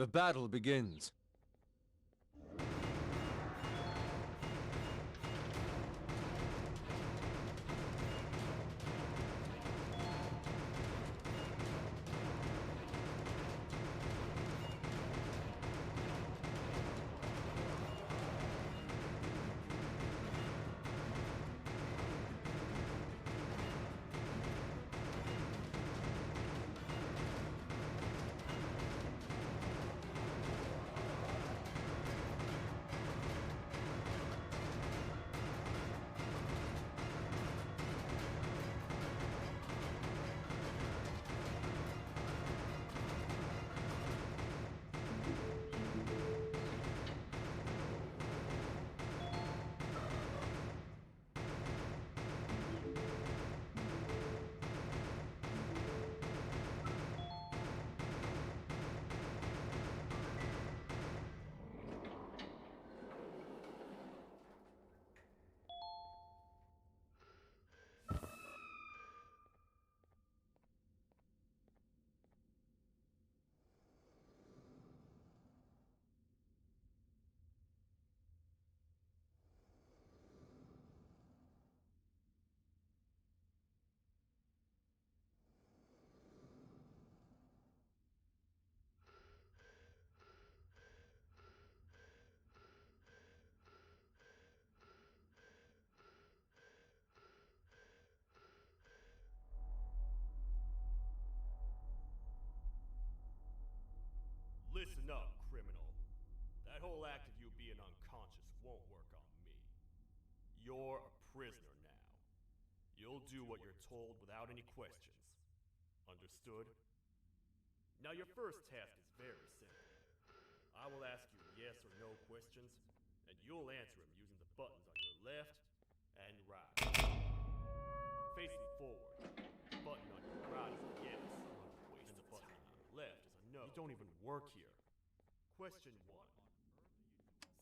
The battle begins. Listen up, criminal. That whole act of you being unconscious won't work on me. You're a prisoner now. You'll do what you're told without any questions. Understood? Now your first task is very simple. I will ask you yes or no questions, and you'll answer them using the buttons on your left and right. Facing forward, the button on your right is a yes, and the button on your left is a no. You don't even work here. Question 1.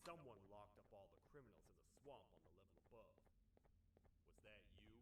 Someone locked up all the criminals in the swamp on the level above. Was that you?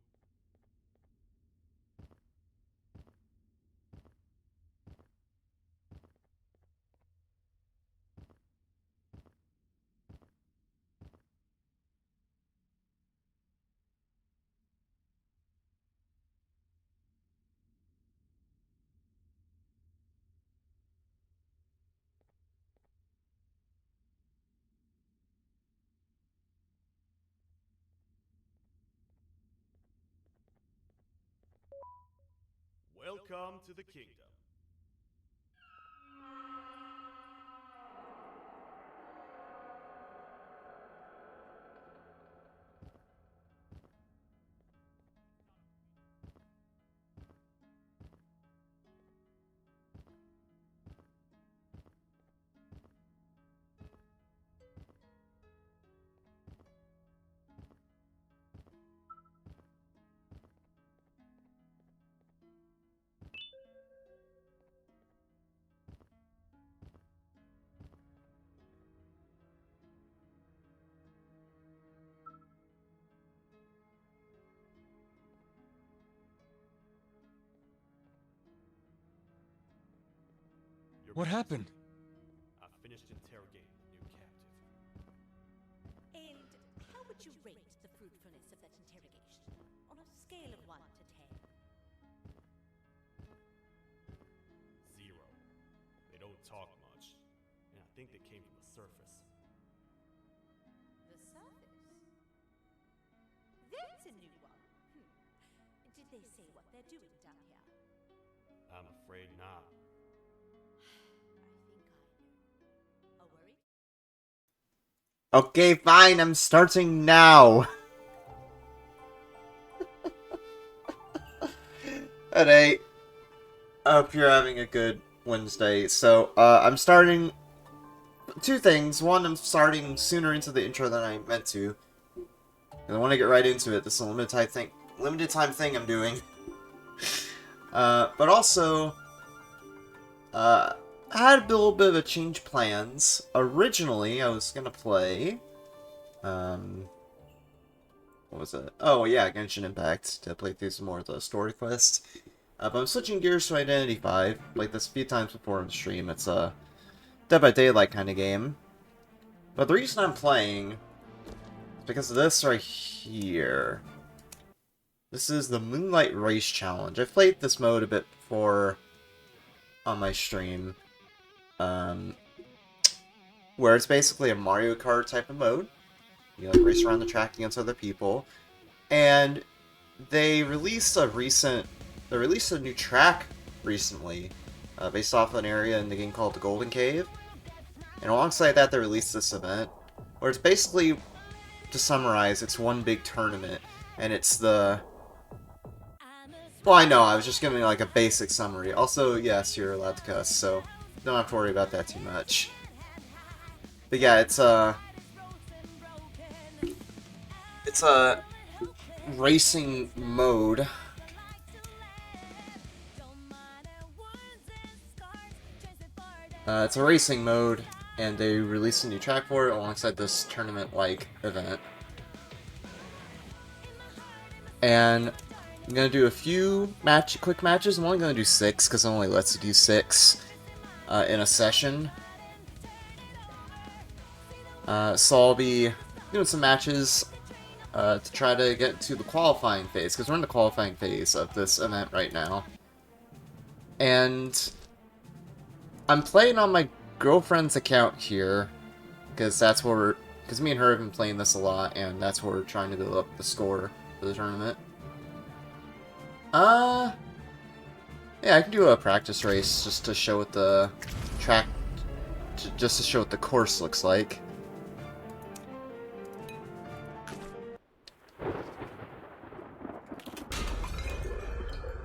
Welcome to the kingdom. What happened? I finished interrogating the new captive. And how would you rate the fruitfulness of that interrogation? On a scale of 1 to 10. 0. They don't talk much, and I think they came from the surface. The surface? That's a new one. Did they say what they're doing down here? I'm afraid not. A worry? Okay, fine, I'm starting now. Alright. I hope you're having a good Wednesday. So, I'm starting two things. One, I'm starting sooner into the intro than I meant to. And I want to get right into it. This is a limited time thing I'm doing. But also, I had a little bit of a change plans. Originally, I was gonna play, what was it? Oh yeah, Genshin Impact, to play through some more of the story quests. But I'm switching gears to Identity 5. Played this a few times before on the stream. It's Dead by Daylight kind of game. But the reason I'm playing is because of this right here. This is the Moonlight Race Challenge. I've played this mode a bit before on my stream. Where it's basically a Mario Kart type of mode. You like race around the track against other people. And they released a new track recently, based off an area in the game called the Golden Cave. And alongside that, they released this event, where it's basically, to summarize, it's one big tournament, and it's the... Well, I know, I was just giving like a basic summary. Also, yes, you're allowed to cuss, so don't have to worry about that too much. But yeah, it's a racing mode. It's a racing mode, and they released a new track for it alongside this tournament-like event. And I'm gonna do a few quick matches. I'm only gonna do 6 because it only lets you do 6 in a session. So I'll be doing some matches to try to get to the qualifying phase, because we're in the qualifying phase of this event right now. And I'm playing on my girlfriend's account here, because that's where because me and her have been playing this a lot, and that's where we're trying to build up the score for the tournament. Yeah, I can do a practice race just to show what the track, just to show what the course looks like.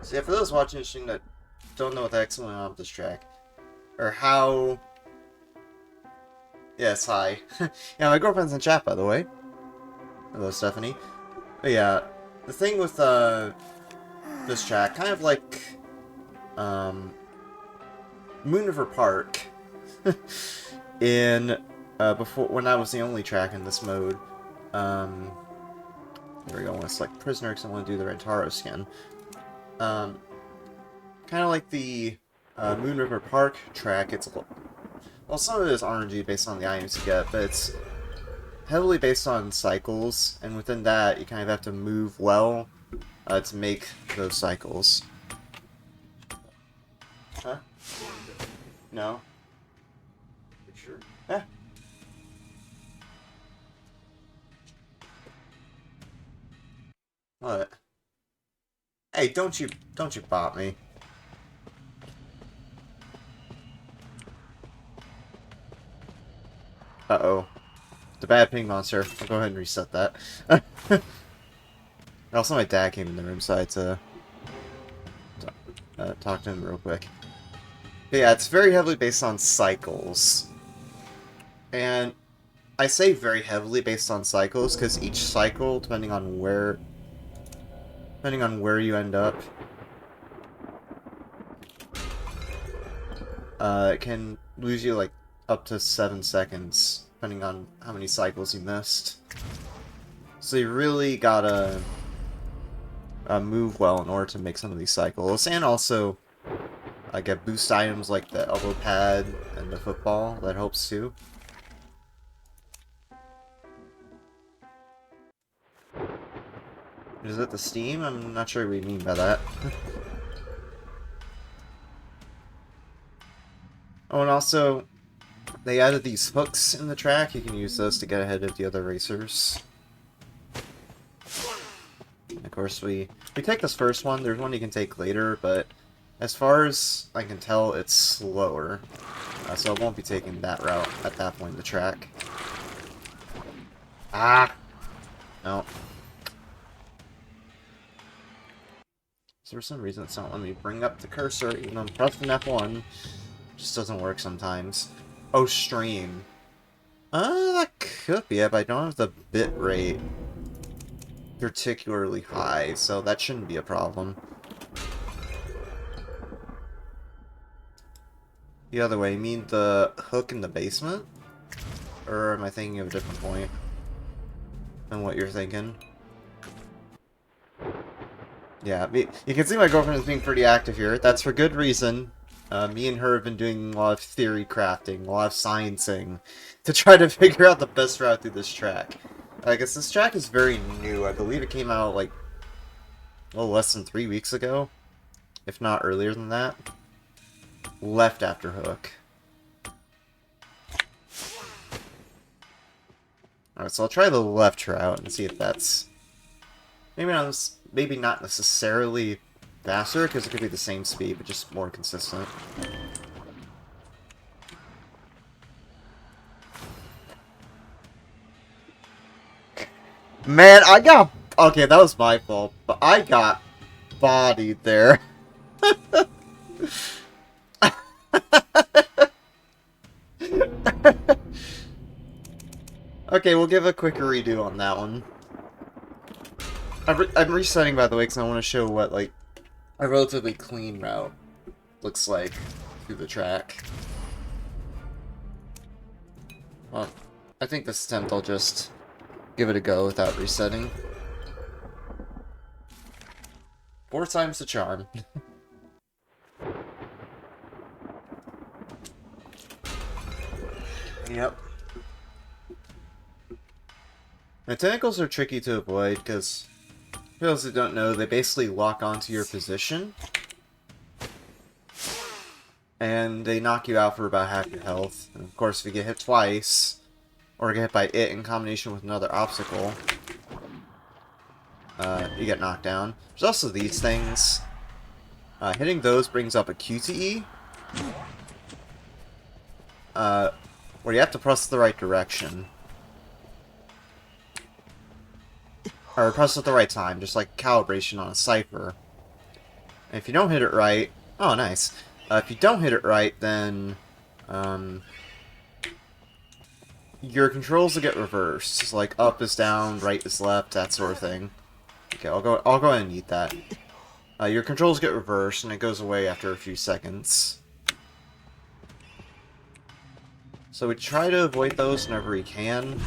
So yeah, for those watching this stream that don't know what the heck's going on with this track, or how... Yes, hi. Yeah, my girlfriend's in chat, by the way. Hello, Stephanie. But yeah, the thing with this track, kind of like Moon River Park, in before, when I was the only track in this mode. There we go. I want to select Prisoner because I want to do the Rentaro skin. Kind of like the Moon River Park track. It's well, some of it is RNG based on the items you get, but it's heavily based on cycles, and within that, you kind of have to move well to make those cycles. Huh? No. You sure? Yeah. What? Hey, don't you bot me. Uh-oh. The bad ping monster. I'll go ahead and reset that. Also, my dad came in the room, so I had to talk to him real quick. But yeah, it's very heavily based on cycles. And I say very heavily based on cycles, because each cycle, depending on where you end up, it can lose you like up to 7 seconds, depending on how many cycles you missed. So you really gotta move well in order to make some of these cycles, and also get boost items like the elbow pad and the football. That helps too. Is it the Steam? I'm not sure what you mean by that. Oh, and also, they added these hooks in the track. You can use those to get ahead of the other racers. Of course, we take this first one. There's one you can take later, but as far as I can tell, it's slower. So I won't be taking that route at that point in the track. Ah! No. So for some reason, it's not letting me bring up the cursor, even though I'm pressing F1. It just doesn't work sometimes. Oh, stream. That could be it, but I don't have the bit rate particularly high, so that shouldn't be a problem. The other way, you mean the hook in the basement? Or am I thinking of a different point than what you're thinking? Yeah, you can see my girlfriend is being pretty active here. That's for good reason. Me and her have been doing a lot of theory crafting, a lot of sciencing, to try to figure out the best route through this track. I guess this track is very new. I believe it came out, like, well, less than 3 weeks ago, if not earlier than that. Left after hook. Alright, so I'll try the left route and see if that's maybe not necessarily faster, because it could be the same speed, but just more consistent. Man, I got... Okay, that was my fault, but I got bodied there. Okay, we'll give a quick redo on that one. I'm resetting, by the way, because I want to show what, like, a relatively clean route looks like through the track. Well, I think this attempt I'll just give it a go without resetting. 4 times the charm. Yep. The tentacles are tricky to avoid because, for those who don't know, they basically lock onto your position. And they knock you out for about half your health. And of course, if you get hit twice, or get hit by it in combination with another obstacle, you get knocked down. There's also these things. Hitting those brings up a QTE. Where you have to press the right direction. Or press at the right time, just like calibration on a cipher. And if you don't hit it right... Oh, nice. If you don't hit it right, then... your controls will get reversed. It's like up is down, right is left, that sort of thing. Okay, I'll go ahead and eat that. Your controls get reversed, and it goes away after a few seconds. So we try to avoid those whenever we can.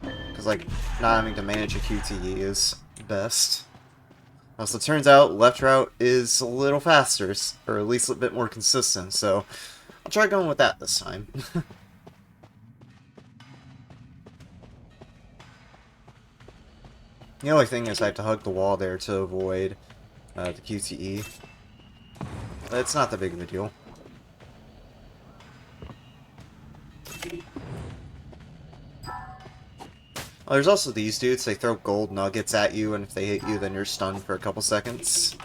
Because, like, not having to manage a QTE is best. So it turns out left route is a little faster, or at least a bit more consistent, so I'll try going with that this time. The only thing is I have to hug the wall there to avoid the QTE. But it's not that big of a deal. Oh, there's also these dudes. They throw gold nuggets at you, and if they hit you, then you're stunned for a couple seconds.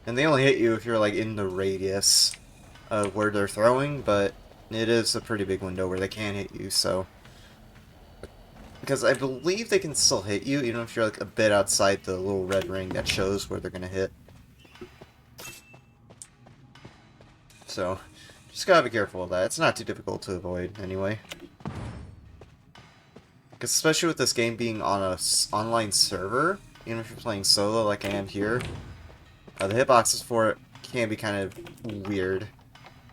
And they only hit you if you're, like, in the radius of where they're throwing, but it is a pretty big window where they can hit you, so... Because I believe they can still hit you, even if you're, like, a bit outside the little red ring that shows where they're gonna hit. So, just gotta be careful of that. It's not too difficult to avoid, anyway. Because especially with this game being on a online server, even if you're playing solo like I am here, the hitboxes for it can be kind of weird.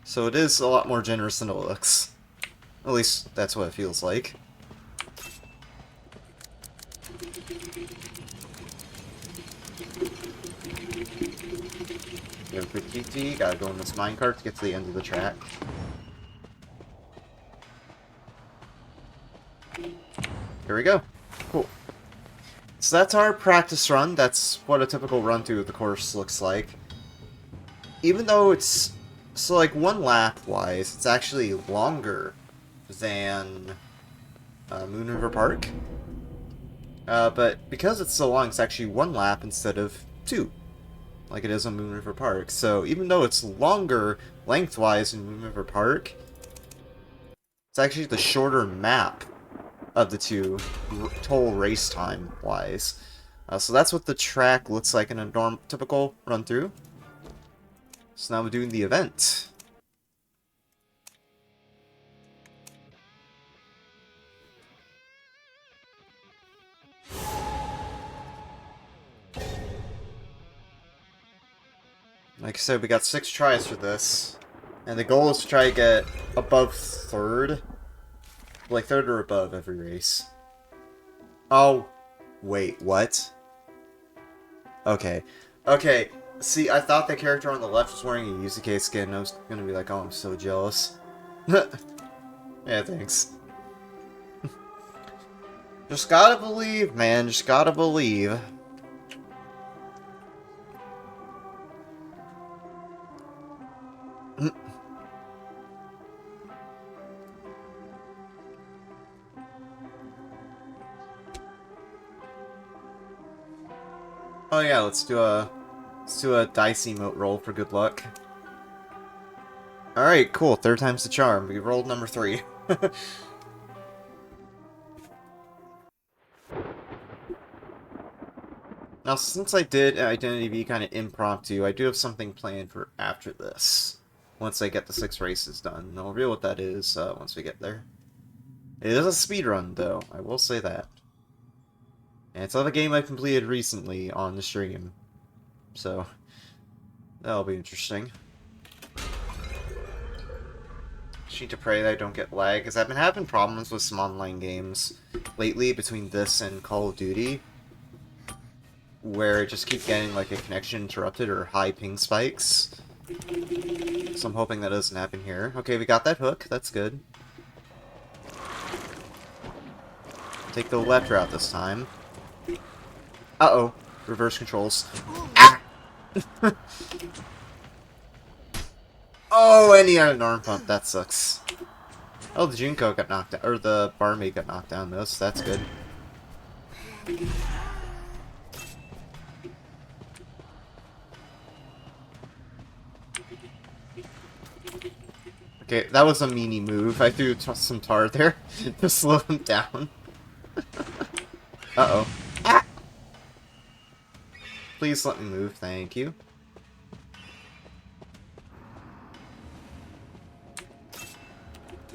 So it is a lot more generous than it looks. At least, that's what it feels like. You have a quick TT, gotta go in this minecart to get to the end of the track. Here we go. Cool. So that's our practice run. That's what a typical run through the course looks like. Even though it's... So, like, 1 lap-wise, it's actually longer than Moon River Park. But because it's so long, it's actually 1 lap instead of 2. Like it is on Moon River Park. So, even though it's longer lengthwise in Moon River Park, it's actually the shorter map of the two, total race time wise. So that's what the track looks like in a typical run through. So now we're doing the event. Like I said, we got 6 tries for this, and the goal is to try to get above 3rd. Like 3rd or above every race. Oh, wait, what? Okay. Okay, See, I thought the character on the left was wearing a Yusuke skin, and I was gonna be like, oh, I'm so jealous. Yeah, thanks. Just gotta believe, man. Just gotta believe. Oh yeah, let's do a dice emote roll for good luck. Alright, cool. Third time's the charm. We rolled number 3. Now, since I did Identity V kind of impromptu, I do have something planned for after this. Once I get the 6 races done. And I'll reveal what that is once we get there. It is a speedrun, though. I will say that. And it's not a game I completed recently on the stream. So, that'll be interesting. Just need to pray that I don't get lag, because I've been having problems with some online games lately between this and Call of Duty, where I just keep getting like a connection interrupted or high ping spikes. So I'm hoping that doesn't happen here. Okay, we got that hook. That's good. Take the left route this time. Uh-oh. Reverse controls. Ah! Oh, and he had an arm pump. That sucks. Oh, the Junko got knocked out. Or the barmaid got knocked down, though, so that's good. Okay, that was a meanie move. I threw some tar there to slow him down. Uh-oh. Ah! Please let me move, thank you.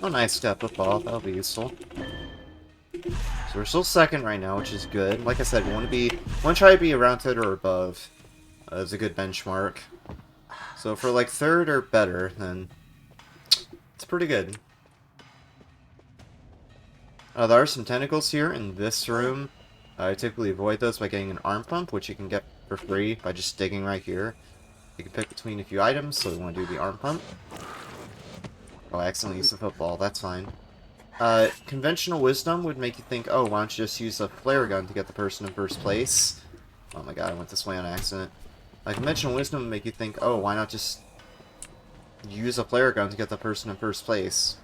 Oh, nice step football. That'll be useful. So we're still second right now, which is good. Like I said, we want to try to be around third or above. As a good benchmark. So for like third or better, then it's pretty good. There are some tentacles here in this room. I typically avoid those by getting an arm pump, which you can get for free by just digging right here. You can pick between a few items, so we want to do the arm pump. Oh, I accidentally used the football, that's fine. Conventional wisdom would make you think, oh, why don't you just use a flare gun to get the person in first place? Oh my god, I went this way on accident. Conventional wisdom would make you think, oh, why not just use a flare gun to get the person in first place?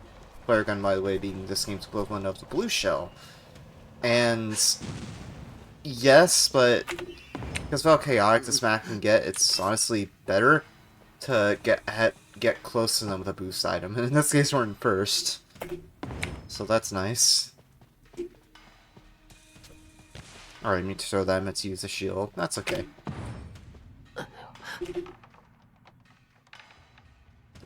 Flare gun, by the way, being this game's equivalent of the blue shell. And yes, but because of how chaotic this map can get, it's honestly better to get close to them with a boost item. And in this case, we're in first. So that's nice. Alright, I need to throw that. I meant to use a shield. That's okay.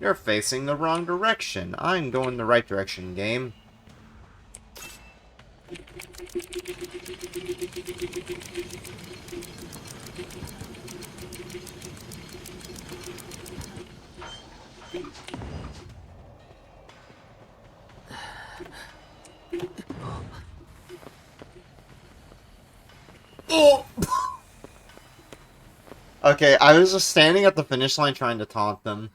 You're facing the wrong direction. I'm going the right direction, game. Oh! Okay, I was just standing at the finish line trying to taunt them.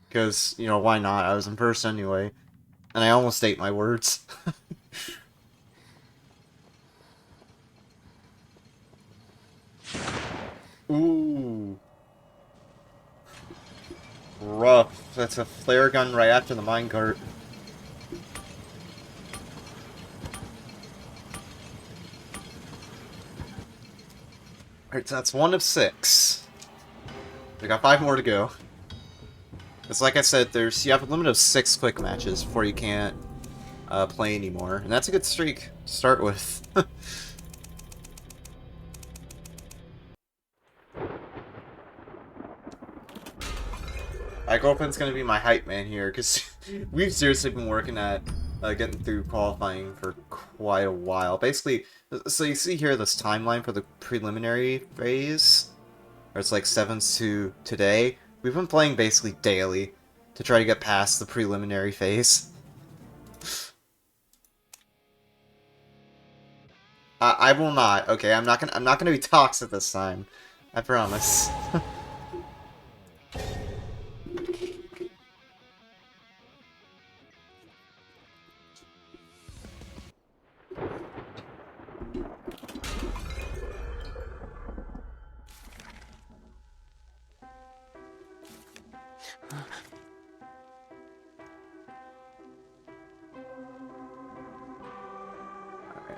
Because, you know, why not? I was in first anyway. And I almost ate my words. Ooh. Rough. That's a flare gun right after the minecart. Alright, so that's 1 of 6. We got 5 more to go. Because like I said, you have a limit of 6 quick matches before you can't play anymore. And that's a good streak to start with. My girlfriend's gonna be my hype man here, because we've seriously been working at getting through qualifying for quite a while. Basically, so you see here this timeline for the preliminary phase, where it's like 7s to today. We've been playing basically daily to try to get past the preliminary phase. I will not. Okay, I'm not gonna be toxic this time. I promise.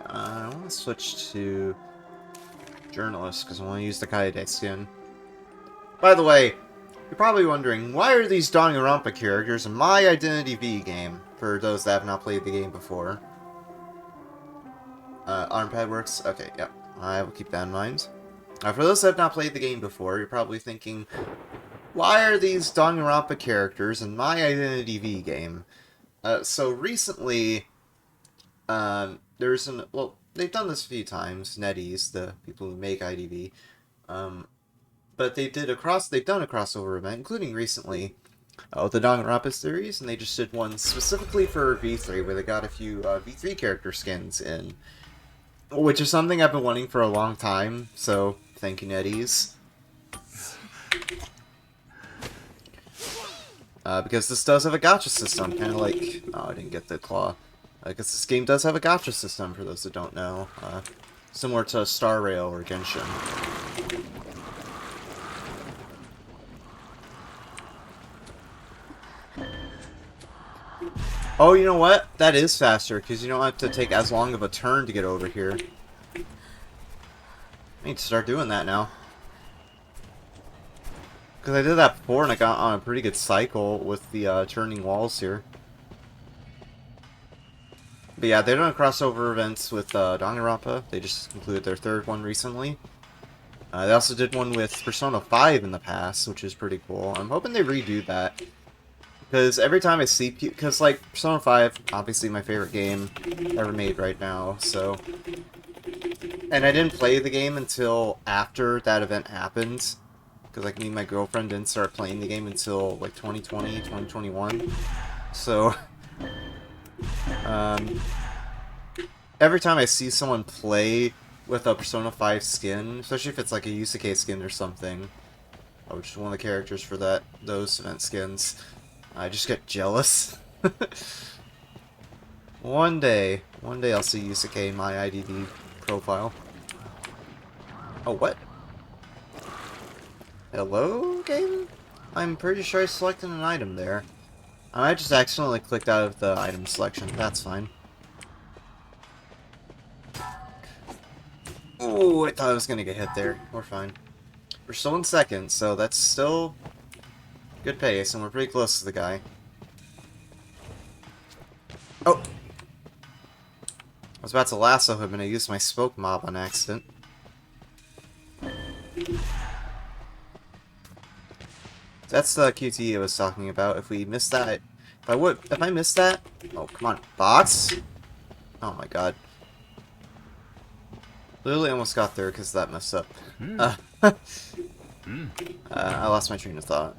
I want to switch to journalist because I want to use the Kaede skin. By the way, you're probably wondering, why are these Danganronpa characters in my Identity V game? For those that have not played the game before. Armpad works? Okay, yep. I will keep that in mind. For those that have not played the game before, you're probably thinking, why are these Danganronpa characters in my Identity V game? So recently, there's an... Well, they've done this a few times, NetEase, the people who make IDV. But they've done a crossover event, including recently, with the Danganronpa series, and they just did one specifically for V3, where they got a few V3 character skins in. Which is something I've been wanting for a long time, so thank you, NetEase. Because this does have a gacha system, kind of like... Oh, I didn't get the claw. Because this game does have a gacha system, for those that don't know. Similar to Star Rail or Genshin. Oh, you know what? That is faster, because you don't have to take as long of a turn to get over here. I need to start doing that now. Because I did that before, and I got on a pretty good cycle with the turning walls here. But yeah, they've done crossover events with Danganronpa. They just concluded their third one recently. They also did one with Persona 5 in the past, which is pretty cool. I'm hoping they redo that. Because every time I see people... Because, like, Persona 5, obviously my favorite game ever made right now, so... And I didn't play the game until after that event happened. Because, like, me and my girlfriend didn't start playing the game until, like, 2020, 2021. So... every time I see someone play with a Persona 5 skin, especially if it's like a Yusuke skin or something, which is one of the characters for those event skins, I just get jealous. One day I'll see Yusuke in my IDD profile. Oh, what? Hello, game? I'm pretty sure I selected an item there. I just accidentally clicked out of the item selection. That's fine. Ooh, I thought I was gonna get hit there. We're fine. We're still in second, so that's still good pace, and we're pretty close to the guy. Oh! I was about to lasso him, and I used my smoke mob on accident. That's the QTE I was talking about. If we missed that... If I missed that... Oh, come on. Bots? Oh my god. Literally almost got there because that messed up. I lost my train of thought.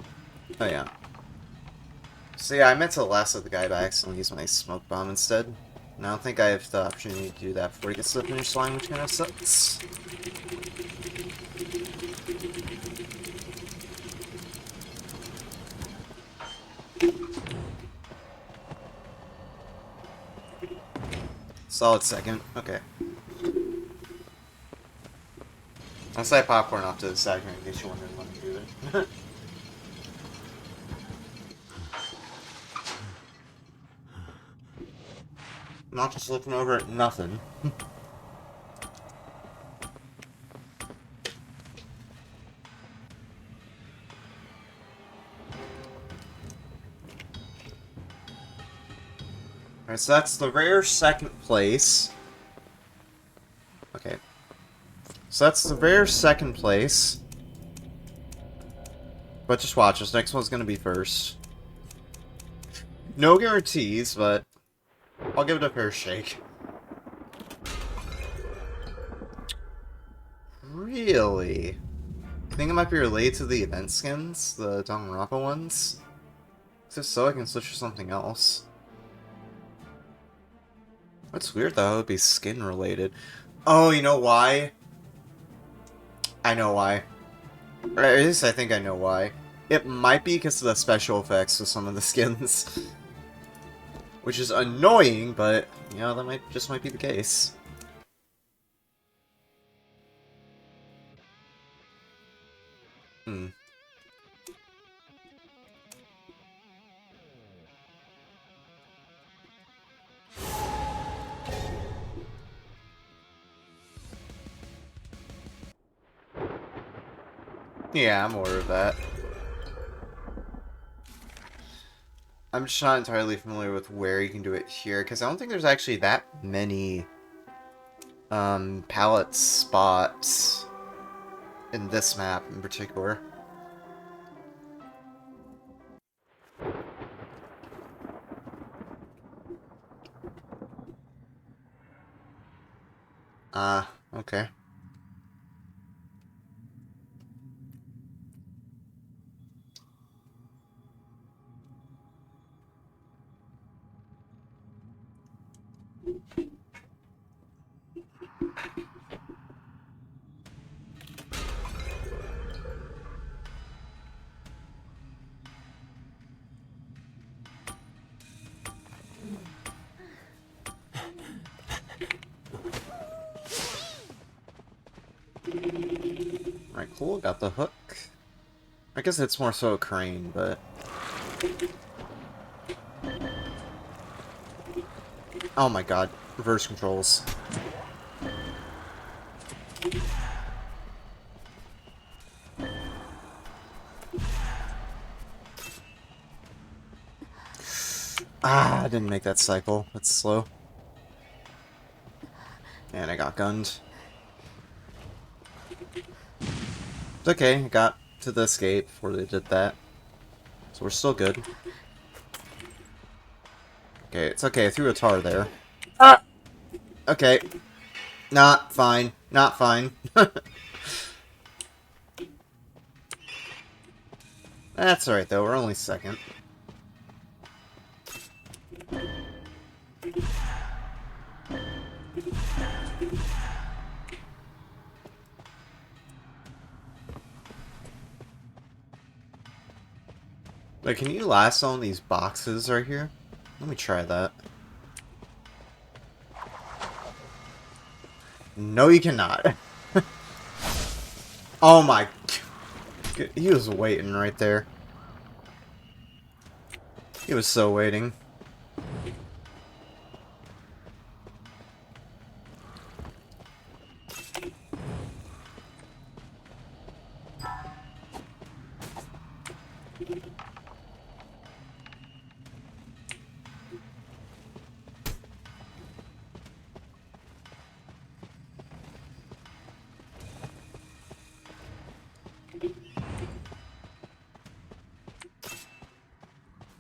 Oh yeah. So yeah, I meant to lasso the guy, but I accidentally used my smoke bomb instead. And I don't think I have the opportunity to do that before he gets to the finish line, which kind of sucks. Solid second. Okay. I'll slide popcorn off to the side here in case you're wondering what I'm doing. Not just looking over at nothing. Alright, so that's the rare second place. Okay. So that's the rare second place. But just watch, this next one's gonna be first. No guarantees, but I'll give it a fair shake. Really? I think it might be related to the event skins, the Danganronpa ones. If so, I can switch to something else. That's weird though, it would be skin related. Oh, you know why? I know why. Or at least I think I know why. It might be because of the special effects with some of the skins. Which is annoying, but, you know, that might be the case. Hmm. Yeah, I'm aware of that. I'm just not entirely familiar with where you can do it here, because I don't think there's actually that many palette spots in this map in particular. Ah, okay. Alright, cool, got the hook. I guess it's more so a crane, but... Oh my god, reverse controls. Ah, I didn't make that cycle. That's slow. And I got gunned. It's okay, I got to the escape before they did that. So we're still good. Okay, it's okay, I threw a tar there. Ah! Okay. Not fine. Not fine. That's alright though, we're only second. Wait, can you lasso on these boxes right here? Let me try that. No, you cannot. Oh my... He was waiting right there. He was so waiting.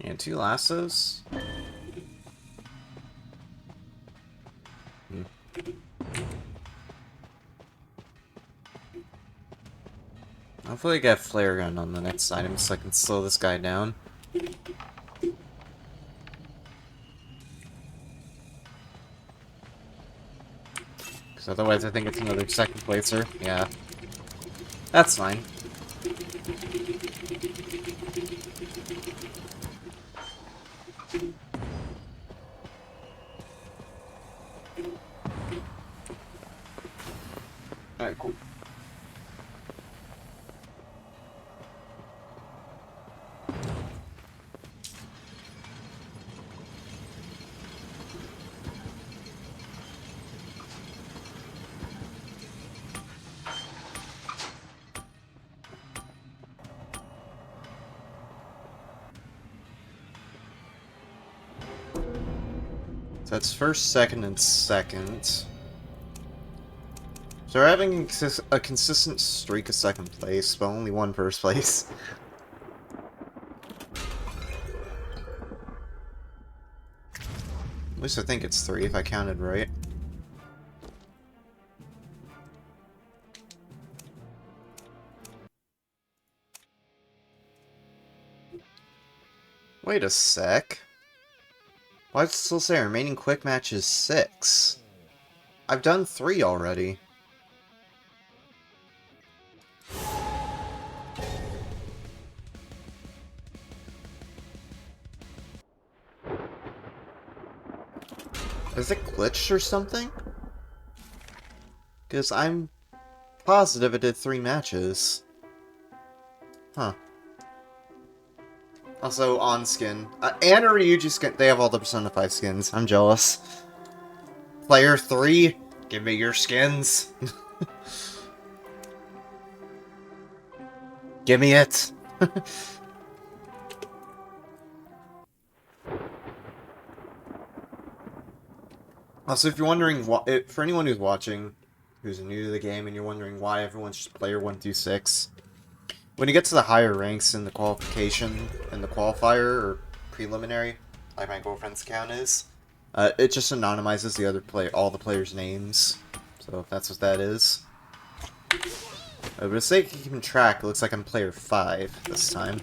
And 2 lassos. Hopefully I get a flare gun on the next item so I can slow this guy down. Because otherwise I think it's another second placer. Yeah. That's fine. Alright, cool. So that's first, second, and second. So we're having a consistent streak of second place, but only one first place. At least I think it's 3 if I counted right. Wait a sec. Why does it still say remaining quick match is 6? I've done 3 already. Is it glitched or something? Because I'm positive it did 3 matches. Huh. Also, on skin. And a Ryuji skin. They have all the Persona 5 skins. I'm jealous. Player 3, give me your skins. Give me it. Also, if you're wondering, for anyone who's watching, who's new to the game, and you're wondering why everyone's just player 1 through 6, when you get to the higher ranks in the qualification, in the qualifier, or preliminary, like my girlfriend's account is, it just anonymizes the other all the players' names. So if that's what that is. But for the sake of keeping track, it looks like I'm player 5 this time.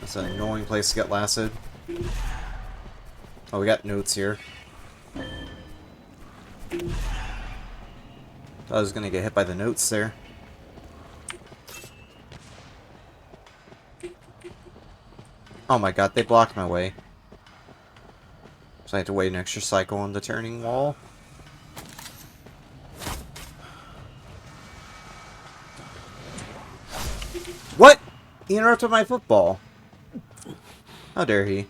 That's an annoying place to get lasted. Oh, we got notes here. I was gonna get hit by the notes there. Oh my god, they blocked my way. So I had to wait an extra cycle on the turning wall. What? He interrupted my football. How dare he?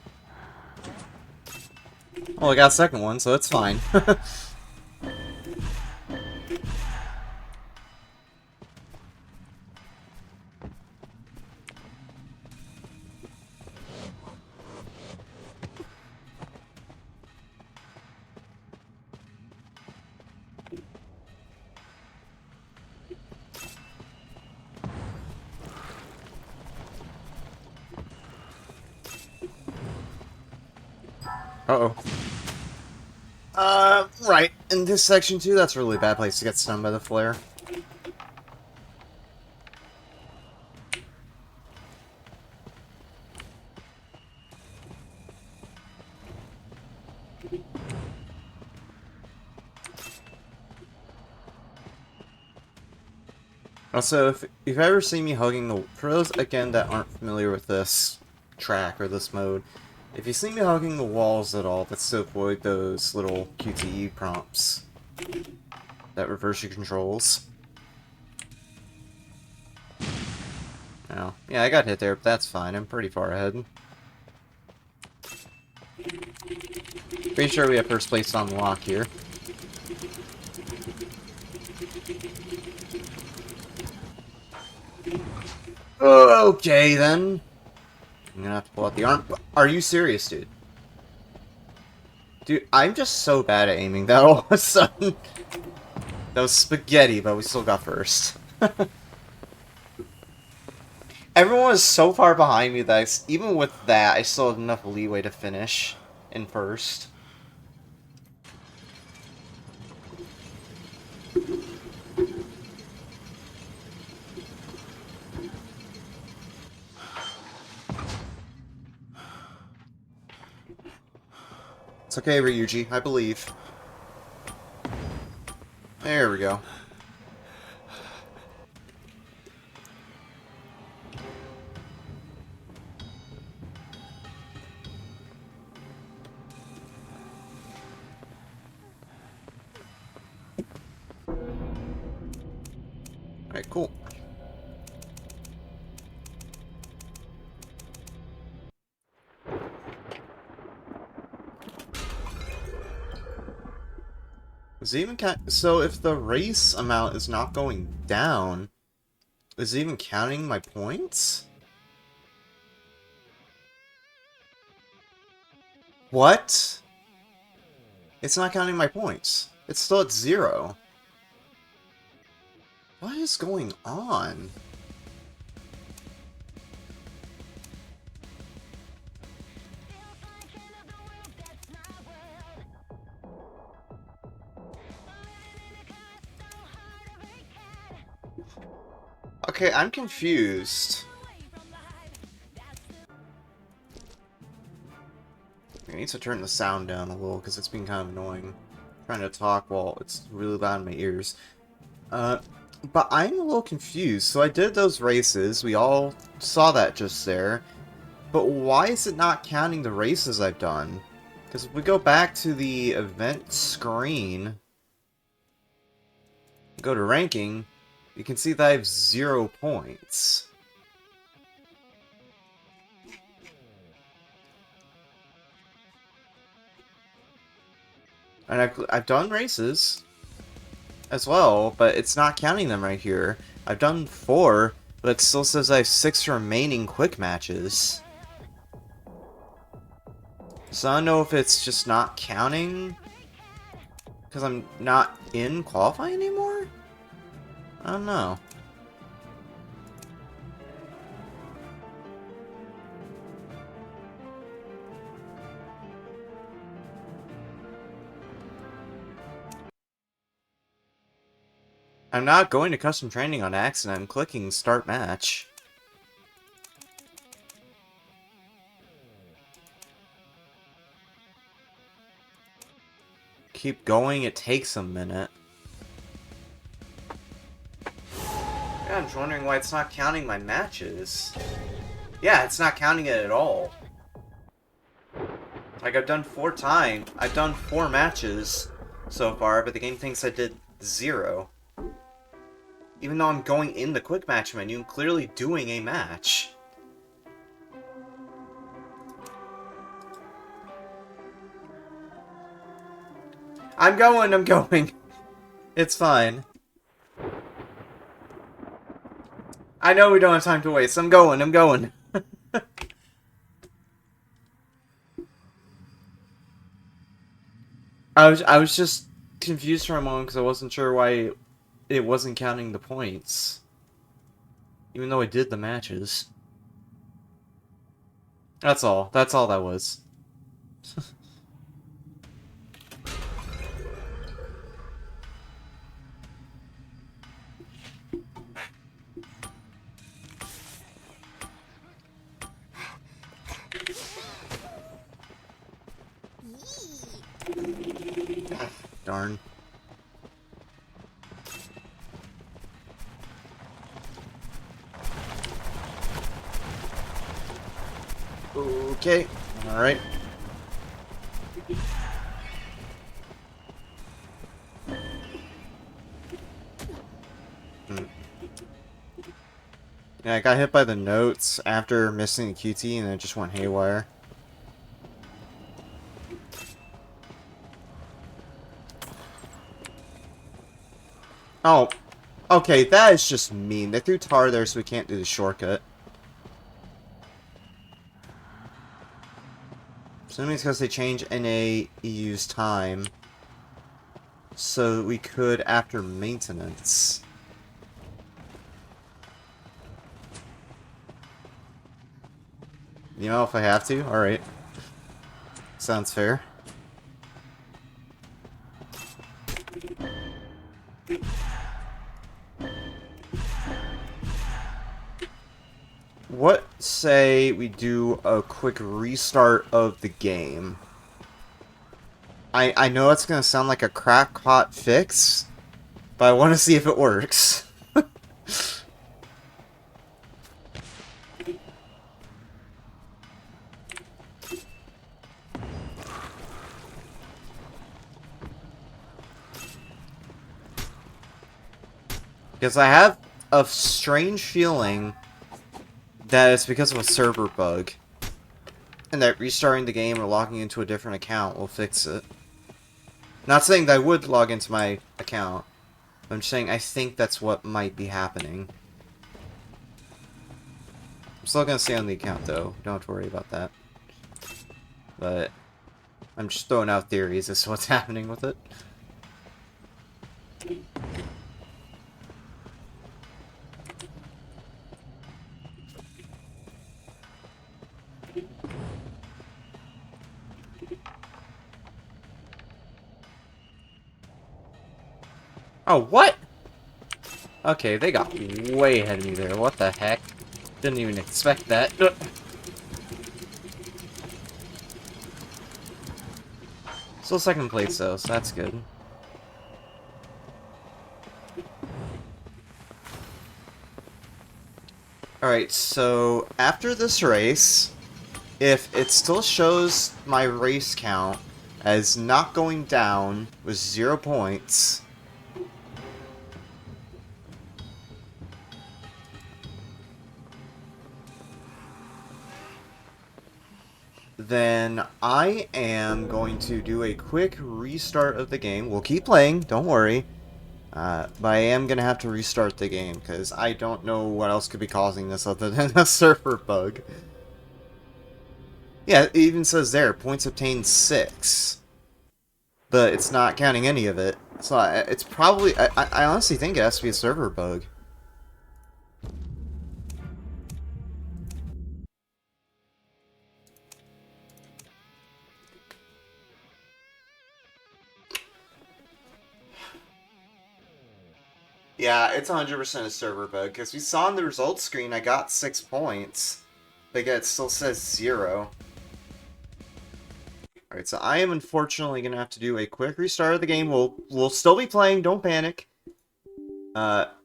Well, I got a second one, so it's fine. Uh-oh. Right. In this section, too, that's a really bad place to get stunned by the flare. Also, if you've ever seen me hugging the... For those, again, that aren't familiar with this track or this mode, if you see me hugging the walls at all, that's to avoid those little QTE prompts that reverse your controls. Oh, yeah, I got hit there, but that's fine. I'm pretty far ahead. Pretty sure we have first place on lock here. Okay, then. I'm gonna have to pull out the arm. Are you serious, dude? Dude, I'm just so bad at aiming that all of a sudden. That was spaghetti, but we still got first. Everyone was so far behind me that even with that, I still had enough leeway to finish in first. It's okay, Ryuji. I believe. There we go. Alright, cool. Is it even so if the race amount is not going down, is it even counting my points? What? It's not counting my points. It's still at 0. What is going on? Okay, I'm confused. I need to turn the sound down a little because it's been kind of annoying. I'm trying to talk while it's really loud in my ears. But I'm a little confused. So I did those races. We all saw that just there. But why is it not counting the races I've done? Because if we go back to the event screen, go to ranking, you can see that I have 0 points. And I've done races as well, but it's not counting them right here. I've done 4, but it still says I have 6 remaining quick matches. So I don't know if it's just not counting because I'm not in qualifying anymore? I don't know. I'm not going to custom training on accident. I'm clicking start match. Keep going, it takes a minute. Yeah, I'm just wondering why it's not counting my matches. Yeah, it's not counting it at all. Like, I've done 4 matches so far, but the game thinks I did 0. Even though I'm going in the quick match menu and clearly doing a match. I'm going. It's fine. I know we don't have time to waste. I'm going. I was just confused for a moment because I wasn't sure why it wasn't counting the points. Even though I did the matches. That's all. That's all that was. Darn. Okay. Alright. Yeah, I got hit by the notes after missing the QT and it just went haywire. Oh. Okay, that is just mean. They threw tar there so we can't do the shortcut. Assuming it's because they changed NAEU's time. So we could after maintenance. You know, if I have to? Alright. Sounds fair. What say we do a quick restart of the game? I know it's gonna sound like a crackpot fix, but I want to see if it works. Because I have a strange feeling that it's because of a server bug. And that restarting the game or logging into a different account will fix it. Not saying that I would log into my account. I'm just saying I think that's what might be happening. I'm still gonna stay on the account though. Don't have to worry about that. But I'm just throwing out theories as to what's happening with it. Oh, what? Okay, they got way ahead of me there. What the heck? Didn't even expect that. Still second place though, so that's good. Alright, so after this race, if it still shows my race count as not going down with 0 points, then I am going to do a quick restart of the game. We'll keep playing, don't worry. But I am going to have to restart the game, because I don't know what else could be causing this other than a server bug. Yeah, it even says there, points obtained 6. But it's not counting any of it. So it's probably... I honestly think it has to be a server bug. Yeah, it's 100% a server bug, because we saw on the results screen I got 6 points, but yet it still says 0. Alright, so I am unfortunately going to have to do a quick restart of the game. We'll still be playing, don't panic. But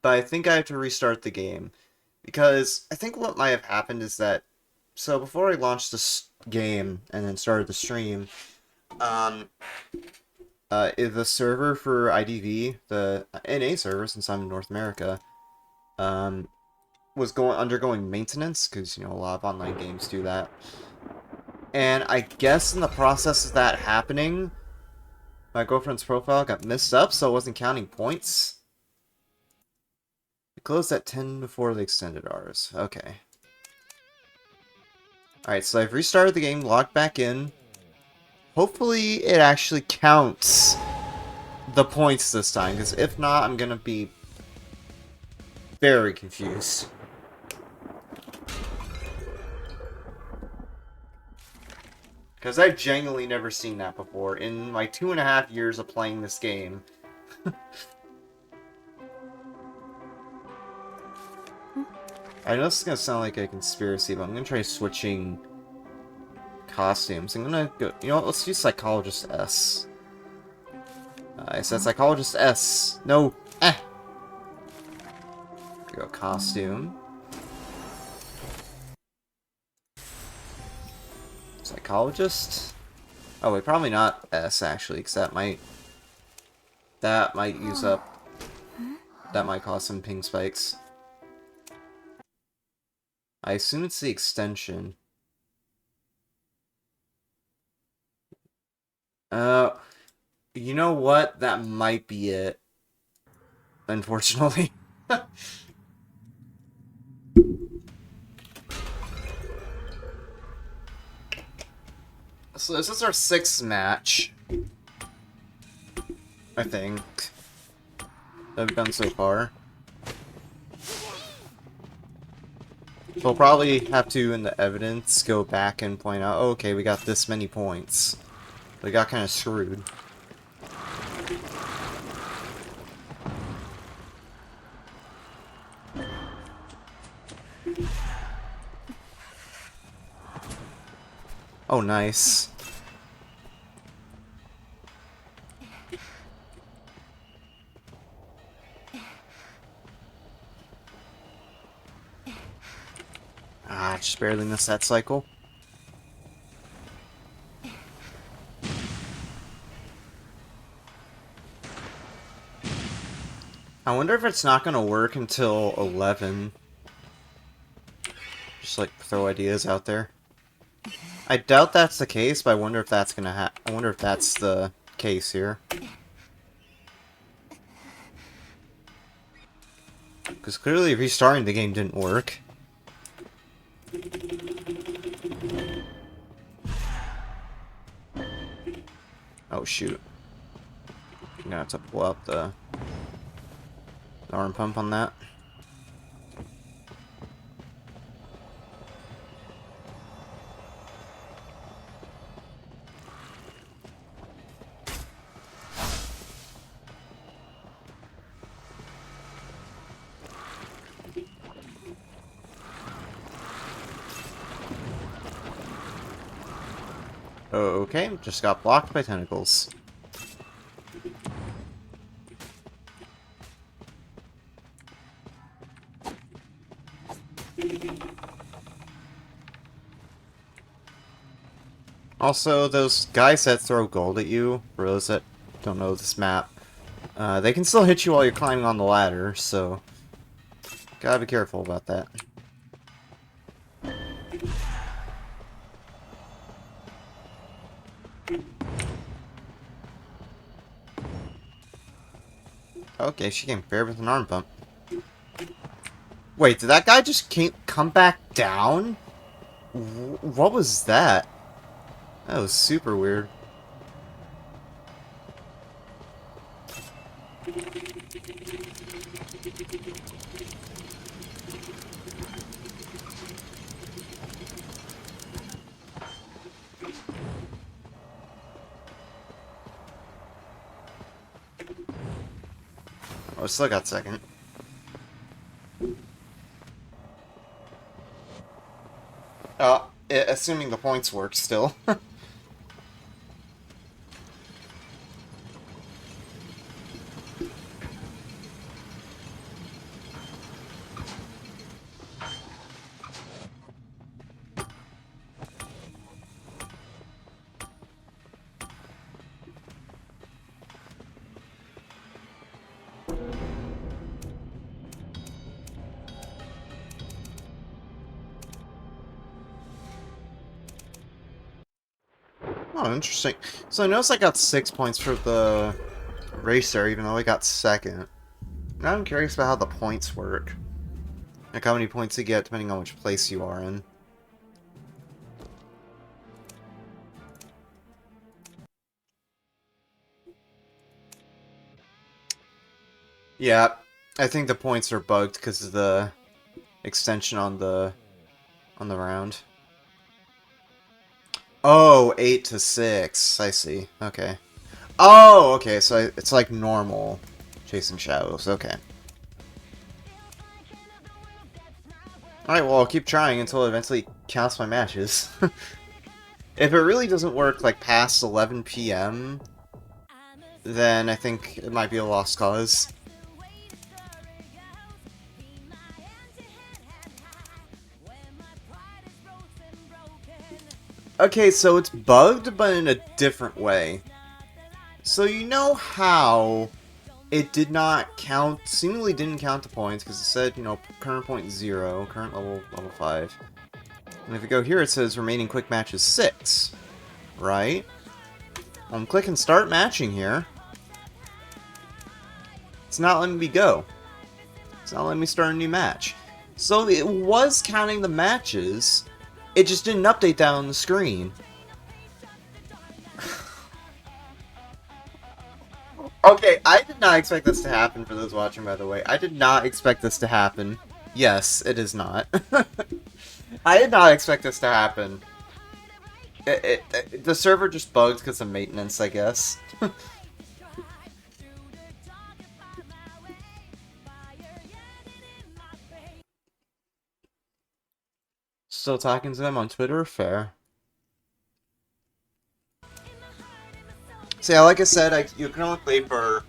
I think I have to restart the game, because I think what might have happened is that, so before I launched this game and then started the stream, the server for IDV, the NA server, since I'm in North America, was undergoing maintenance, because, you know, a lot of online games do that. And I guess in the process of that happening, my girlfriend's profile got messed up, so it wasn't counting points. It closed at 10 before the extended hours. Okay. Alright, so I've restarted the game, logged back in. Hopefully it actually counts the points this time, because if not, I'm gonna be very confused. Because I've genuinely never seen that before in my 2.5 years of playing this game. I know this is gonna sound like a conspiracy, but I'm gonna try switching costumes. I'm gonna go, you know what, let's do Psychologist S. I said Psychologist S. No, go costume. Psychologist? Oh wait, probably not S actually, because that might use up, that might cause some ping spikes. I assume it's the extension. You know what? That might be it. Unfortunately. So this is our 6th match, I think, that we've done so far. We'll probably have to, in the evidence, go back and point out, oh, okay, we got this many points. We got kind of screwed. Oh, nice. Ah, just barely missed that cycle. I wonder if it's not gonna work until 11. Just like throw ideas out there. I doubt that's the case, but I wonder if that's gonna I wonder if that's the case here. Because clearly restarting the game didn't work. Oh shoot. I'm gonna have to pull out the arm pump on that. Okay, just got blocked by tentacles. Also, those guys that throw gold at you, for those that don't know this map, they can still hit you while you're climbing on the ladder, so gotta be careful about that. Okay, she came fair with an arm pump. Wait, did that guy just come back down? What was that? That was super weird. Oh, still got second. Assuming the points work still. Oh, interesting. So I noticed I got 6 points for the racer, even though I got second. Now I'm curious about how the points work. Like how many points you get depending on which place you are in. Yeah, I think the points are bugged because of the extension on the round. Oh, 8 to 6. I see. Okay. Oh, okay, so it's like normal chasing shadows. Okay. Alright, well, I'll keep trying until it eventually counts my matches. If it really doesn't work, like, past 11 p.m., then I think it might be a lost cause. Okay, so it's bugged, but in a different way. So you know how it did not count, seemingly didn't count the points, because it said, you know, current point 0, current level 5. And if you go here, it says remaining quick matches 6, right? I'm clicking start matching here. It's not letting me go. It's not letting me start a new match. So it was counting the matches, it just didn't update that on the screen. Okay, I did not expect this to happen, for those watching, by the way. I did not expect this to happen. Yes, it is not. I did not expect this to happen. The server just bugged because of maintenance, I guess. Still talking to them on Twitter? Fair. So yeah, like I said, you can only play for...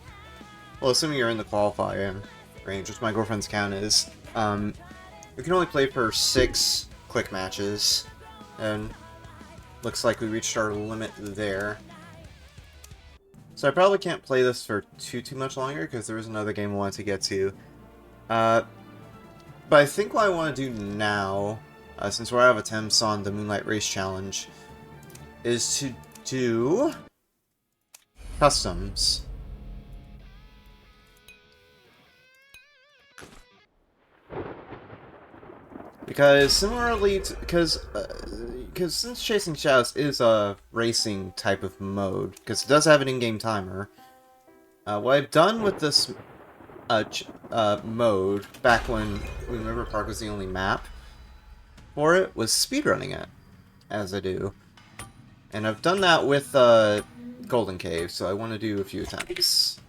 Well, assuming you're in the qualifier range, which my girlfriend's count is, you can only play for 6 quick matches, and looks like we reached our limit there. So I probably can't play this for too much longer, because there is another game I want to get to. But I think what I want to do now, since we're out of attempts on the Moonlight Race Challenge, is to do customs. Because similarly to, because since Chasing Shadows is a racing type of mode, because it does have an in-game timer, what I've done with this mode, back when Moon River Park was the only map for it, was speedrunning it, as I do. And I've done that with Golden Cave, so I want to do a few attempts.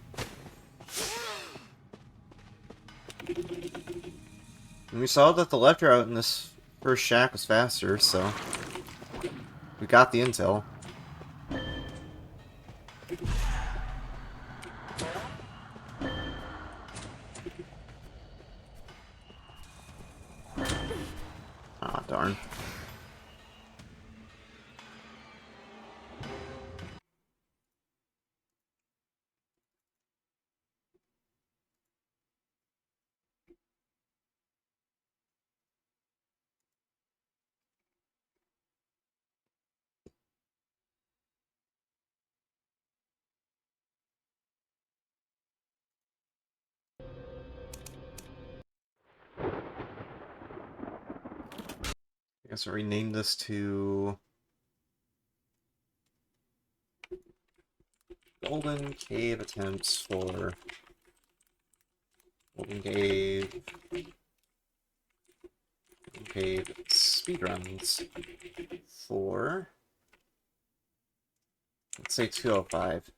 And we saw that the left route in this first shack was faster, so we got the intel. Ah, darn. guess I'll rename this to Golden Cave Attempts for Golden Cave Speedruns for, let's say 205.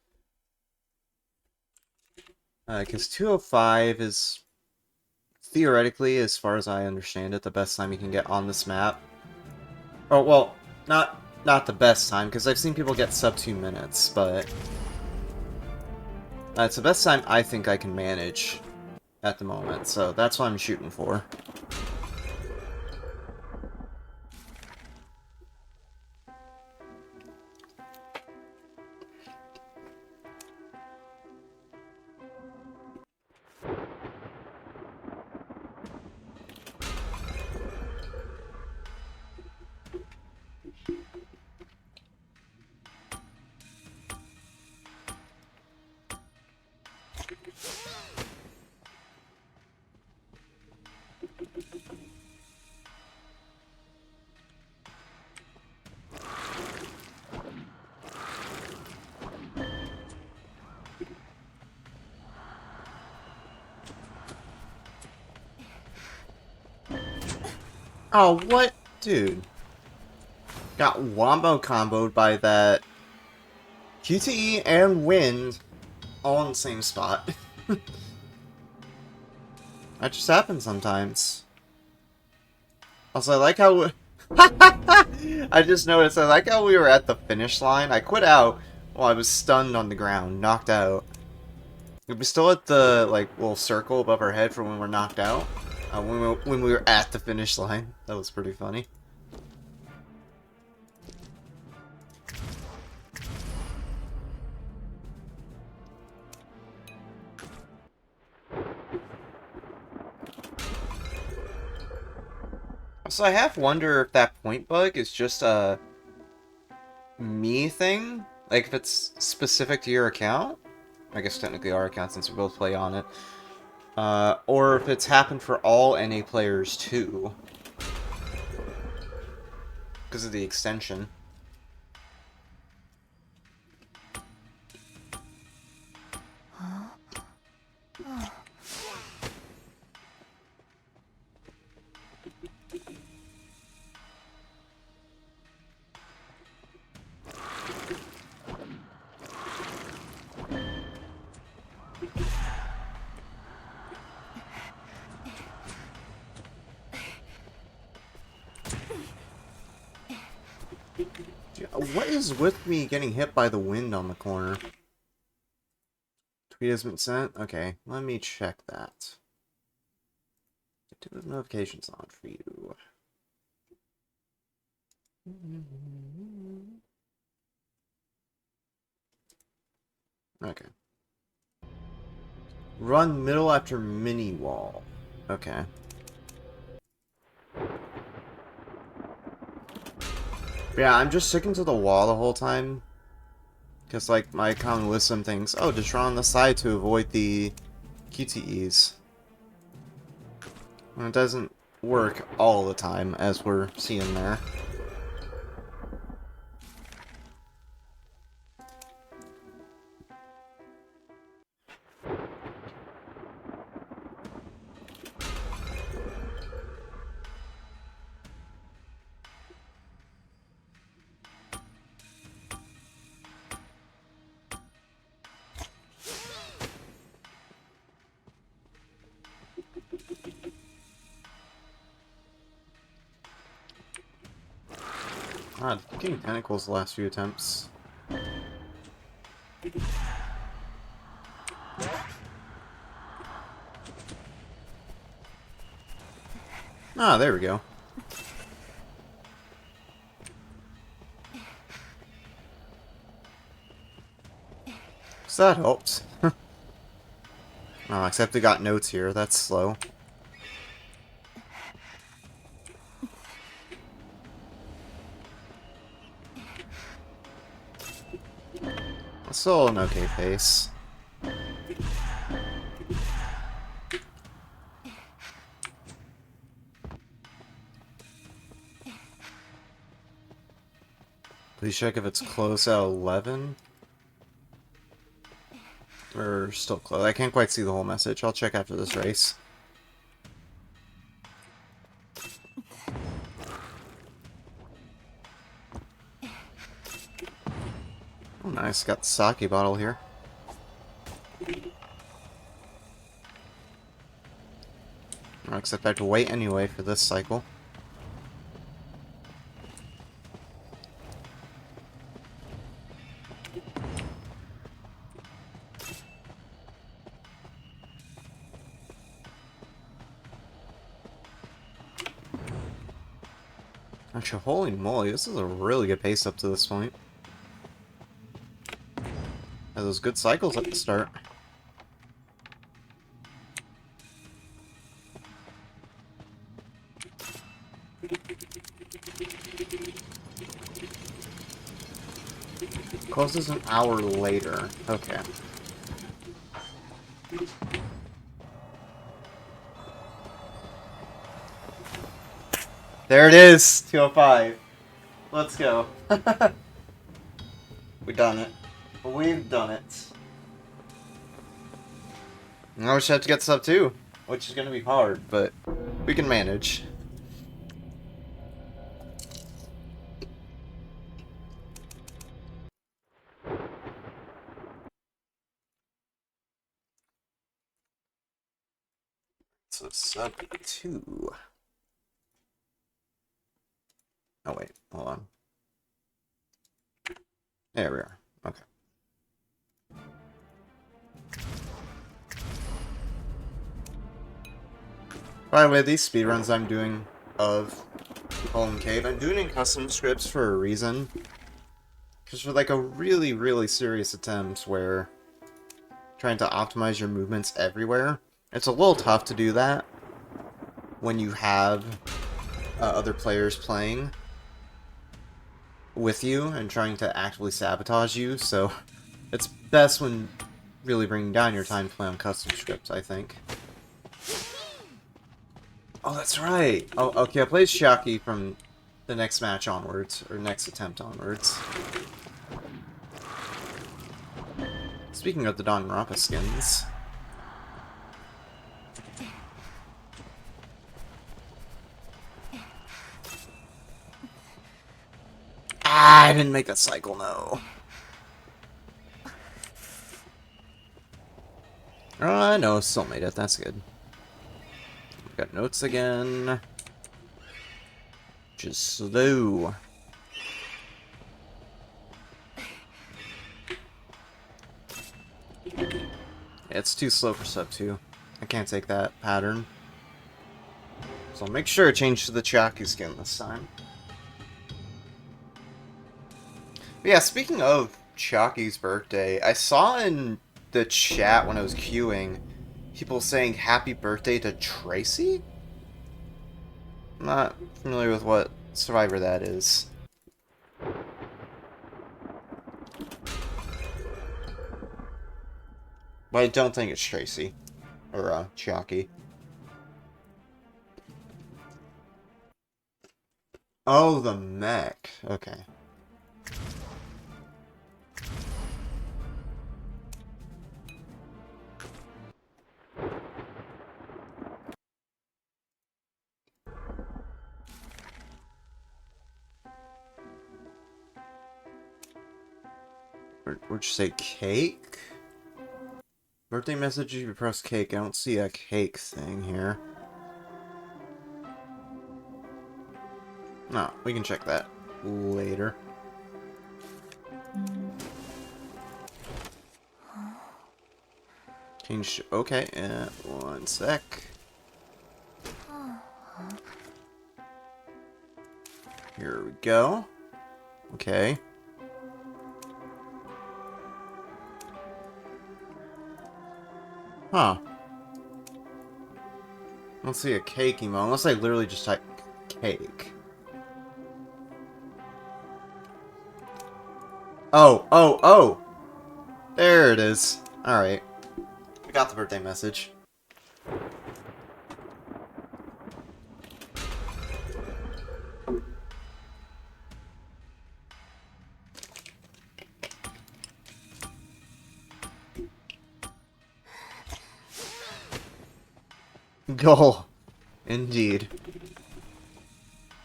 Because 205 is theoretically, as far as I understand it, the best time you can get on this map. Oh, well, not the best time, because I've seen people get sub 2 minutes, but it's the best time I think I can manage at the moment, so that's what I'm shooting for. Oh, what? Dude. Got wombo comboed by that QTE and wind all in the same spot. That just happens sometimes. Also, I like how... I just noticed, I like how we were at the finish line. I quit out while I was stunned on the ground, knocked out. We were still at the, like, little circle above our head for when we're knocked out. When we were at the finish line. That was pretty funny. So I half wonder if that point bug is just a me thing? Like, if it's specific to your account? I guess technically our account, since we both play on it. Or if it's happened for all NA players too. Because of the extension. What is with me getting hit by the wind on the corner? Tweet has been sent? Okay, let me check that. Do notifications on for you. Okay. Run middle after mini wall. Okay. Yeah, I'm just sticking to the wall the whole time. Because, like, my common wisdom thinks, oh, just run on the side to avoid the QTEs. And it doesn't work all the time, as we're seeing there. God, getting tentacles the last few attempts. Ah, there we go. So that helps. Oh, except we got notes here. That's slow. Still an okay pace. Please check if it's close at 11. Or still close. I can't quite see the whole message. I'll check after this race. Oh, nice. Got the sake bottle here. Except I have to wait anyway for this cycle. Actually, holy moly, this is a really good pace up to this point. Had those good cycles at the start. Closes an hour later. Okay. There it is! 205. Let's go. We've done it. We've done it. Now we should have to get sub 2, which is going to be hard, but we can manage. So sub 2. Oh wait, hold on. There we are. Okay. By the way, these speedruns I'm doing of Hole Cave, I'm doing in custom scripts for a reason. Because for like a really, really serious attempt where trying to optimize your movements everywhere, it's a little tough to do that when you have other players playing with you and trying to actively sabotage you, so it's best when really bringing down your time to play on custom scripts, I think. Oh, that's right! Oh, okay, I'll play Shaki from the next match onwards, or next attempt onwards. Speaking of the Danganronpa skins... Ah, I didn't make that cycle, no. No, still made it, that's good. Got notes again. Just slow. Yeah, it's too slow for sub 2. I can't take that pattern. So I'll make sure to change to the Chaku skin this time. But yeah, speaking of Chaki's birthday, I saw in the chat when I was queuing people saying happy birthday to Tracy? I'm not familiar with what survivor that is. But I don't think it's Tracy. Or, Chaki. Oh, the mech. Okay. Would you say cake? Birthday message, you press cake. I don't see a cake thing here. No, we can check that later. Change. Okay, one sec. Here we go. Okay. Huh. I don't see a cake emo, unless I literally just type cake. Oh, oh, oh! There it is. Alright. We got the birthday message. goal. Indeed.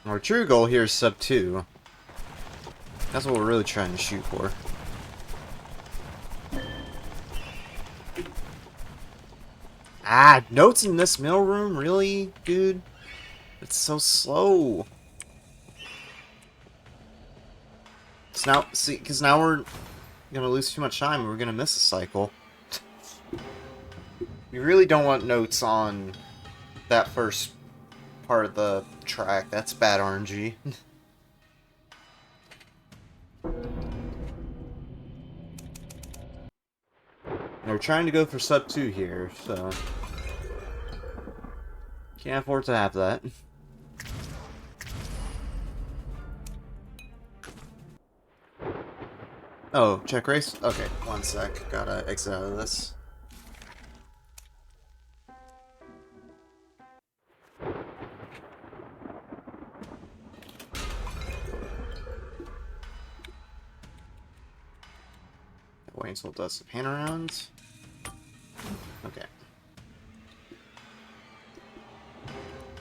Our true goal here is sub 2. That's what we're really trying to shoot for. Ah, notes in this mailroom? Really, dude? It's so slow. So now, see, because now we're gonna lose too much time and we're gonna miss a cycle. You really don't want notes on that first part of the track. That's bad RNG. And we're trying to go for sub 2 here, so can't afford to have that. Oh, check race? Okay, one sec. Gotta exit out of this. Wait until it does the pan around. Okay.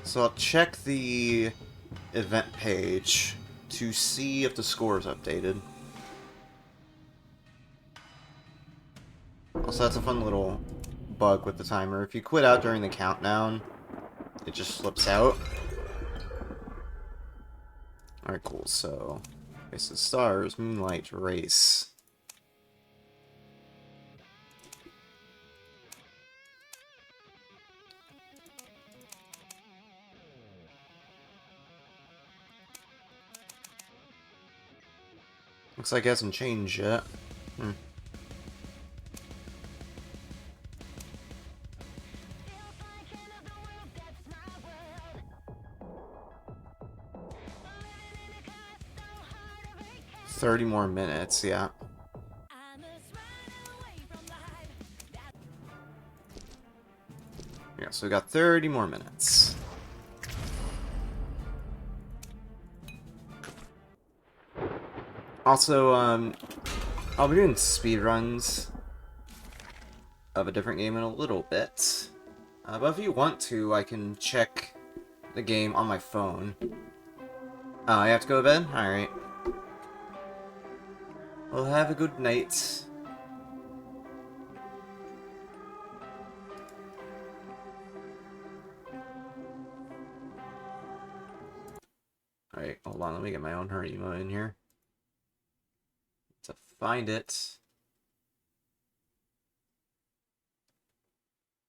So I'll check the event page to see if the score is updated. Also, that's a fun little bug with the timer. If you quit out during the countdown, it just slips out. Alright, cool. So, Race of the Stars, Moonlight Race. Looks like it hasn't changed yet. 30 more minutes, yeah. Yeah, so we got 30 more minutes. Also, I'll be doing speedruns of a different game in a little bit. But if you want to, I can check the game on my phone. I have to go to bed? Alright. Well, have a good night. Alright, hold on, let me get my own heart emo in here. To find it.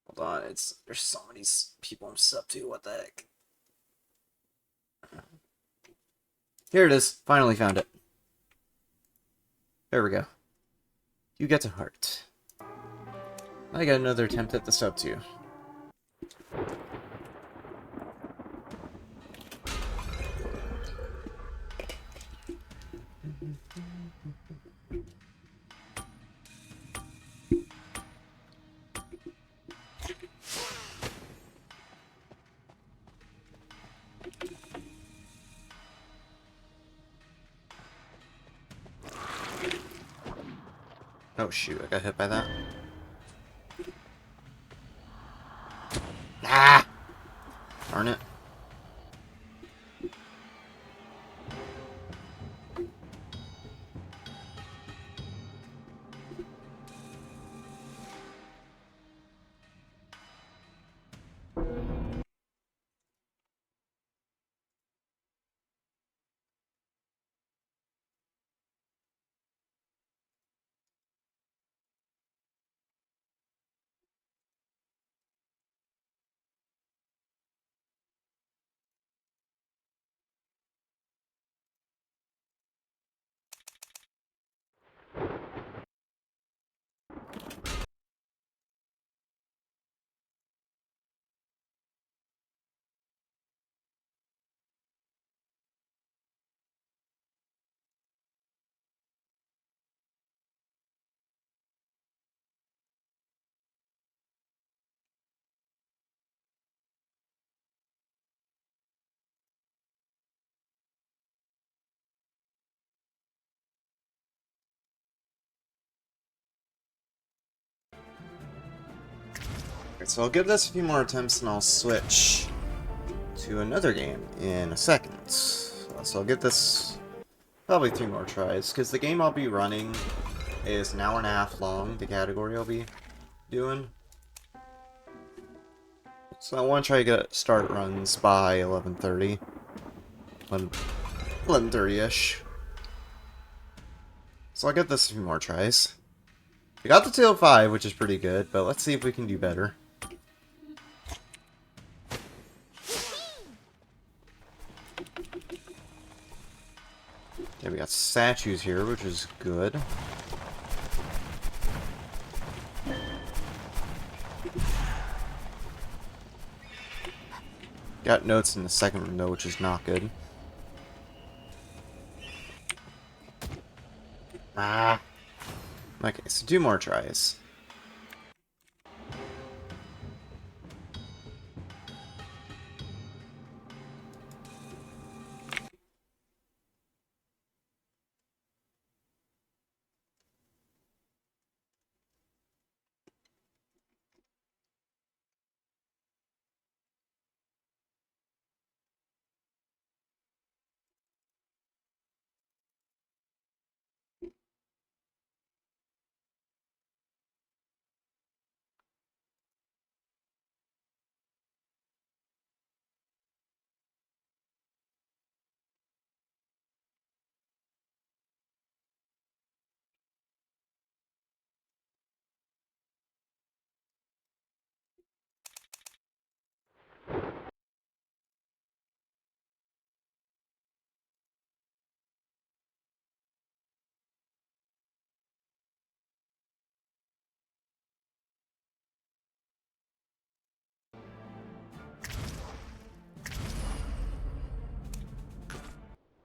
Hold on, there's so many people I'm sub to, what the heck. Here it is, finally found it. There we go. You get a heart. I got another attempt at the sub to. Oh shoot, I got hit by that. Ah! Darn it. Alright, so I'll give this a few more attempts and I'll switch to another game in a second. So I'll give this probably 3 more tries, because the game I'll be running is an hour and a half long, the category I'll be doing. So I want to try to get start runs by 11:30. 11:30-ish. So I'll give this a few more tries. We got the 205, which is pretty good, but let's see if we can do better. Okay, we got statues here, which is good. Got notes in the second room, though, which is not good. Ah. Okay, so 2 more tries.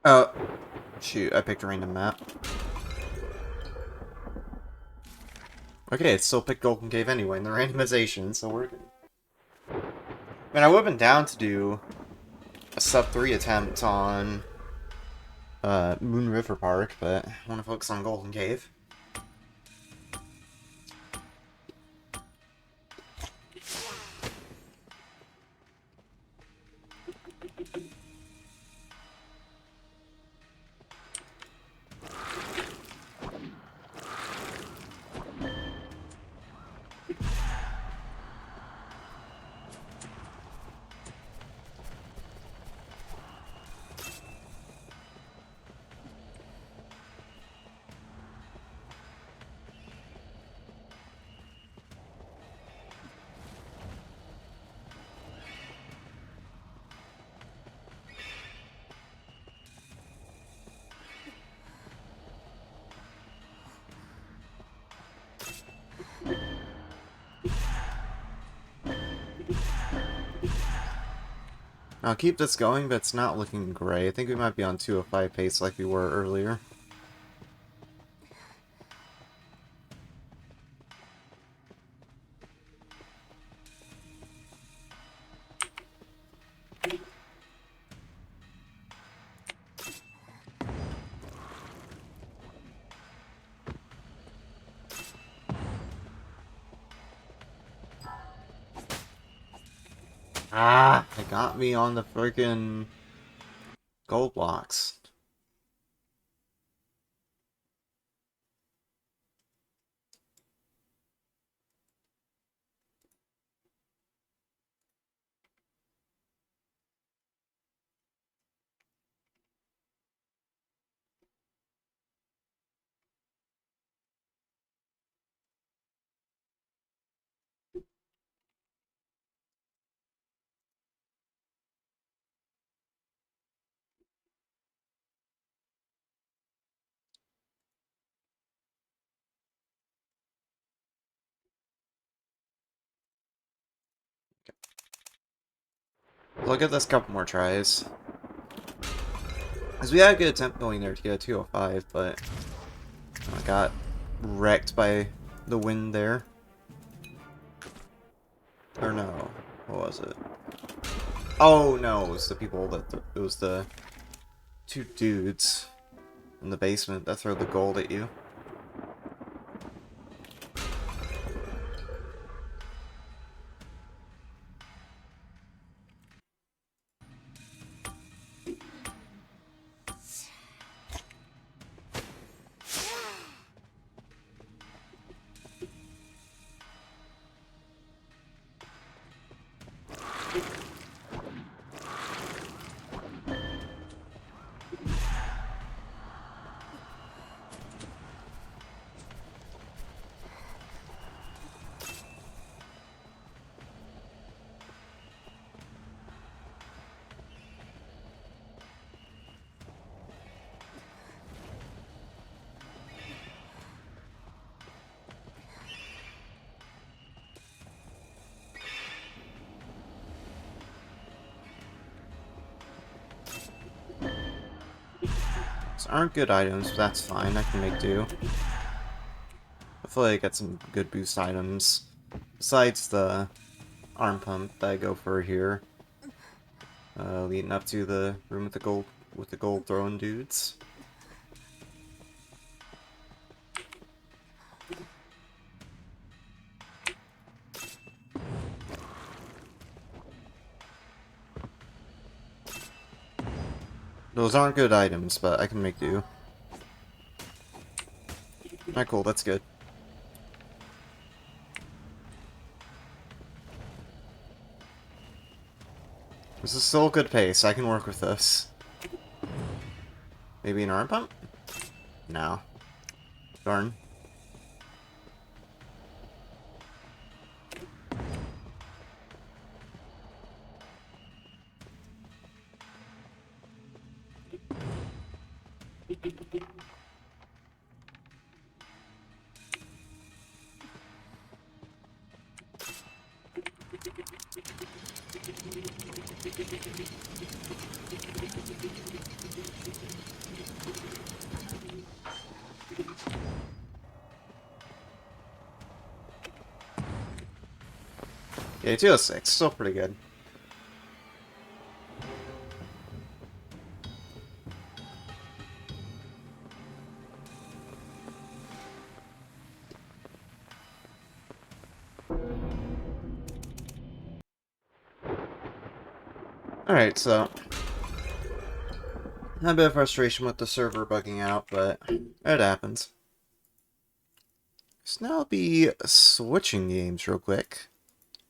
Oh, shoot, I picked a random map. Okay, it still picked Golden Cave anyway in the randomization, so we're good. I mean, I would have been down to do a sub 3 attempt on Moon River Park, but I want to focus on Golden Cave. I'll keep this going, but it's not looking great. I think we might be on 205 pace like we were earlier. Ah, it got me on the freaking gold blocks. Look at this couple more tries. Because we had a good attempt going there to get a 205, but I got wrecked by the wind there. Or no, what was it? Oh no, it was the people that it was the 2 dudes in the basement that throw the gold at you. aren't good items, but that's fine. I can make do. Hopefully I get some good boost items. Besides the arm pump that I go for here. Leading up to the room with the gold throwing dudes. Those aren't good items, but I can make do. Alright, cool, that's good. This is still a good pace, I can work with this. Maybe an arm pump? No. Darn. Yeah, 206, still pretty good. Alright, so a bit of frustration with the server bugging out, but it happens. So now I'll be switching games real quick.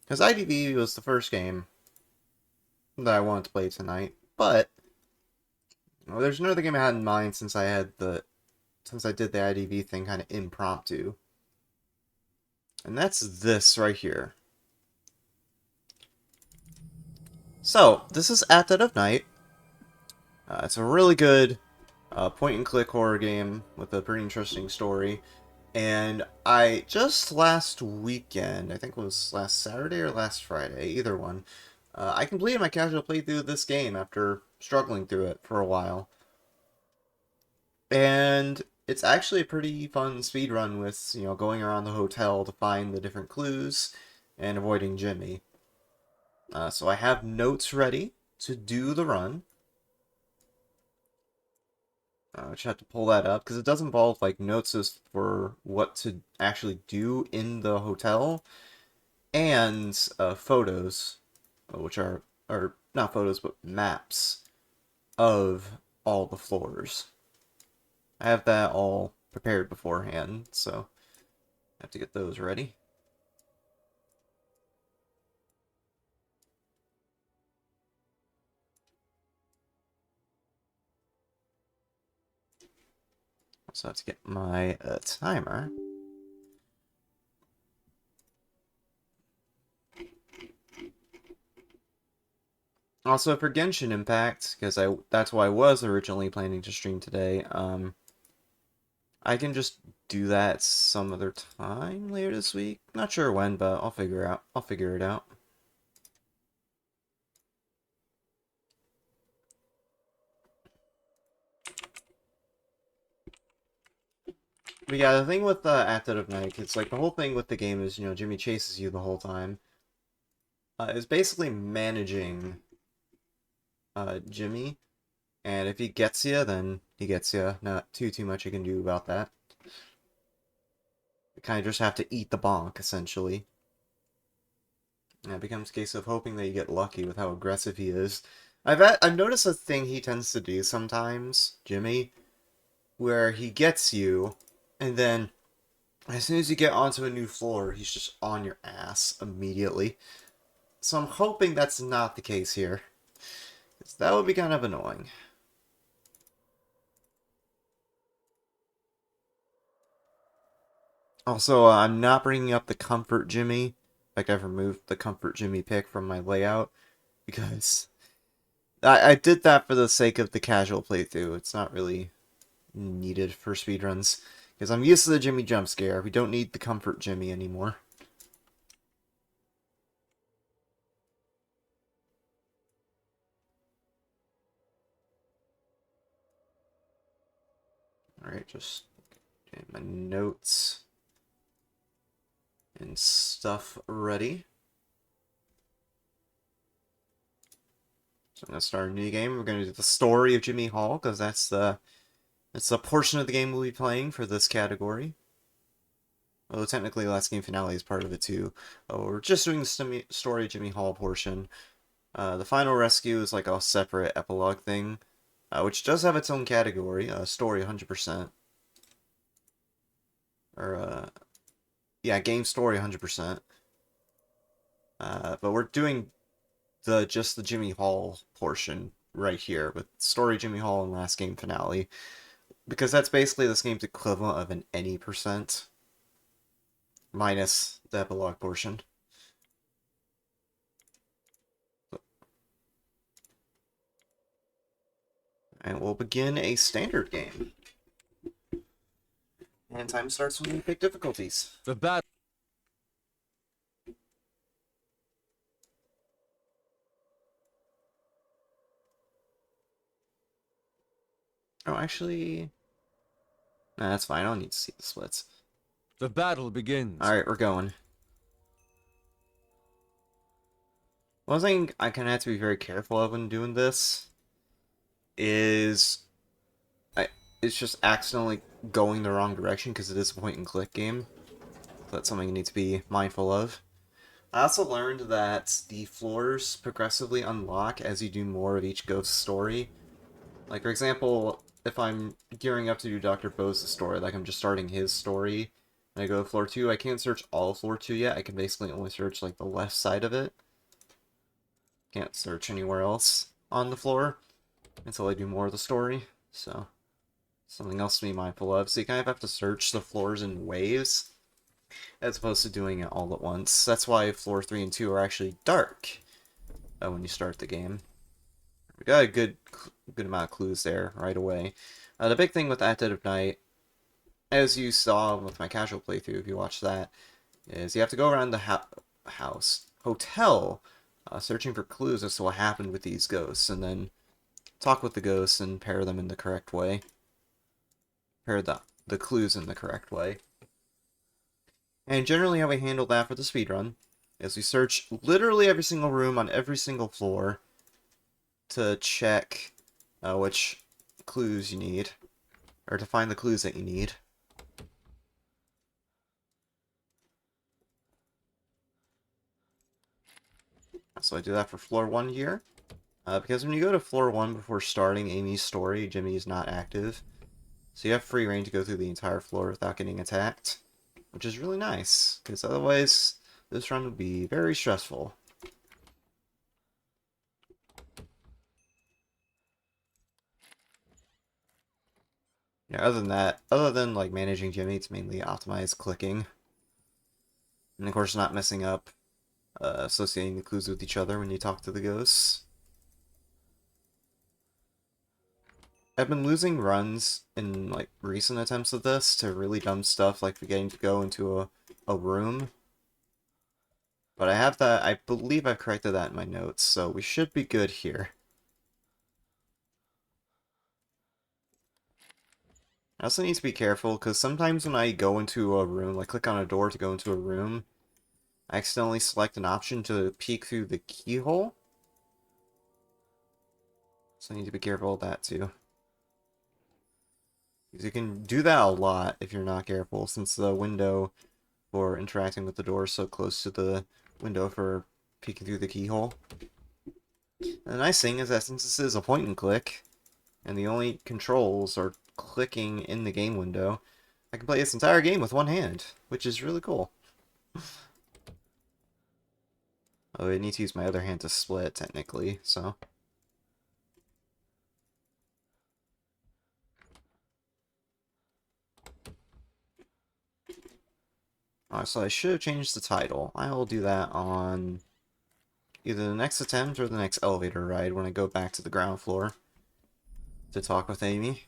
Because IDV was the first game that I wanted to play tonight, but well, there's another game I had in mind since I did the IDV thing kind of impromptu. And that's this right here. So, this is At Dead of Night. It's a really good point-and-click horror game with a pretty interesting story. And I just last weekend, I think it was last Saturday or last Friday, either one, I completed my casual playthrough of this game after struggling through it for a while. And it's actually a pretty fun speedrun with, you know, going around the hotel to find the different clues and avoiding Jimmy. So I have notes ready to do the run. I just have to pull that up, because it does involve, like, notes for what to actually do in the hotel, and photos, which are not photos, but maps of all the floors. I have that all prepared beforehand, so I have to get those ready. So I have to get my timer. Also for Genshin Impact, because that's why I was originally planning to stream today, I can just do that some other time later this week. Not sure when, but I'll figure it out. But yeah, the thing with At Dead of Night, it's like the whole thing with the game is, you know, Jimmy chases you the whole time. Is basically managing Jimmy, and if he gets you, then he gets you. Not too much you can do about that. You kind of just have to eat the bonk, essentially. And it becomes a case of hoping that you get lucky with how aggressive he is. I've noticed a thing he tends to do sometimes, Jimmy, where he gets you, and then as soon as you get onto a new floor, he's just on your ass immediately. So I'm hoping that's not the case here, 'cause that would be kind of annoying. Also, I'm not bringing up the Comfort Jimmy. In fact, I've removed the Comfort Jimmy pick from my layout, because I did that for the sake of the casual playthrough. It's not really needed for speedruns, because I'm used to the Jimmy jump scare. We don't need the Comfort Jimmy anymore. Alright, just getting my notes and stuff ready. So I'm gonna start a new game. We're gonna do the story of Jimmy Hall, because that's the portion of the game we'll be playing for this category. Although technically Last Game Finale is part of it too. We're just doing the story of Jimmy Hall portion. The Final Rescue is like a separate epilogue thing, which does have its own category, story 100%. Or, yeah, game story 100%. But we're doing just the Jimmy Hall portion right here, with story Jimmy Hall and Last Game Finale. Because that's basically this game's equivalent of an any percent, minus the epilogue portion. And we'll begin a standard game. And time starts when we pick difficulties. The battle. Oh, actually... Nah, that's fine. I don't need to see the splits. The battle begins. Alright, we're going. One thing I kind of have to be very careful of when doing this is... it's just accidentally going the wrong direction, because it is a point-and-click game. That's something you need to be mindful of. I also learned that the floors progressively unlock as you do more of each ghost story. Like, for example, if I'm gearing up to do Dr. Bose's story, like I'm just starting his story, and I go to floor 2, I can't search all of floor 2 yet. I can basically only search, like, the left side of it. Can't search anywhere else on the floor until I do more of the story, so something else to be mindful of. So you kind of have to search the floors in waves, as opposed to doing it all at once. That's why floor 3 and 2 are actually dark when you start the game. We got a good amount of clues there right away. The big thing with At Dead of Night, as you saw with my casual playthrough, if you watch that, is you have to go around the hotel, searching for clues as to what happened with these ghosts, and then talk with the ghosts and pair them in the correct way. Pair the clues in the correct way. And generally how we handle that for the speedrun is we search literally every single room on every single floor to check which clues you need, or to find the clues that you need. So I do that for floor 1 here. Because when you go to floor 1 before starting Amy's story, Jimmy is not active. So you have free reign to go through the entire floor without getting attacked. Which is really nice, because otherwise this run would be very stressful. Yeah, other than like managing Jimmy, it's mainly optimized clicking. And of course not messing up associating the clues with each other when you talk to the ghosts. I've been losing runs in like recent attempts of this to really dumb stuff, like forgetting to go into a room. But I believe I've corrected that in my notes, so we should be good here. I also need to be careful, because sometimes when I go into a room, like click on a door to go into a room, I accidentally select an option to peek through the keyhole. So I need to be careful of that too. Because you can do that a lot if you're not careful, since the window for interacting with the door is so close to the window for peeking through the keyhole. And the nice thing is that since this is a point and click, and the only controls are clicking in the game window, I can play this entire game with one hand, which is really cool. Oh, I need to use my other hand to split, technically, so... so I should have changed the title. I will do that on either the next attempt or the next elevator ride when I go back to the ground floor to talk with Amy.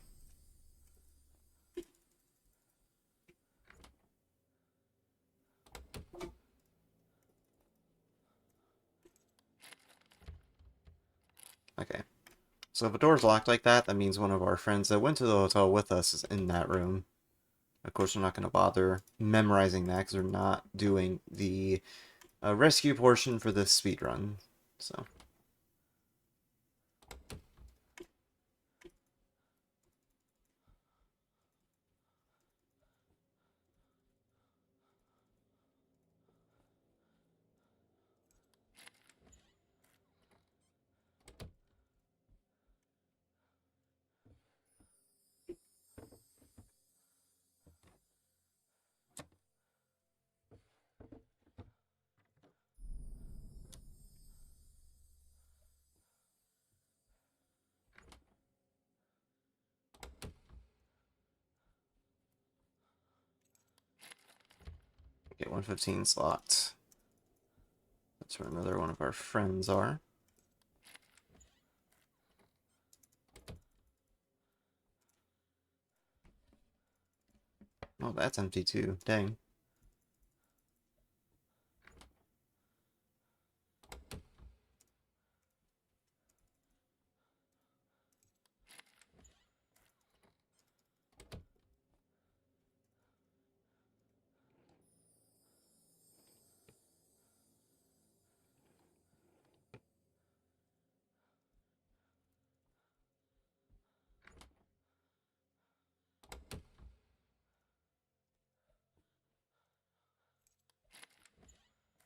Okay. So if a door's locked like that, that means one of our friends that went to the hotel with us is in that room. Of course, we're not going to bother memorizing that because we're not doing the rescue portion for this speed run. So. Okay, 115's locked. That's where another one of our friends are. Oh, that's empty too. Dang.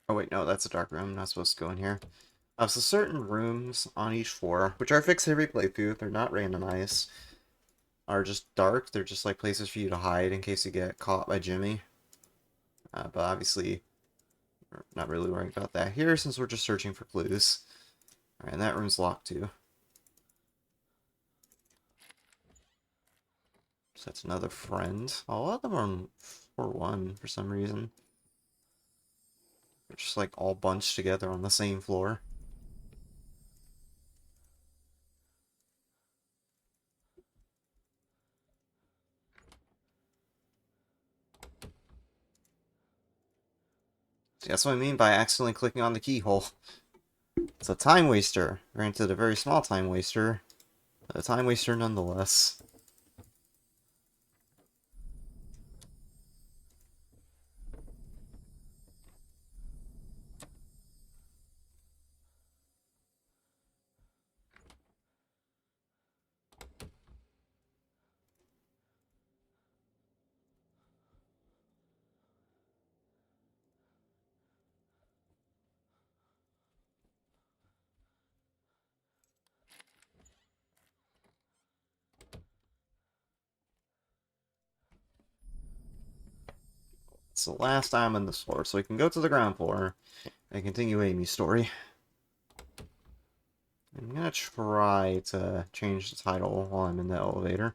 Oh wait, no, that's a dark room. I'm not supposed to go in here. So certain rooms on each floor, which are fixed every playthrough, they're not randomized, are just dark. They're just like places for you to hide in case you get caught by Jimmy. But obviously, we're not really worried about that here since we're just searching for clues. Alright, and that room's locked too. So that's another friend. A lot of them are on floor 1 for some reason. They're just like all bunched together on the same floor. See, that's what I mean by accidentally clicking on the keyhole. It's a time waster. Granted, a very small time waster. But a time waster nonetheless. It's the last time on this floor, so we can go to the ground floor and continue Amy's story. I'm gonna try to change the title while I'm in the elevator.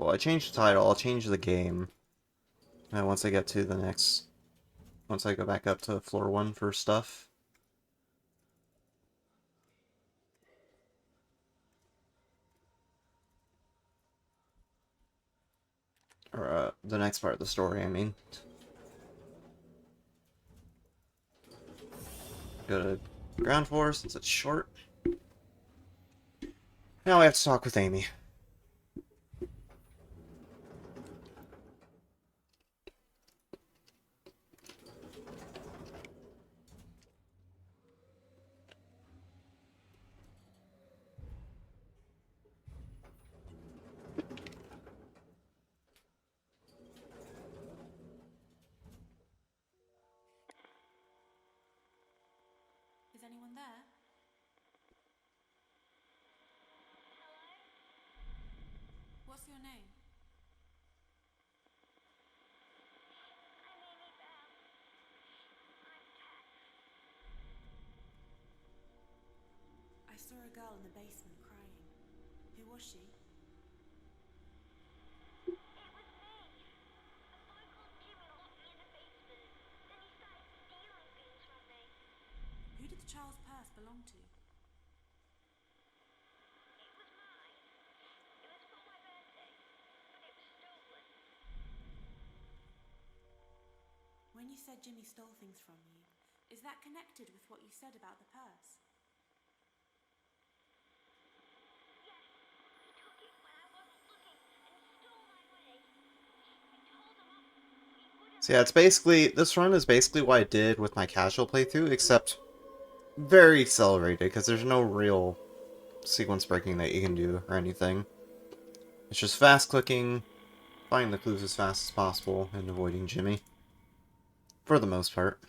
Well, I changed the title, I'll change the game. And once I get to the next... Once I go back up to floor 1 for stuff. Or, the next part of the story, I mean. Go to ground floor since it's short. Now I have to talk with Amy. Is anyone there? What's your name? I saw a girl in the basement crying. Who was she? belong to? When you said Jimmy stole things from you, is that connected with what you said about the purse? So yeah, it's basically, this run is basically what I did with my casual playthrough, except very accelerated, because there's no real sequence breaking that you can do or anything. It's just fast clicking, finding the clues as fast as possible, and avoiding Jimmy. For the most part.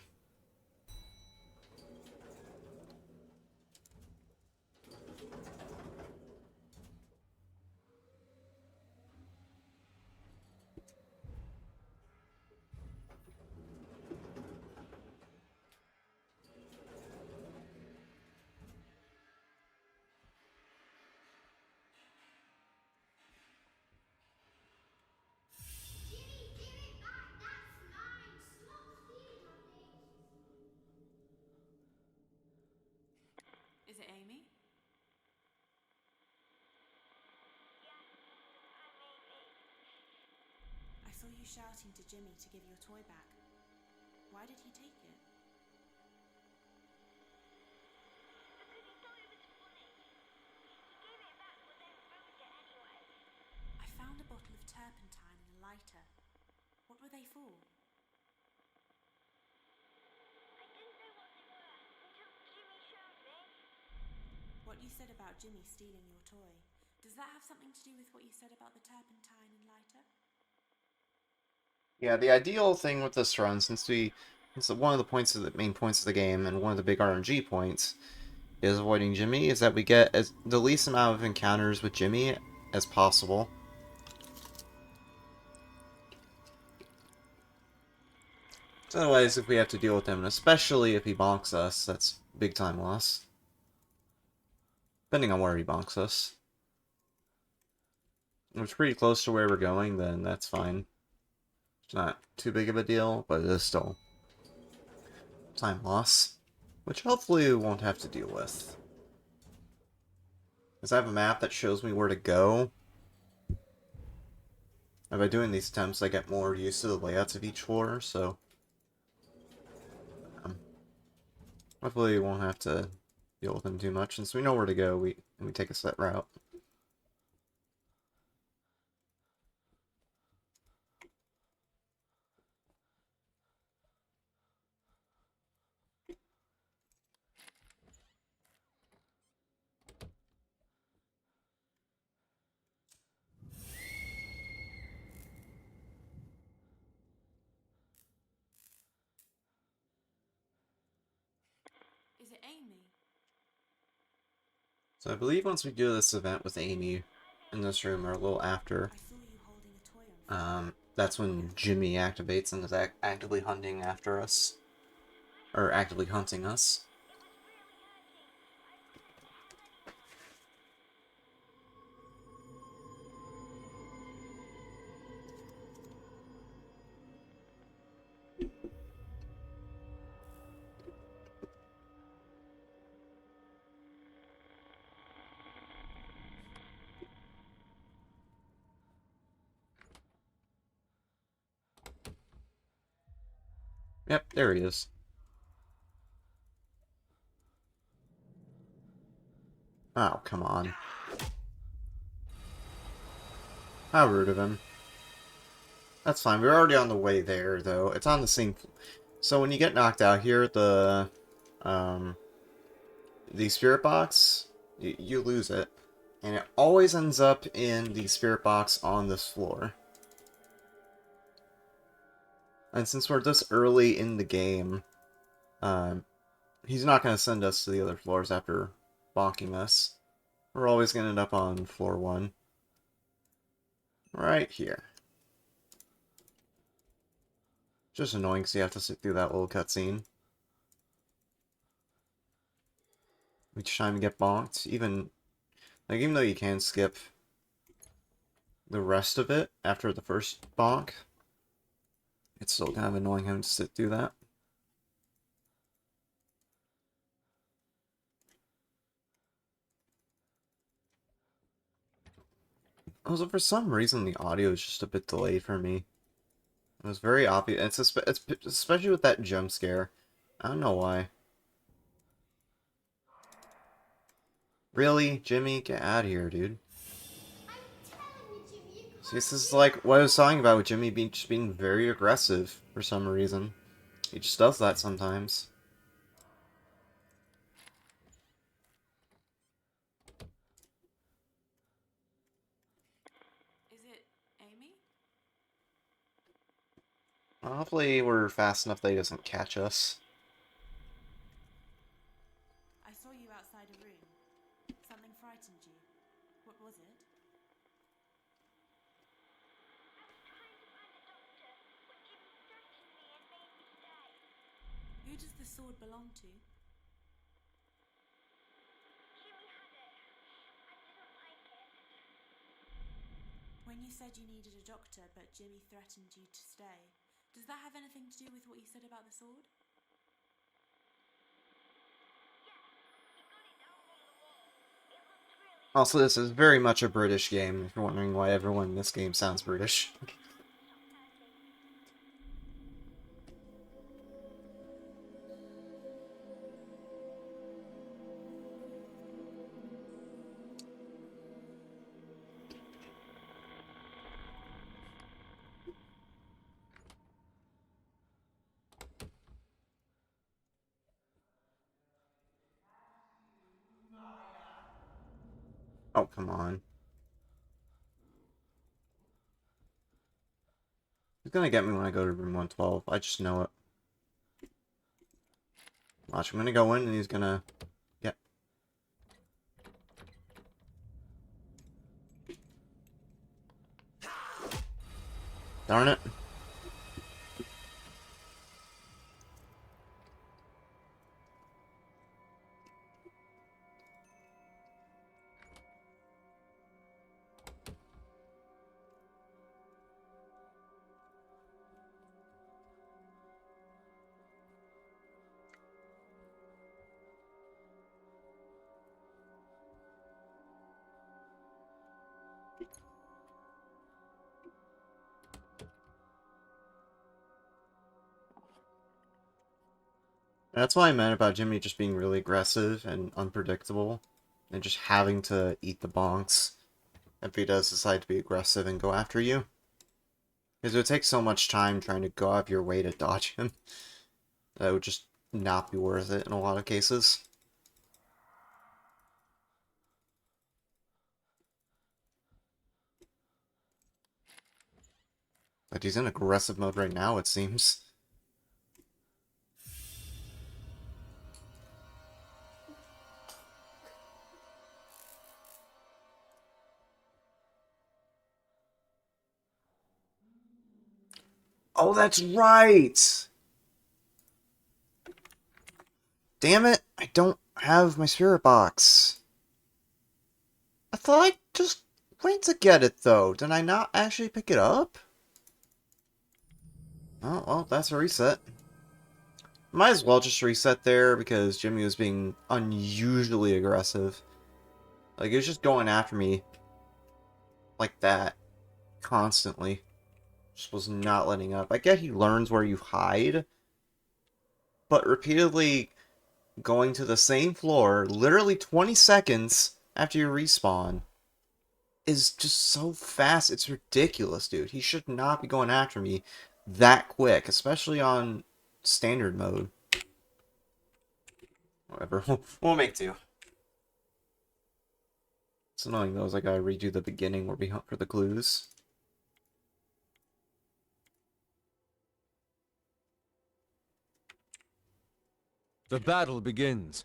Is it Amy? I saw you shouting to Jimmy to give your toy back. Why did he take it? I found a bottle of turpentine and a lighter. What were they for? What you said about Jimmy stealing your toy, does that have something to do with what you said about the turpentine and lighter? Yeah, the ideal thing with this run, since one of the points of the main points of the game, and one of the big RNG points, is avoiding Jimmy, is that we get the least amount of encounters with Jimmy as possible. So otherwise, if we have to deal with him, and especially if he bonks us, that's big time loss. Depending on where he bonks us. If it's pretty close to where we're going, then that's fine. It's not too big of a deal, but it is still time loss. Which hopefully we won't have to deal with. Because I have a map that shows me where to go. And by doing these attempts, I get more used to the layouts of each floor, so... hopefully we won't have to deal with them too much. Since we know where to go, we take a set route. Is it Amy? So I believe once we do this event with Amy in this room, or a little after, I saw you holding a toy on that's when Jimmy activates and is actively hunting after us. Or actively hunting us. Yep, there he is. Oh, come on. How rude of him. That's fine, we're already on the way there, though. It's on the same... So when you get knocked out here, the spirit box, you lose it. And it always ends up in the spirit box on this floor. And since we're this early in the game, he's not going to send us to the other floors after bonking us. We're always going to end up on floor 1. Right here. Just annoying because you have to sit through that little cutscene. Each time you get bonked, even though you can skip the rest of it after the first bonk, it's still kind of annoying having to sit through that. Also, for some reason, the audio is just a bit delayed for me. It was very obvious. It's especially with that jump scare. I don't know why. Really, Jimmy, get out of here, dude. See, this is like what I was talking about with Jimmy just being very aggressive for some reason. He just does that sometimes. Is it Amy? Well, hopefully we're fast enough that he doesn't catch us. I saw you outside a room. Something frightened you. What was it? Who does the sword belong to? When you said you needed a doctor, but Jimmy threatened you to stay, does that have anything to do with what you said about the sword? Also, this is very much a British game, if you're wondering why everyone in this game sounds British. Oh, come on. He's gonna get me when I go to room 112. I just know it. Watch, I'm gonna go in and he's gonna... Yep. Darn it. That's what I meant about Jimmy just being really aggressive and unpredictable. And just having to eat the bonks if he does decide to be aggressive and go after you. Because it would take so much time trying to go out of your way to dodge him. That would just not be worth it in a lot of cases. But he's in aggressive mode right now, it seems. Oh, that's right! Damn it, I don't have my spirit box. I thought I just went to get it, though. Did I not actually pick it up? Oh, well, that's a reset. Might as well just reset there, because Jimmy was being unusually aggressive. Like, he was just going after me like that, constantly. Just was not letting up. I get he learns where you hide, but repeatedly going to the same floor, literally 20 seconds after you respawn, is just so fast. It's ridiculous, dude. He should not be going after me that quick, especially on standard mode. Whatever. We'll make do. It's annoying though, is I gotta redo the beginning where we hunt for the clues. The battle begins.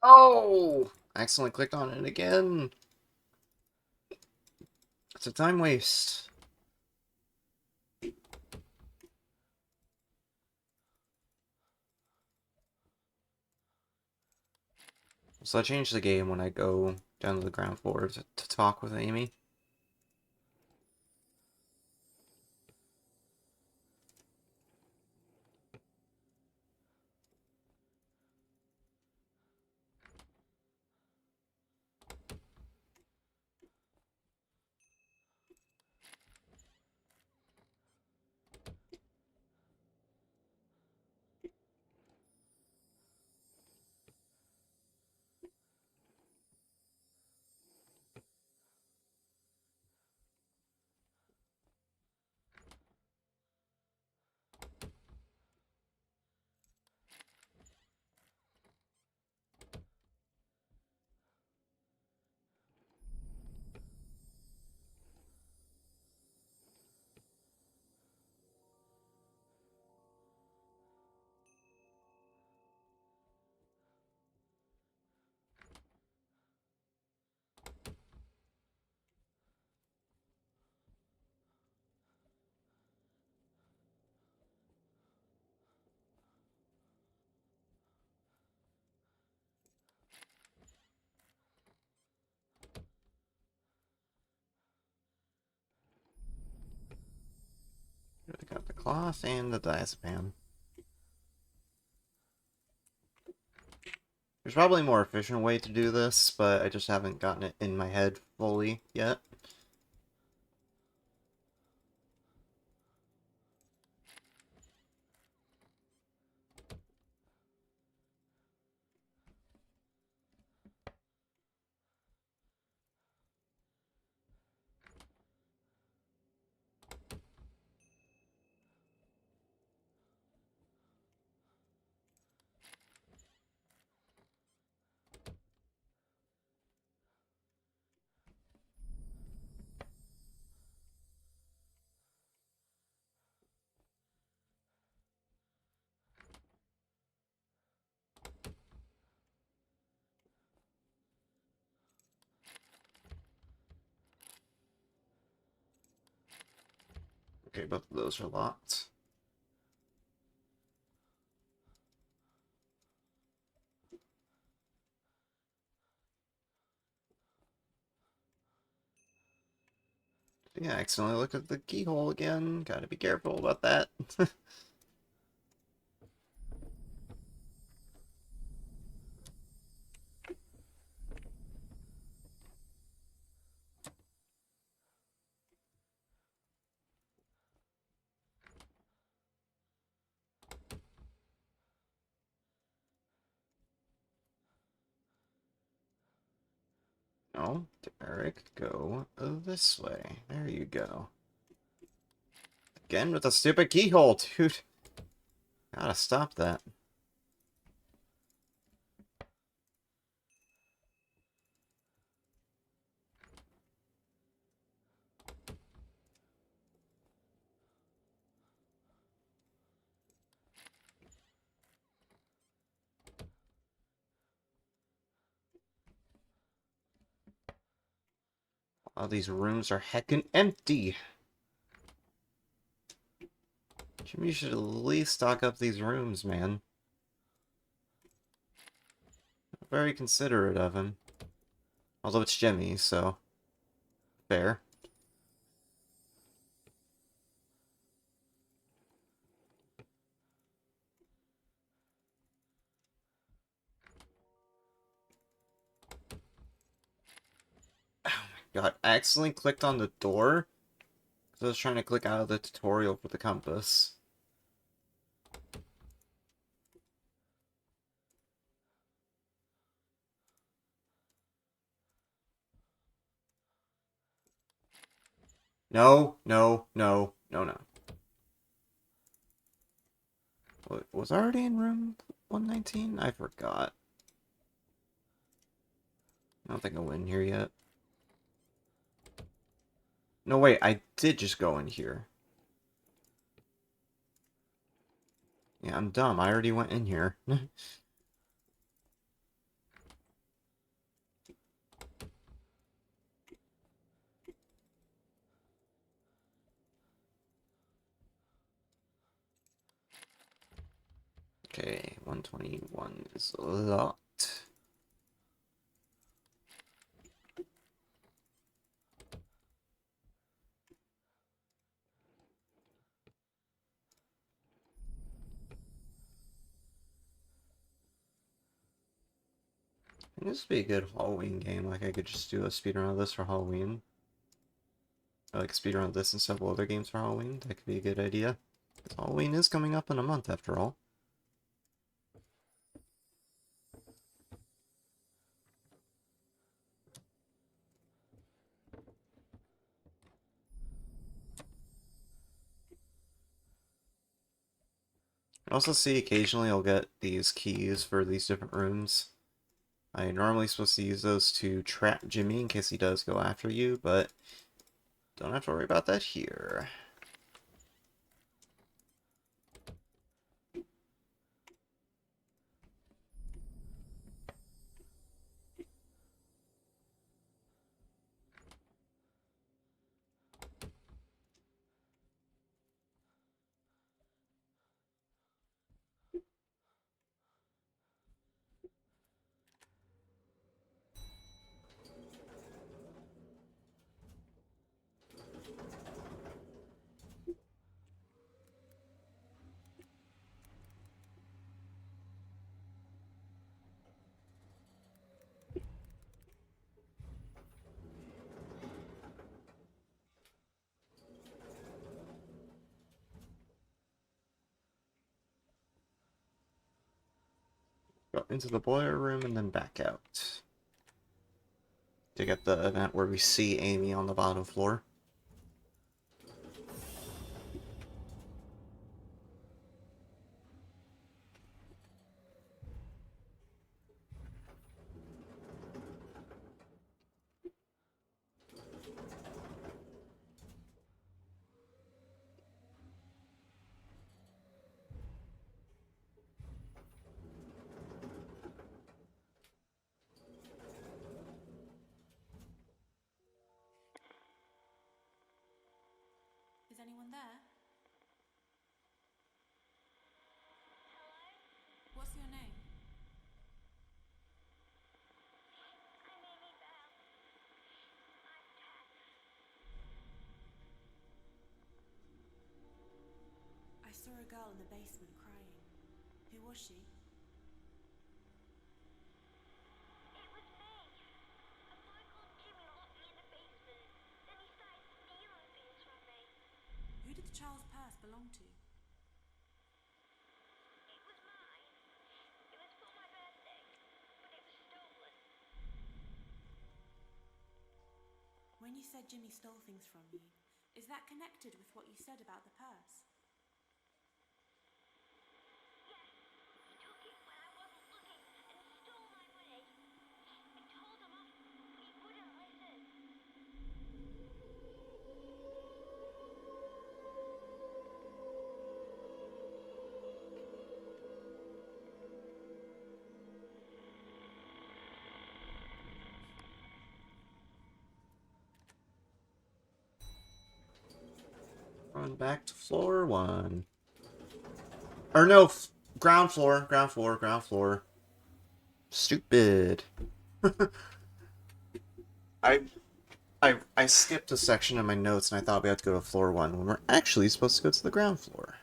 Oh! I accidentally clicked on it again. It's a time waste. So I change the game when I go down to the ground floor to talk with Amy. I got the cloth and the diazepam. There's probably a more efficient way to do this, but I just haven't gotten it in my head fully yet. Okay, both of those are locked. Yeah, I accidentally looked at the keyhole again. Gotta be careful about that. No, Derek, go this way. There you go. Again with the stupid keyhole, dude. Gotta stop that. All these rooms are heckin' empty. Jimmy should at least stock up these rooms, man. Very considerate of him. Although it's Jimmy, so... fair. Oh my god, I accidentally clicked on the door. Because I was trying to click out of the tutorial for the compass. No, no, no, no, no. Was I already in room 119? I forgot. I don't think I went in here yet. No, wait, I did just go in here. Yeah, I'm dumb. I already went in here. 121 is a lot. This would be a good Halloween game. Like, I could just do a speedrun of this for Halloween. Or like speedrun of this and several other games for Halloween. That could be a good idea. Because Halloween is coming up in a month after all. I also see occasionally I'll get these keys for these different rooms. I normally supposed to use those to trap Jimmy in case he does go after you, but don't have to worry about that here. Go into the boiler room and then back out. To get the event where we see Amy on the bottom floor. Is anyone there? What's your name? I saw a girl in the basement crying. Who was she? Who did the child's purse belong to? When you said Jimmy stole things from you, is that connected with what you said about the purse? Run back to floor 1. Or no, ground floor, ground floor, ground floor. Stupid. I skipped a section in my notes and I thought we had to go to floor 1 when we're actually supposed to go to the ground floor.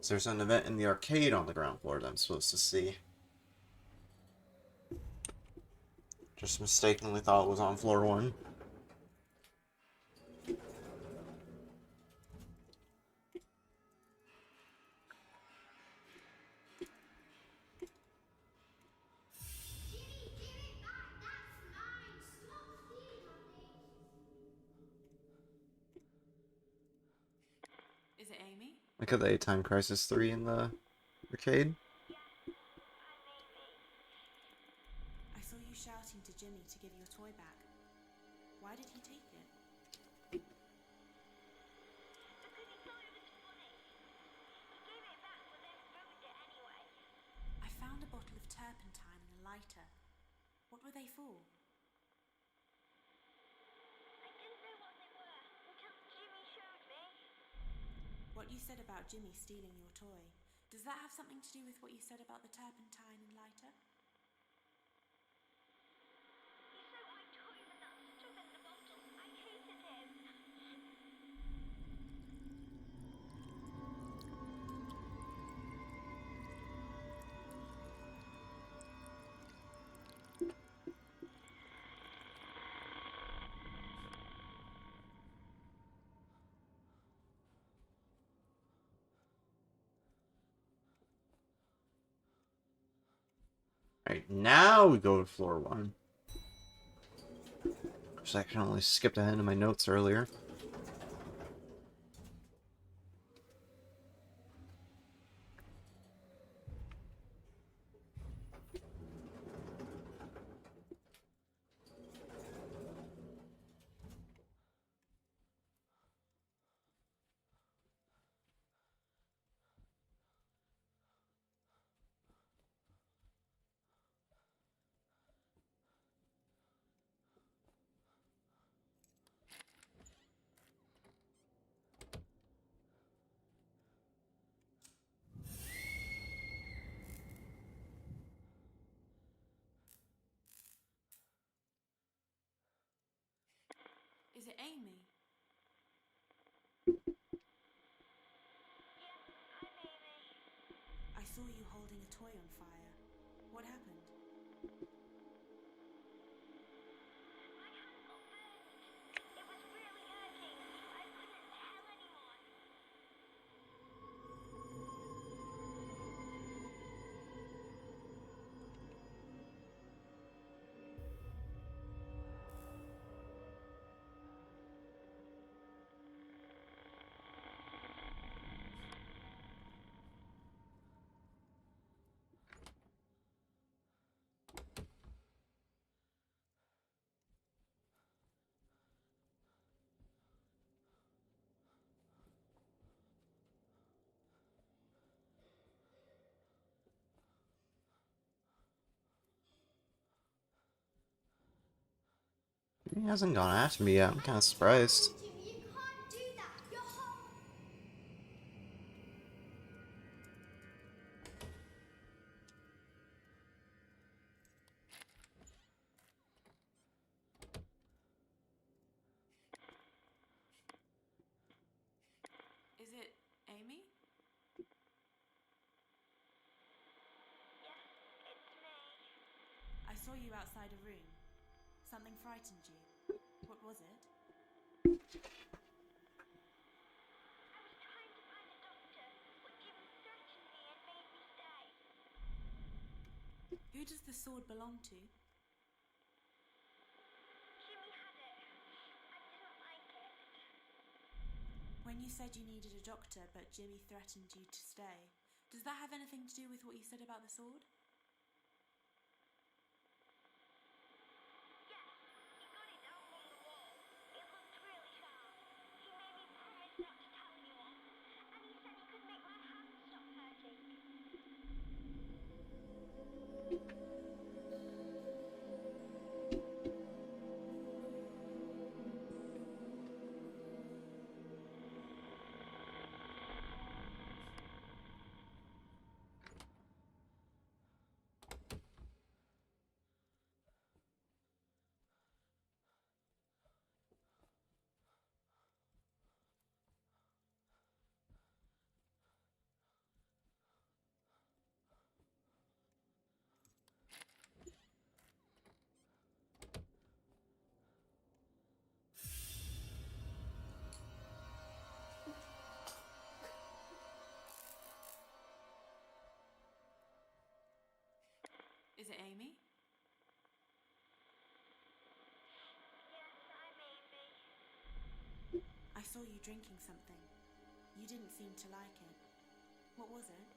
So there's an event in the arcade on the ground floor that I'm supposed to see. Just mistakenly thought it was on floor 1. Is it Amy? Like at the Time Crisis 3 in the arcade. I saw you shouting to Jimmy to give your toy back. Why did he take it? I found a bottle of turpentine and a lighter. What were they for? What you said about Jimmy stealing your toy, Does that have something to do with what you said about the turpentine and lighter? He said my toy was not stuck in the bottle. I hated him. Alright, now we go to floor 1. Because I accidentally skipped ahead in my notes earlier. Is it Amy? Yeah, I'm Amy. I saw you holding a toy on fire. What happened? My hand got burned. It was really hurting. I couldn't tell anyone. He hasn't gone after me yet. I'm kind of surprised. Jimmy, you can't do that. You're home. Is it Amy? Yes, it's me. I saw you outside a room. Something frightened you. What was it? I was trying to find a doctor, but Jimmy threatened me and made me stay. Who does the sword belong to? Jimmy had it. I didn't like it. When you said you needed a doctor, but Jimmy threatened you to stay, does that have anything to do with what you said about the sword? Yes, he got it down from the wall. It looked really sharp. He made me promise not to tell anyone. And he said he could make my hand stop hurting. Is it Amy? Yes, I'm Amy. I saw you drinking something. You didn't seem to like it. What was it?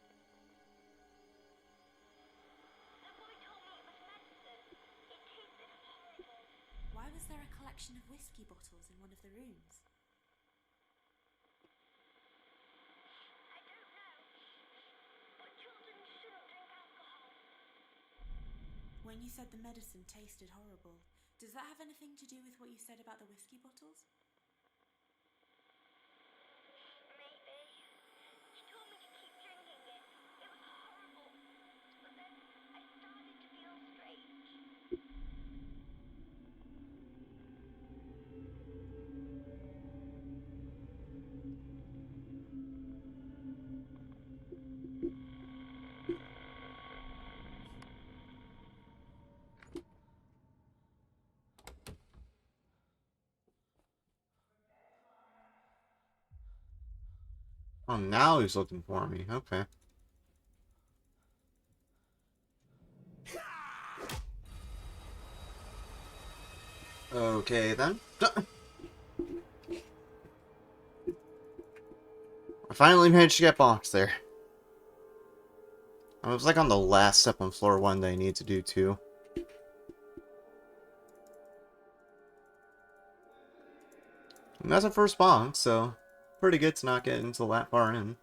The boy told me it was medicine. It tasted horrible. Why was there a collection of whiskey bottles in one of the rooms? I don't know. But children shouldn't drink alcohol. When you said the medicine tasted horrible, does that have anything to do with what you said about the whiskey bottles? Maybe. She told me to keep drinking it. Oh, now he's looking for me. Okay. Okay, then. I finally managed to get boxed there. I was like on the last step on floor 1 that I need to do too. And that's a first box, so pretty good to not get into that far in.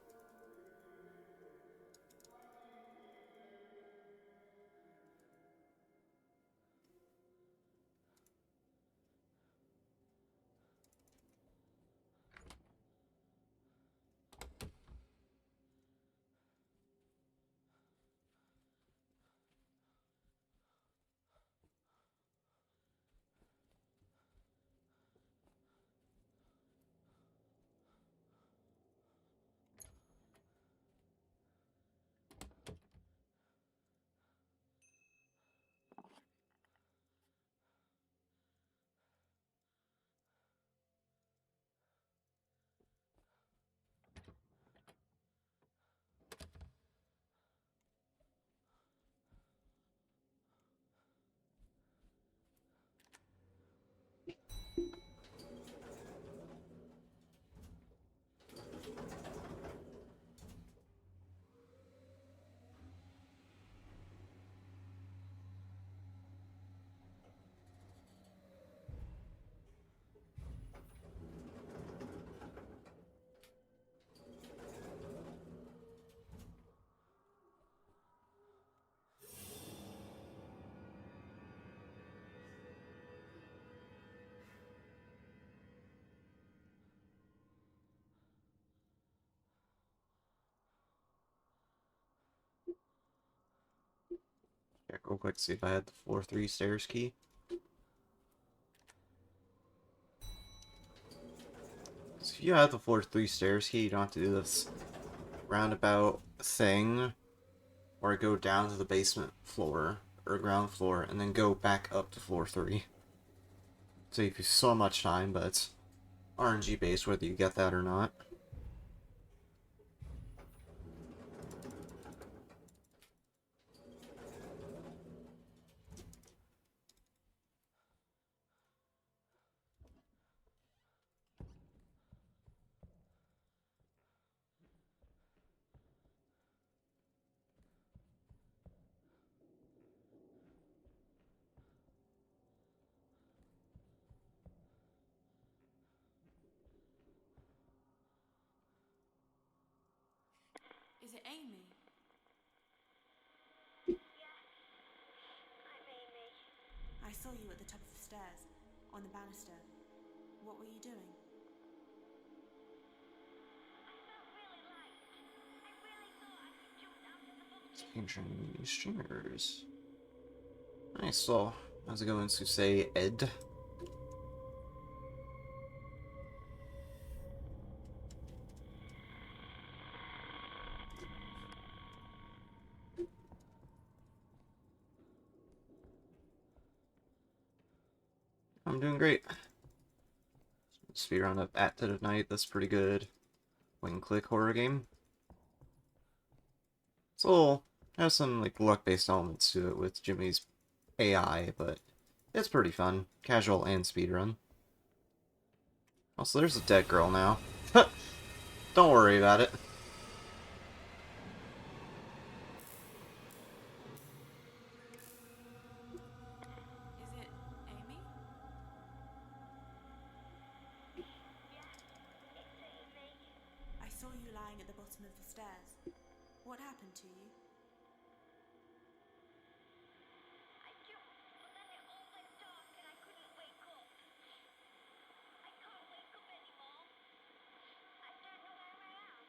Check real quick, see if I had the floor 3 stairs key. So if you have the floor 3 stairs key, you don't have to do this roundabout thing, or go down to the basement floor, or ground floor, and then go back up to floor 3. Save you so much time, but it's RNG based whether you get that or not. Is it Amy? I'm Amy. I saw you at the top of the stairs, on the banister. What were you doing? I felt really light. I really thought I could jump down to the bottom. Ancient streamers. Nice, so I was going to say Ed. I'm doing great. Speedrun of At Dead of Night, that's pretty good. Wing click horror game. It's a little, has some like luck-based elements to it with Jimmy's AI, but it's pretty fun. Casual and speedrun. Also, there's a dead girl now. Don't worry about it. Is it Amy? It's Amy. I saw you lying at the bottom of the stairs. What happened to you? I jumped, but then it all went dark and I couldn't wake up. I can't wake up anymore. I don't know where I am.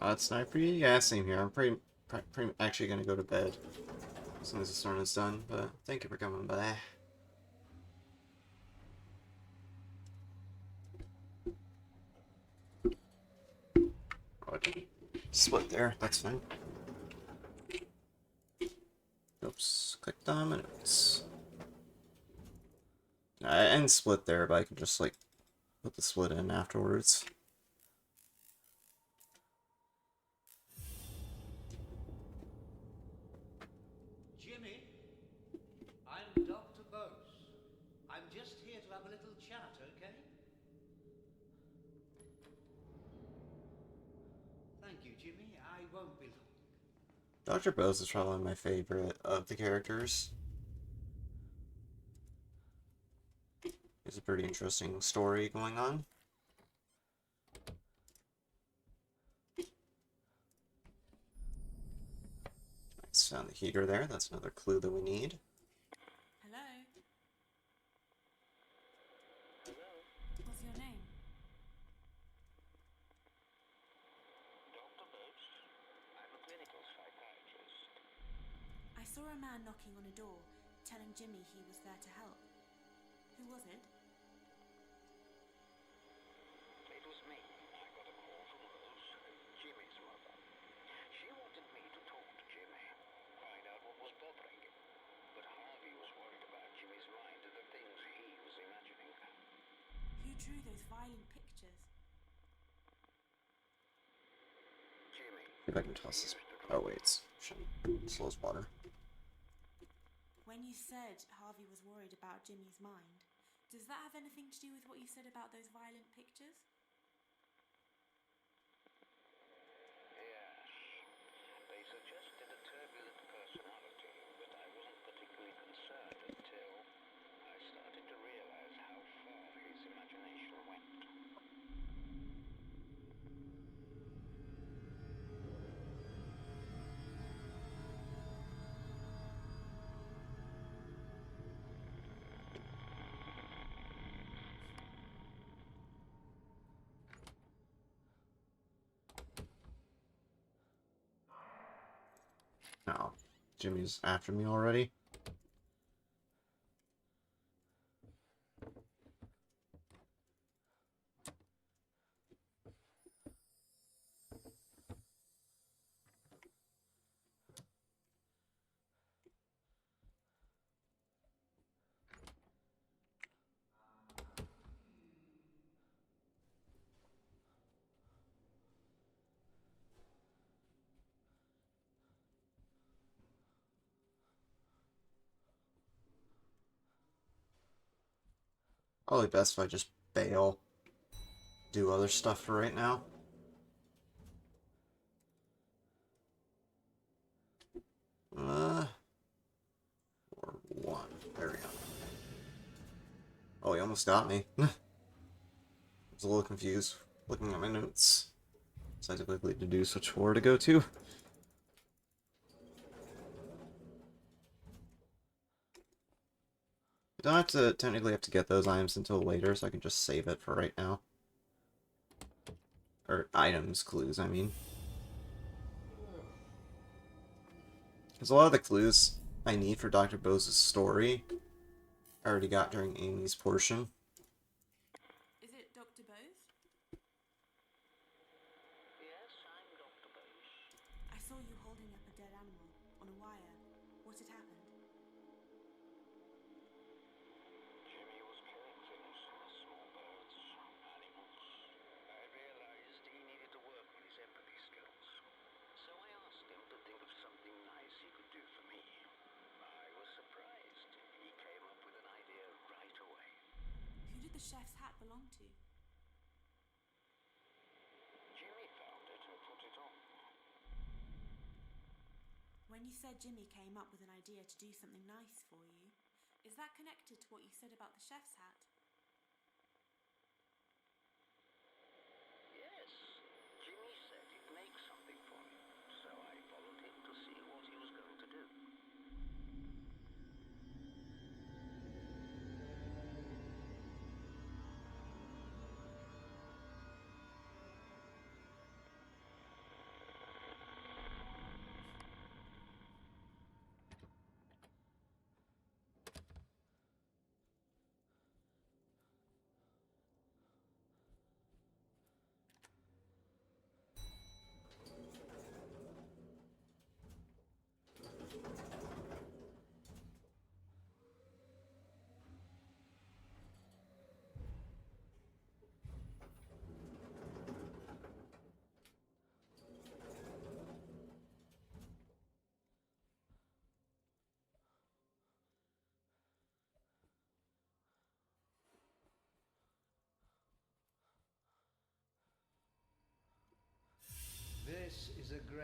It's night for you? Yeah, same here. I'm pretty actually gonna go to bed as soon as the storm is done, but thank you for coming by. Oh, I didn't split there. That's fine. Oops. Click dominance. I didn't split there, but I can just, like, put the split in afterwards. Jimmy, I'm Dr. Bose. I'm just here to have a little chat, okay? Thank you, Jimmy. I won't be long. Dr. Bose is probably my favorite of the characters. There's a pretty interesting story going on. Nice, found the heater there. That's another clue that we need. Hello? What's your name? Dr. Bose, I'm a clinical psychiatrist. I saw a man knocking on a door, telling Jimmy he was there to help. Who was it? It was me. I got a call from Rose, Jimmy's mother. She wanted me to talk to Jimmy, find out what was bothering him. But Harvey was worried about Jimmy's mind and the things he was imagining. Who drew those violent pictures? Jimmy. See if I can toss this. Oh, wait. It's slow as water. When you said Harvey was worried about Jimmy's mind, does that have anything to do with what you said about those violent pictures? Yes. They suggested a turbulent personality, but I wasn't particularly concerned until I started to realize how far his imagination went. No. Jimmy's after me already. Probably best if I just bail. Do other stuff for right now. Or one. There we go. Oh, he almost got me. I was a little confused looking at my notes. So I typically deduce which floor to go to. I don't have to technically have to get those items until later, so I can just save it for right now. Or items, clues, I mean. Because a lot of the clues I need for Dr. Bose's story I already got during Amy's portion. Is it Dr. Bose? Yes, I'm Dr. Bose. I saw you holding up a dead animal on a wire. What had happened? Jimmy was killing things, small birds, animals. I realized he needed to work on his empathy skills. So I asked him to think of something nice he could do for me. I was surprised. He came up with an idea right away. Who did the chef's hat belong to? Jimmy found it and put it on. When you said Jimmy came up with an idea to do something nice for you, is that connected to what you said about the chef's hat? Yes, Jimmy said he'd make something for me, so I followed him to see what he was going to do.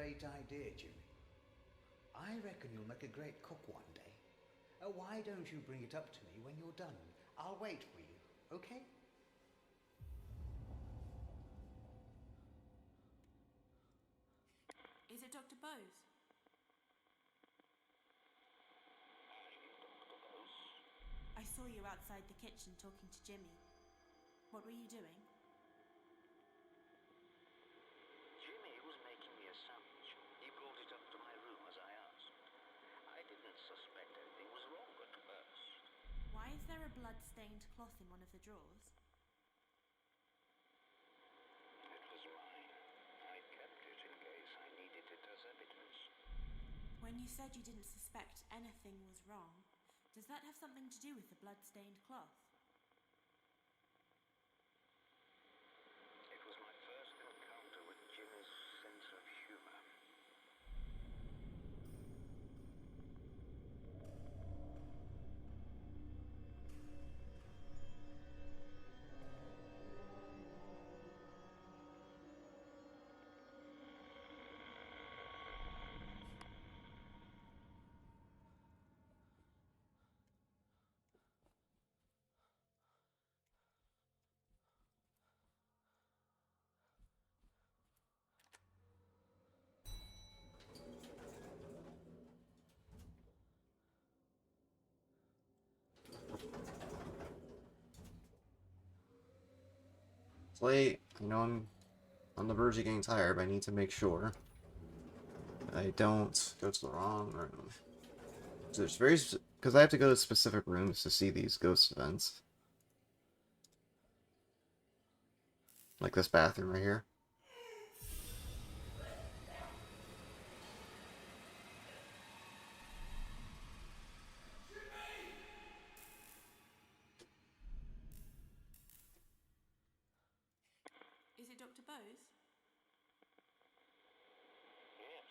great idea, Jimmy. I reckon you'll make a great cook one day. Why don't you bring it up to me when you're done? I'll wait for you, okay? Is it Dr. Bose? I saw you outside the kitchen talking to Jimmy. What were you doing? Jimmy was making me a sandwich. He brought it up to my room as I asked. I didn't suspect anything was wrong at first. Why is there a blood-stained cloth in one of the drawers? It was mine. I kept it in case I needed it as evidence. When you said you didn't suspect anything was wrong, does that have something to do with the blood-stained cloth? It was my first encounter with Jimmy's sense of humor. It's late. I know I'm on the verge of getting tired, but I need to make sure I don't go to the wrong room. There's because I have to go to specific rooms to see these ghost events. Like this bathroom right here. Is it Dr. Bose? Yes,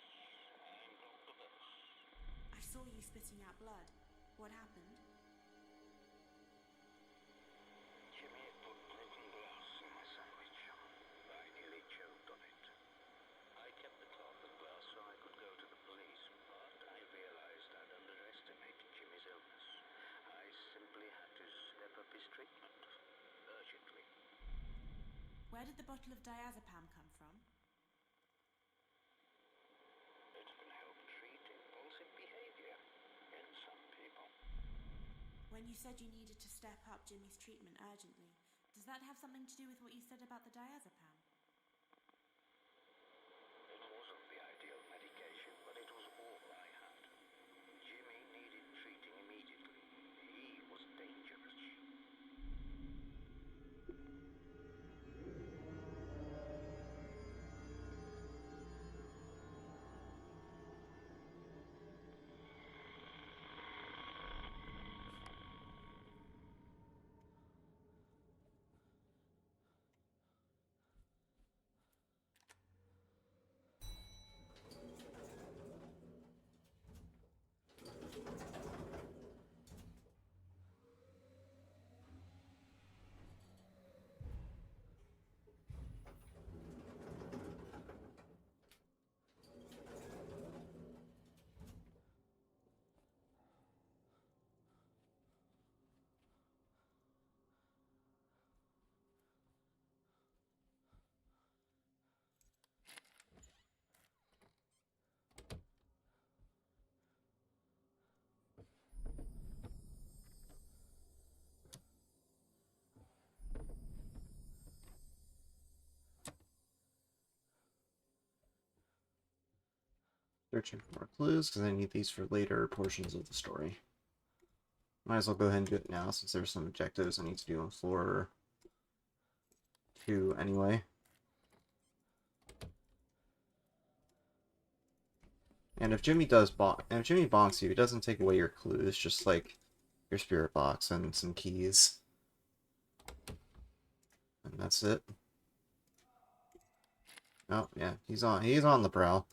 I'm Dr. Bose. I saw you spitting out blood. What happened? Jimmy had put broken glass in my sandwich. I nearly choked on it. I kept the cloth and glass so I could go to the police, but I realized I'd underestimated Jimmy's illness. I simply had to step up his treatment. Urgently. Where did the bottle of diazepam come from? It can help treat impulsive behavior in some people. When you said you needed to step up Jimmy's treatment urgently, does that have something to do with what you said about the diazepam? It wasn't the ideal medication, but it was all I had. Jimmy needed treating immediately. He was dangerous. Searching for more clues, because I need these for later portions of the story. Might as well go ahead and do it now, since there's some objectives I need to do on floor 2 anyway. And if Jimmy bonks you, it doesn't take away your clues, just like your spirit box and some keys. And that's it. Oh, yeah, he's on the prowl.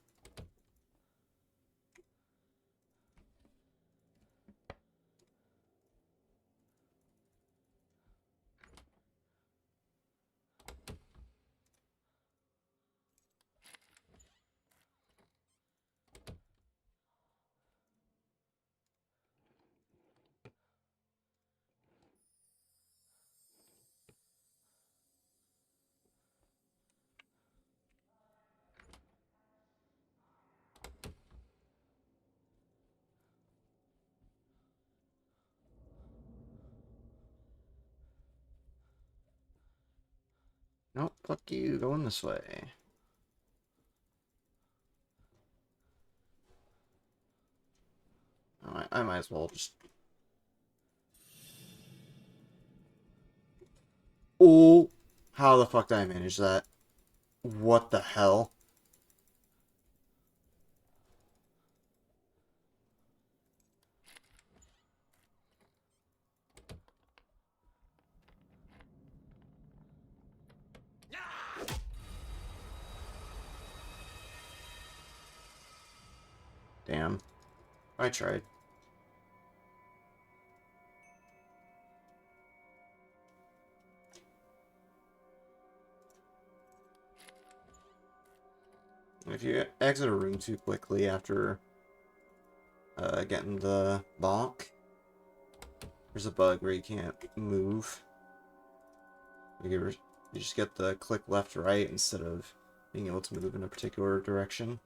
Nope, fuck you, going this way. I might as well just... Oh! How the fuck did I manage that? What the hell? Damn. I tried. If you exit a room too quickly after getting the bonk, there's a bug where you can't move. You just get the click left right instead of being able to move in a particular direction.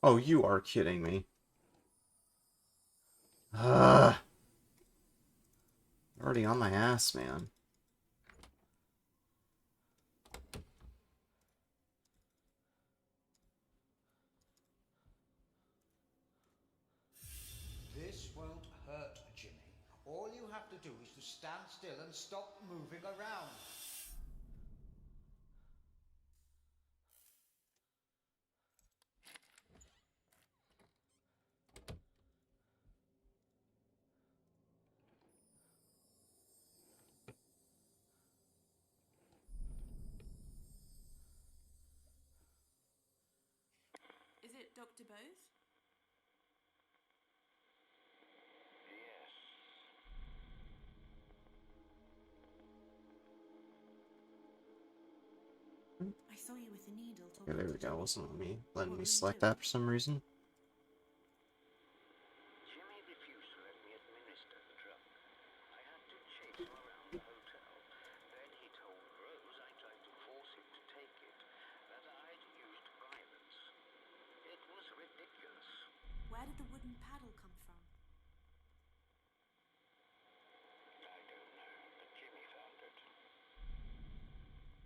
Oh, you are kidding me. Ah, already on my ass, man. This won't hurt, Jimmy. All you have to do is to stand still and stop moving around. Is it Dr. Bose? Yes. I saw you with the needle Okay, talking there to we go. Jimmy. Wasn't me letting What me were you select doing? that for some reason. Jimmy refused to let me administer the drug. I had to chase him around the hotel. Then he told Rose I tried to force him to take it, that I'd used violence. It was ridiculous. Where did the wooden paddle come from? I don't know, but Jimmy found it.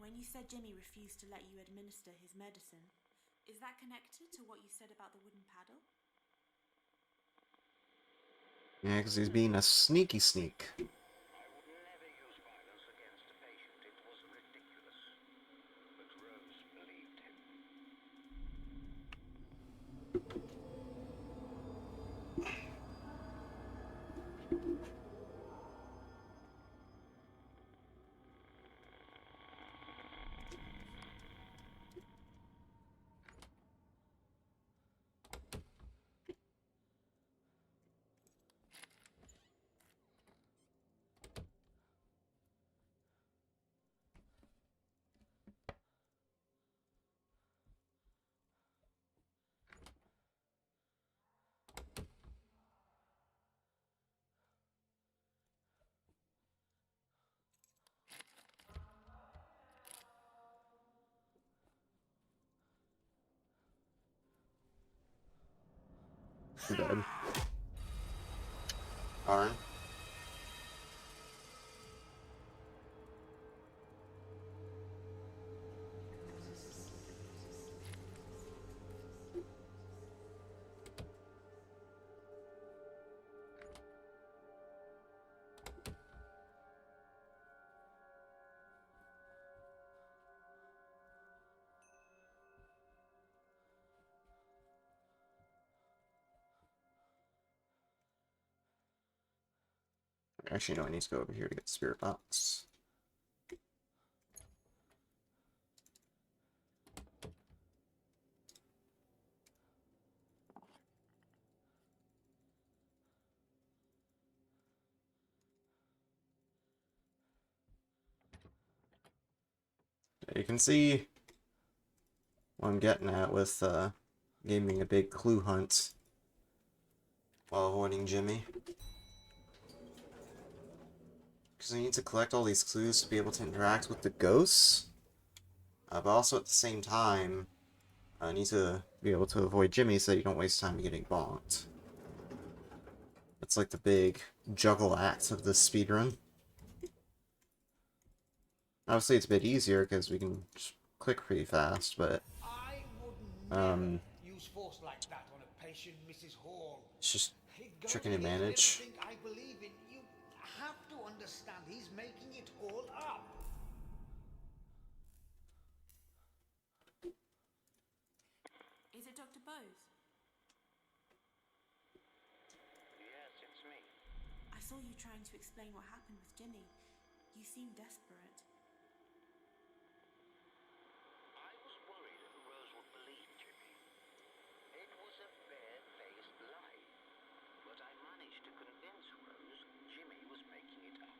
When you said Jimmy refused to let you administer his medicine, is that connected to what you said about the wooden paddle? Yeah, because he's being a sneaky sneak. I would never use violence against a patient. It was ridiculous. But Rose believed him. Too bad. Darn. Actually, no, I need to go over here to get the spirit box. You can see what I'm getting at with gaming a big clue hunt while avoiding Jimmy. Because I need to collect all these clues to be able to interact with the ghosts. But also at the same time, I need to be able to avoid Jimmy so you don't waste time getting bonked. That's like the big juggle act of this speedrun. Obviously it's a bit easier because we can just click pretty fast, but I would never use force like that on a patient, Mrs. Hall. it's just It goes tricky to against manage. everything I believe in. You have to understand he's making it all up. Is it Dr. Bose? Yes, it's me. I saw you trying to explain what happened with Jimmy. You seem desperate. I was worried Rose would believe Jimmy. It was a bare-faced lie. But I managed to convince Rose Jimmy was making it up.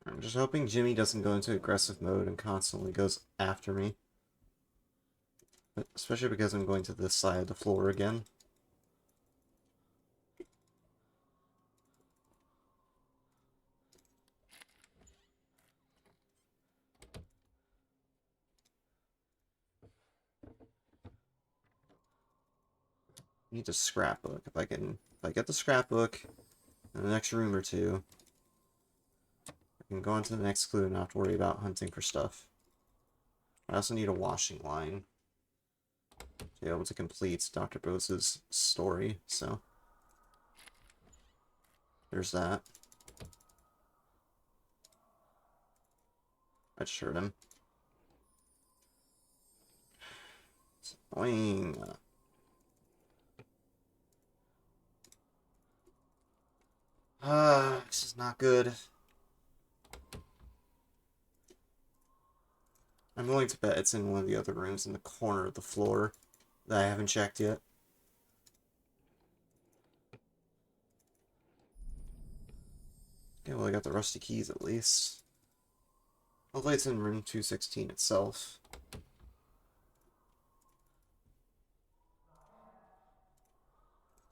I'm just hoping Jimmy doesn't go into aggressive mode and constantly goes after me. But especially because I'm going to this side of the floor again. I need a scrapbook. If I get the scrapbook in the next room or two, I can go on to the next clue and not have to worry about hunting for stuff. I also need a washing line to be able to complete Dr. Bose's story, so there's that. I just heard him. It's annoying. This is not good. I'm willing to bet it's in one of the other rooms in the corner of the floor that I haven't checked yet. Okay, well I got the rusty keys at least. Hopefully it's in room 216 itself.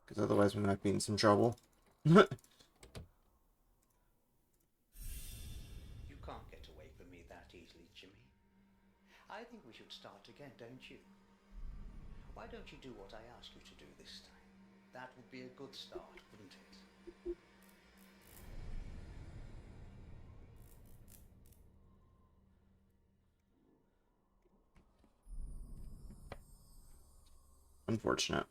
Because otherwise we might be in some trouble. You can't get away from me that easily, Jimmy. I think we should start again, don't you? Why don't you do what I asked you to do this time? That would be a good start, wouldn't it? Unfortunate.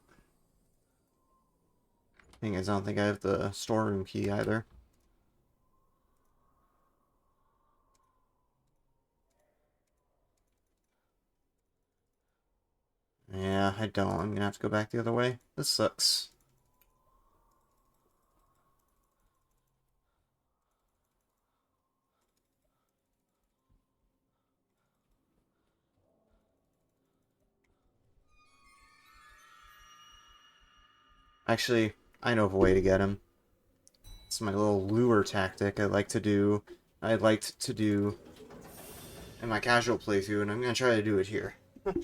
Thing is, I don't think I have the storeroom key either. Yeah, I don't. I'm gonna have to go back the other way. This sucks. Actually, I know of a way to get him. It's my little lure tactic I liked to do in my casual playthrough, and I'm gonna try to do it here. Hey!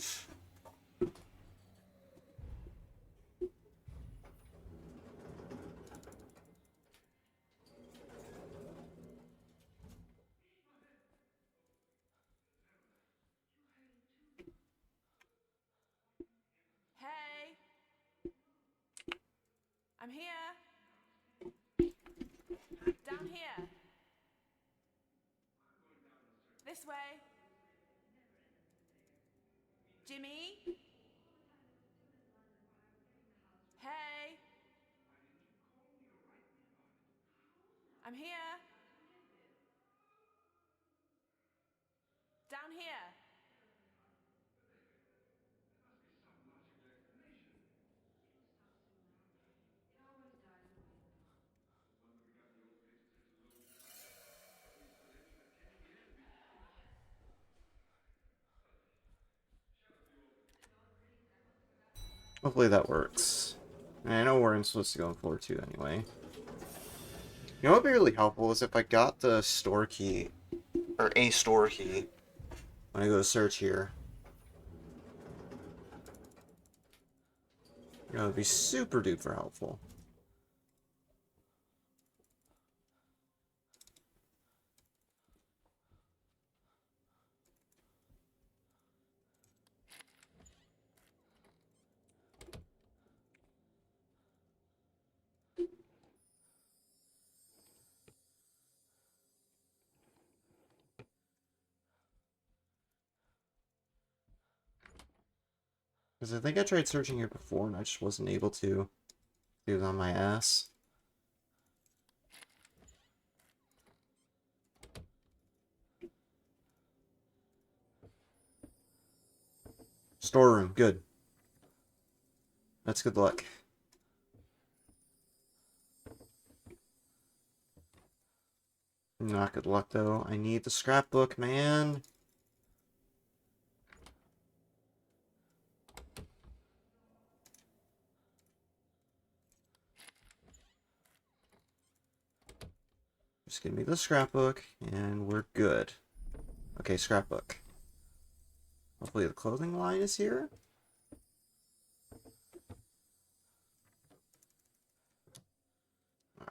I'm here! Down here! This way! Jimmy? Hey! I'm here! Down here! Hopefully that works. And I know where I'm supposed to go for too anyway. You know what would be really helpful is if I got the store key, or a store key, when I go to search here. You know, it'd be super duper helpful. Because I think I tried searching here before and I just wasn't able to. It was on my ass. Storeroom, good. That's good luck. Not good luck though. I need the scrapbook, man. Just give me the scrapbook and we're good. Okay, scrapbook. Hopefully the clothing line is here.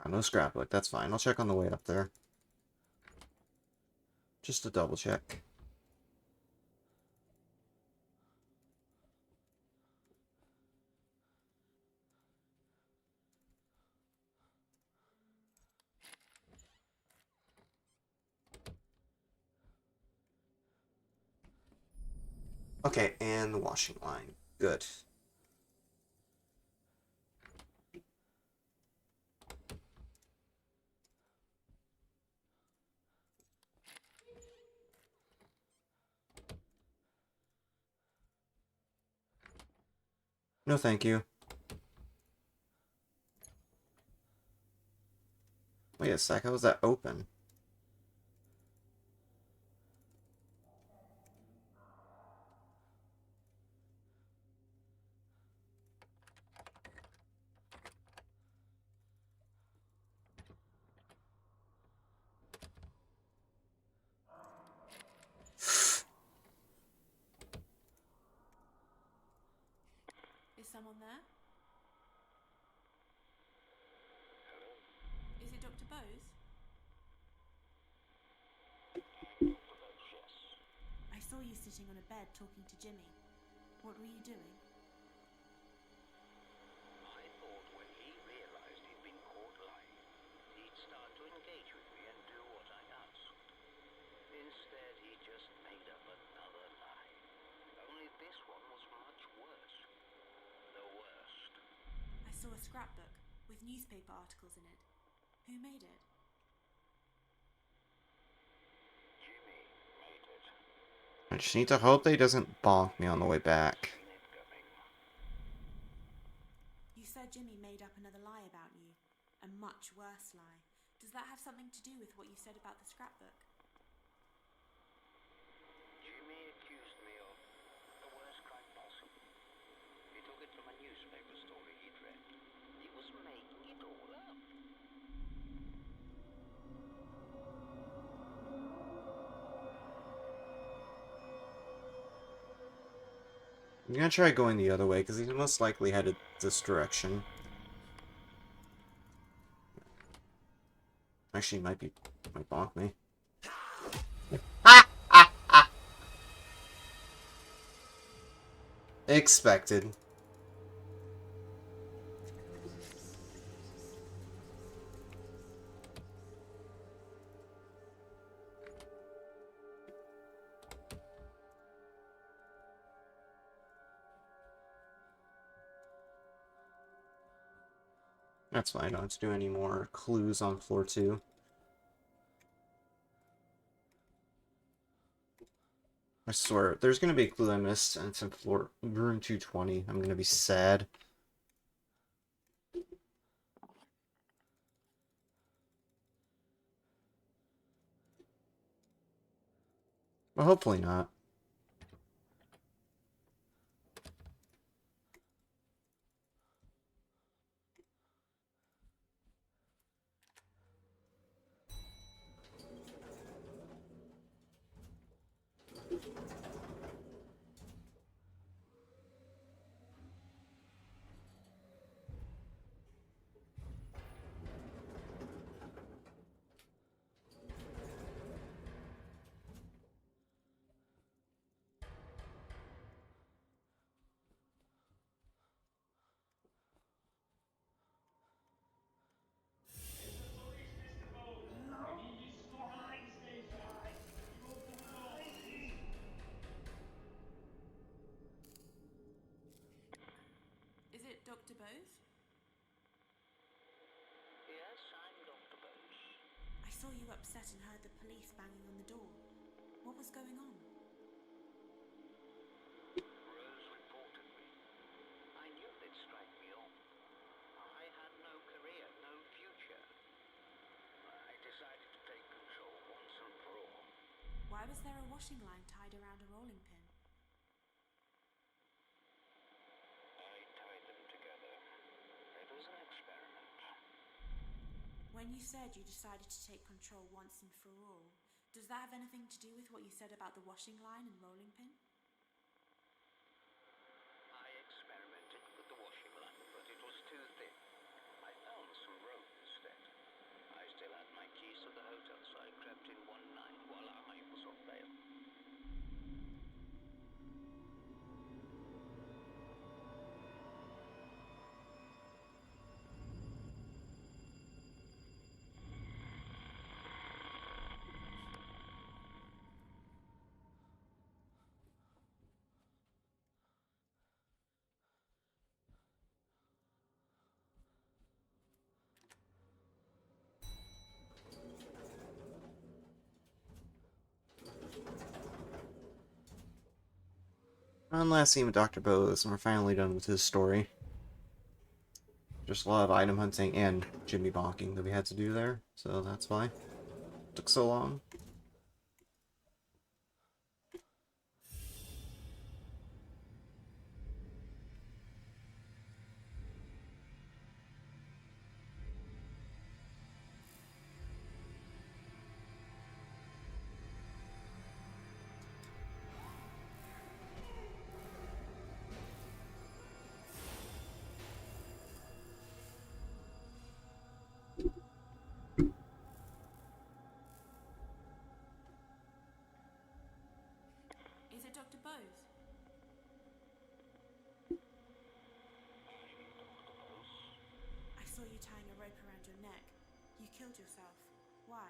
No scrapbook, that's fine. I'll check on the way up there. Just to double check. Okay, and the washing line. Good. No, thank you. Wait a sec, how was that open? Is someone there? Is it Dr. Bose? I saw you sitting on a bed talking to Jimmy. What were you doing? I thought when he realized he'd been caught lying, he'd start to engage with me and do what I asked. Instead, he just made up another lie. Only this one was much worse. The worst. I saw a scrapbook with newspaper articles in it. Who made it? Jimmy made it. I just need to hope that he doesn't bonk me on the way back. Seen it coming. You said Jimmy made up another lie about you. A much worse lie. Does that have something to do with what you said about the scrapbook? Jimmy accused me of the worst crime possible. He took it from a newspaper story he'd read. He just making it all up. I'm gonna try going the other way, because he's most likely headed this direction. Actually, might bonk me. Expected. That's fine, I don't have to do any more clues on floor 2. I swear, if there's gonna be a clue I missed, and it's in room 220. I'm gonna be sad. But hopefully not. Is it Dr. Bose? Yes, I'm Dr. Bose. I saw you upset and heard the police banging on the door. What was going on? Rose reported me. I knew they'd strike me off. I had no career, no future. I decided to take control once and for all. Why was there a washing line tied around a rolling pin? I tied them together. It was an experiment. When you said you decided to take control once and for all, does that have anything to do with what you said about the washing line and rolling pin? I experimented with the washing line, but it was too thin. I found some rope instead. I still had my keys to the hotel, so I crept in one night while I was on bail. One last scene with Dr. Bose, and we're finally done with his story. Just a lot of item hunting and Jimmy bonking that we had to do there, so that's why it took so long. Is it Dr. Bose? I saw you tying a rope around your neck. You killed yourself. Why?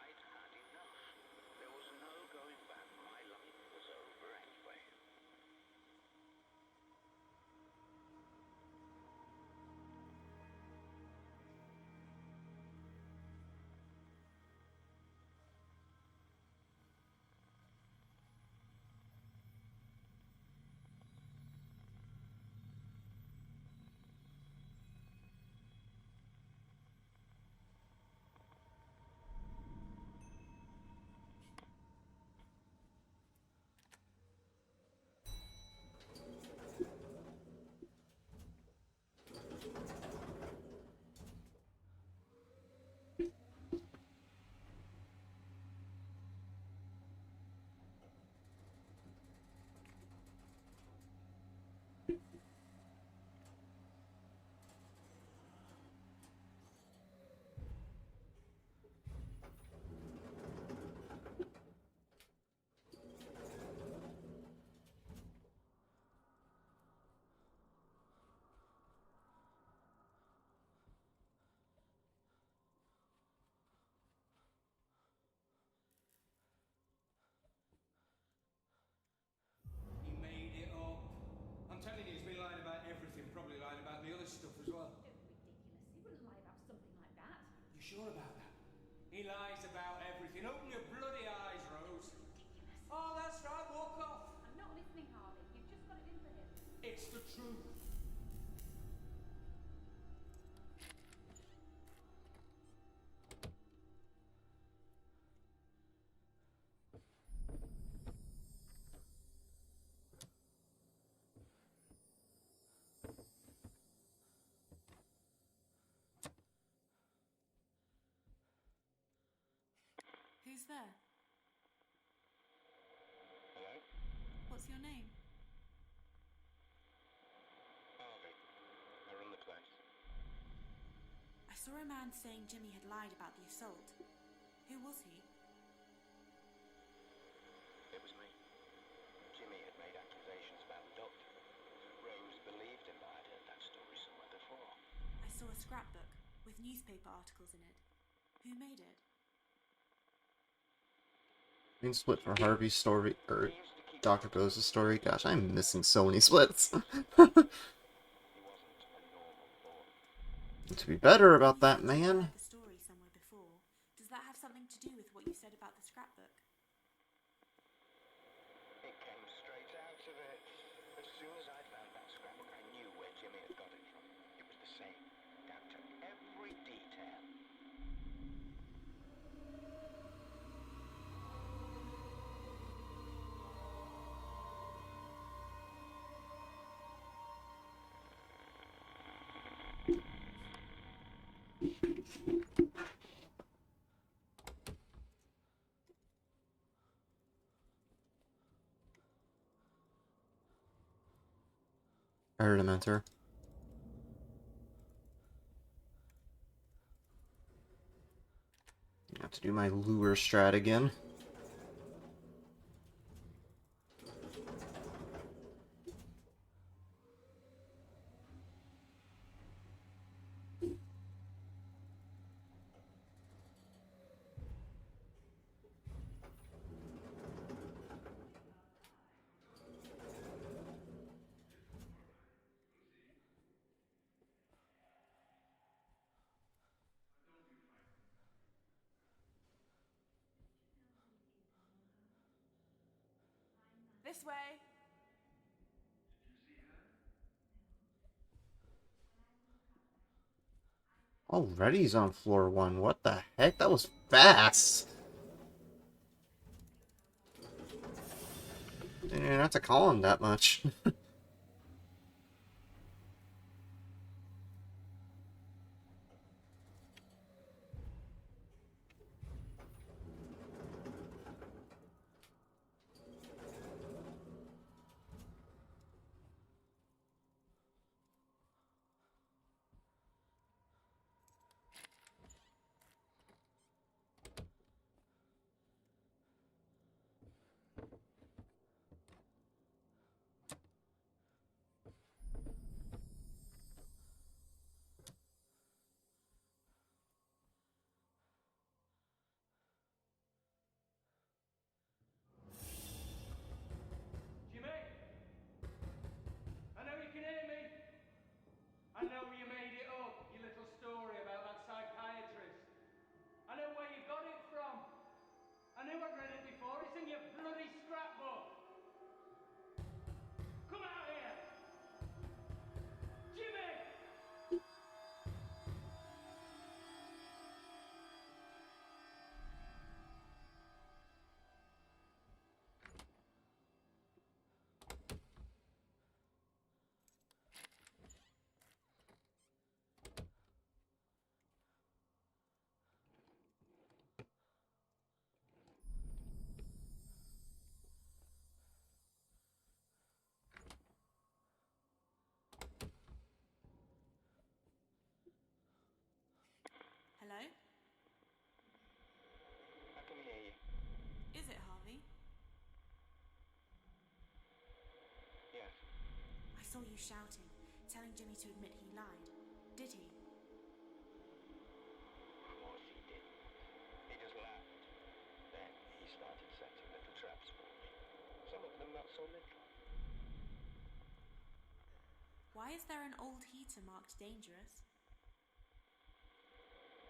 I'd had enough. There was no going back. My life was over anyway. sure about that? He lies about everything. Open your bloody eyes, Rose. Oh, that's right, walk off. I'm not listening, Harvey. You've just got it in for him. It's the truth. Who's there? Hello? What's your name? Harvey. I run the place. I saw a man saying Jimmy had lied about the assault. Who was he? It was me. Jimmy had made accusations about the doctor. Rose believed him, but I'd heard that story somewhere before. I saw a scrapbook with newspaper articles in it. Who made it? Main split for Harvey's story, or Dr. Bose's story. Gosh, I'm missing so many splits. He wasn't a normal boy. To be better about You that, said you man. read the story somewhere before. Does that have something to do with what you said about the scrapbook? It came straight out of it. As soon as I found that scrapbook, I knew where Jimmy had got it from. It was the same, down to every detail. I heard him enter. I have to do my lure strat again. This way! Already he's on floor 1. What the heck? That was fast! Didn't even have to call him that much. Jimmy? I know you can hear me. I know you made it up, your little story about that psychiatrist. I know where you got it from. I knew I'd read it before. It's in your bloody scrapbook. Come out here! Jimmy! Hello? I can hear you. Is it Harvey? Yes. I saw you shouting, telling Jimmy to admit he lied. Did he? Of course he didn't. He just laughed. Then he started setting little traps for me. Some of them not so little. Why is there an old heater marked dangerous?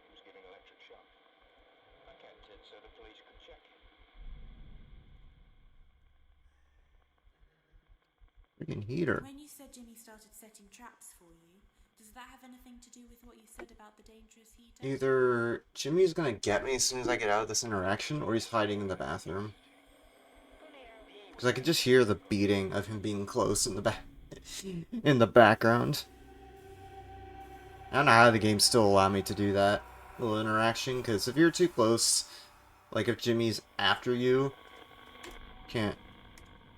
He was giving electric the police could check it. Freaking heater. When you said Jimmy started setting traps for you, does that have anything to do with what you said about the dangerous heater? Either Jimmy's gonna get me as soon as I get out of this interaction, or he's hiding in the bathroom. Because I could just hear the beating of him being close in the back, in the background. I don't know how the game still allow me to do that little interaction. Because if you're too close, like if Jimmy's after you, can't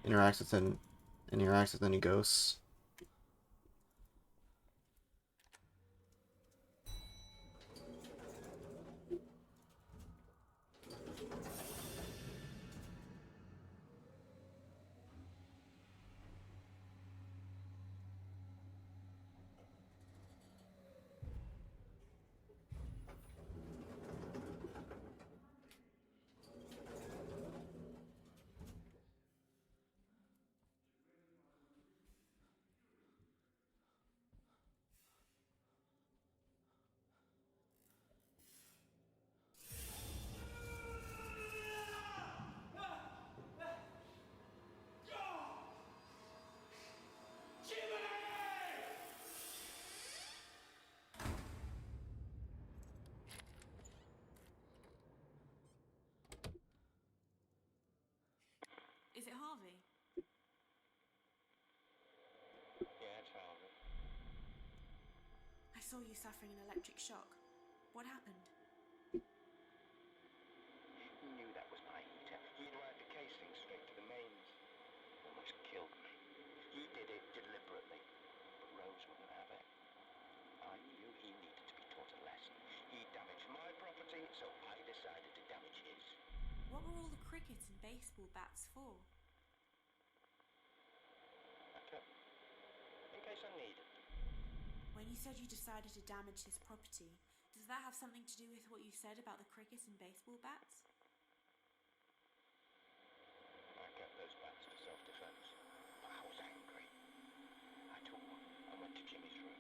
interact with any ghosts. Is it Harvey? Yeah, it's Harvey. I saw you suffering an electric shock. What happened? He knew that was my heater. He'd wired the casing straight to the mains. Almost killed me. He did it deliberately, but Rose wouldn't have it. I knew he needed to be taught a lesson. He damaged my property, so I decided to damage his. What were all the cricket and baseball bats for? In case I needed them. When you said you decided to damage his property, does that have something to do with what you said about the cricket and baseball bats? I kept those bats for self-defense. But I was angry. I took one and went to Jimmy's room.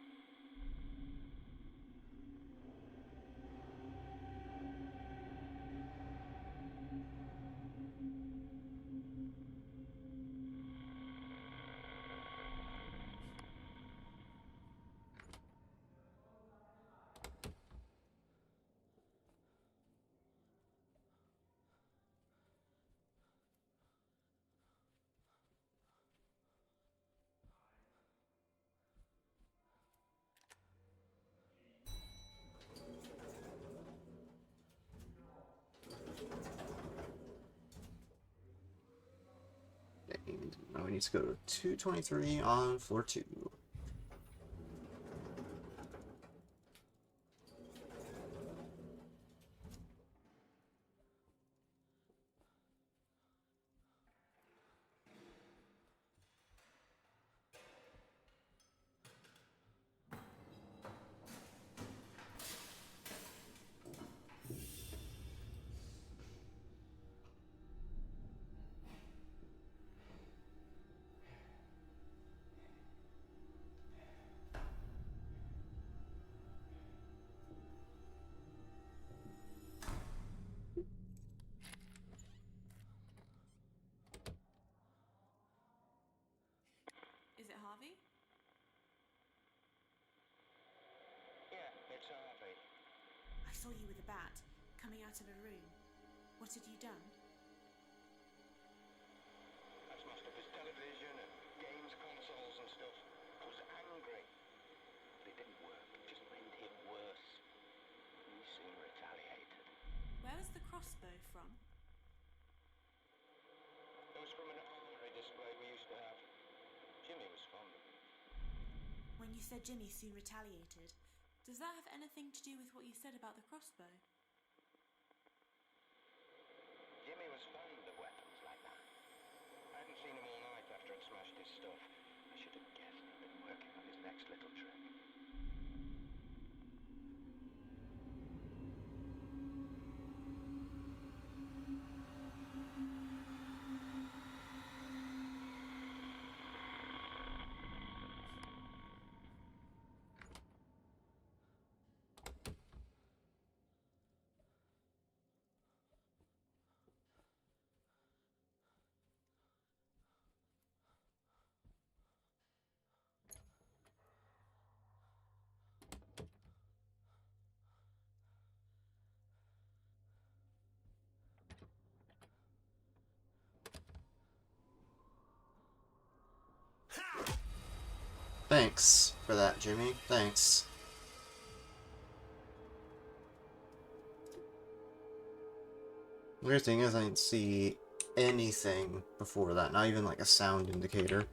Now we need to go to 223 on floor 2. Is it Harvey? Yeah, it's Harvey. I saw you with a bat, coming out of a room. What had you done? I smashed up his television and games consoles and stuff. I was angry. But it didn't work. It just made him worse. He soon retaliated. Where was the crossbow from? It was from an armory display we used to have. Jimmy was fond of it. When you said Jimmy soon retaliated, does that have anything to do with what you said about the crossbow? Jimmy was fond of weapons like that. I hadn't seen him all night after I'd smashed his stuff. I should have guessed he'd been working on his next little trick. Thanks for that, Jimmy. Thanks. Weird thing is, I didn't see anything before that, not even like a sound indicator.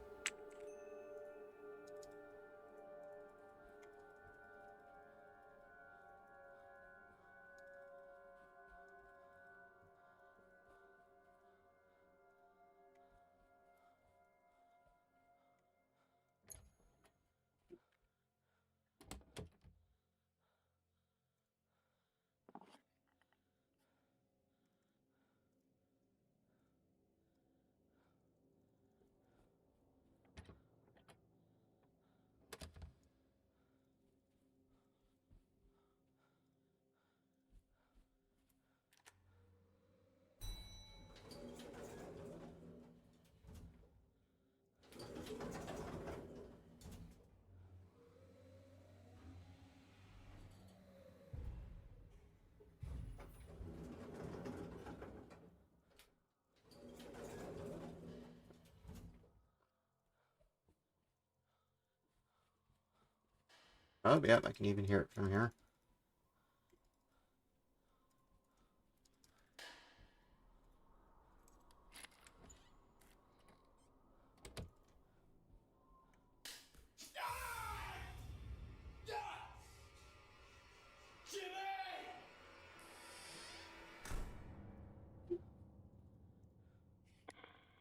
Oh, yeah, I can even hear it from here.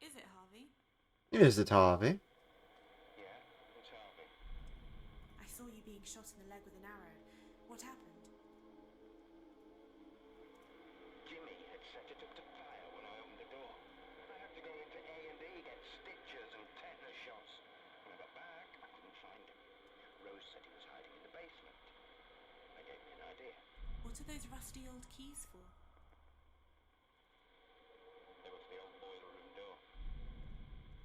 Is it, Harvey? It is the Tavi. Yeah, it's Harvey. I saw you being shot in the leg with an arrow. What happened? Jimmy had set it up to fire when I opened the door. I had to go into A&E, get stitches and tetanus shots. When I got back, I couldn't find him. Rose said he was hiding in the basement. I gave me an idea. What are those rusty old keys for? They were for the old boiler room door.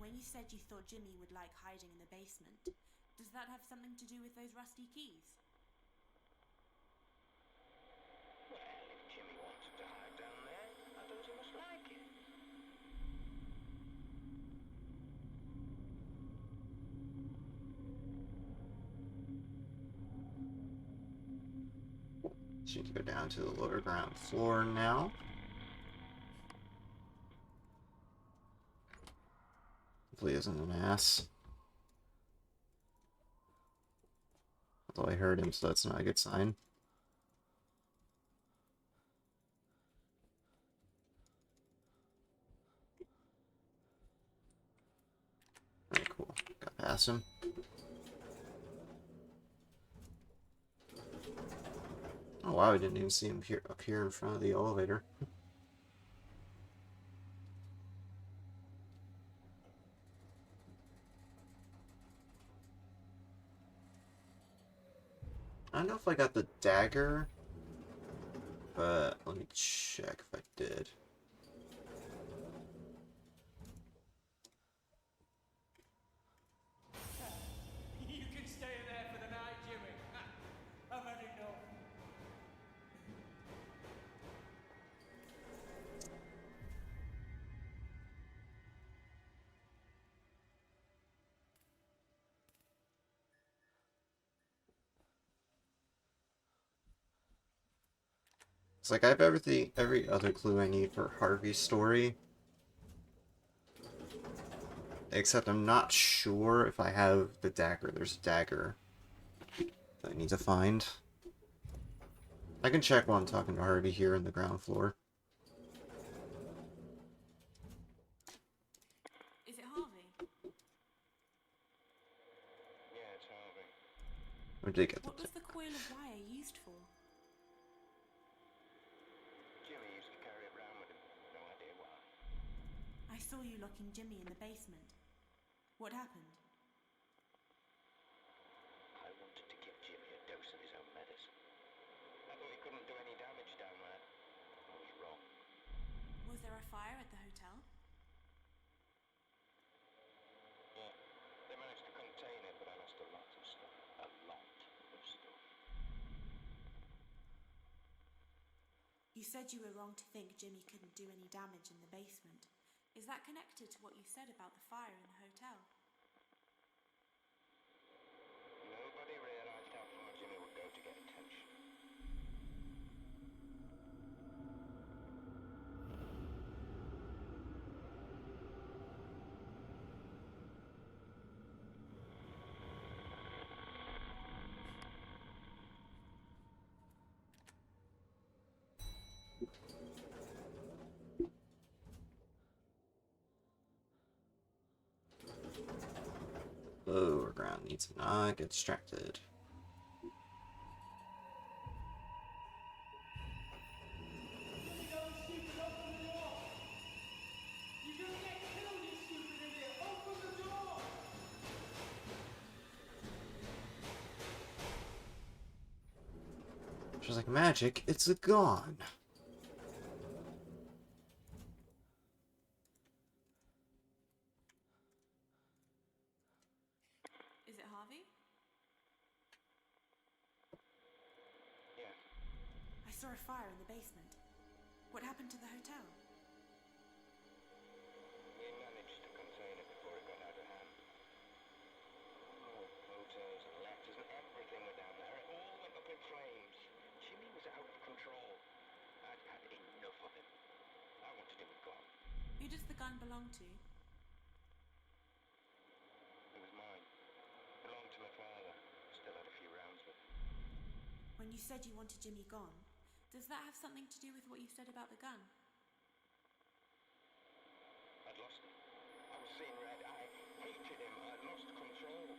When you said you thought Jimmy would like hiding in the basement, does that have something to do with those rusty keys? Well, if Jimmy wanted to hide down there, I thought he must like it. So you can go down to the lower ground floor now. Hopefully he isn't an ass. Although I heard him, so that's not a good sign. Alright, cool. Got past him. Oh wow, I didn't even see him here up here in front of the elevator. I don't know if I got the dagger, but let me check if I did. You can stay there for the night, Jimmy. I've had enough. It's like I have everything, every other clue I need for Harvey's story. Except I'm not sure if I have the dagger. There's a dagger that I need to find. I can check while I'm talking to Harvey here in the ground floor. Is it Harvey? Yeah, it's Harvey. Where did I get the What was the coil of wire used for? Jimmy used to carry it around with him. No idea why. I saw you locking Jimmy in the basement. What happened? I wanted to give Jimmy a dose of his own medicine. I thought he couldn't do any damage down there. I was wrong. Was there a fire at the hotel? Yeah, they managed to contain it, but I lost a lot of stuff. A lot of stuff. You said you were wrong to think Jimmy couldn't do any damage in the basement. Is that connected to what you said about the fire in the hotel? Lower ground needs to not get distracted. Just like magic, it's gone. Is it Harvey? Yeah. I saw a fire in the basement. What happened to the hotel? We managed to contain it before it got out of hand. Oh, photos and letters and everything were down there. It all went up in flames. Jimmy was out of control. I'd had enough of him. I wanted him gone. Who does the gun belong to? It was mine. Belonged to my father. Still had a few rounds with him. When you said you wanted Jimmy gone, does that have something to do with what you said about the gun? I'd lost him. I was seeing red. I hated him. I'd lost control.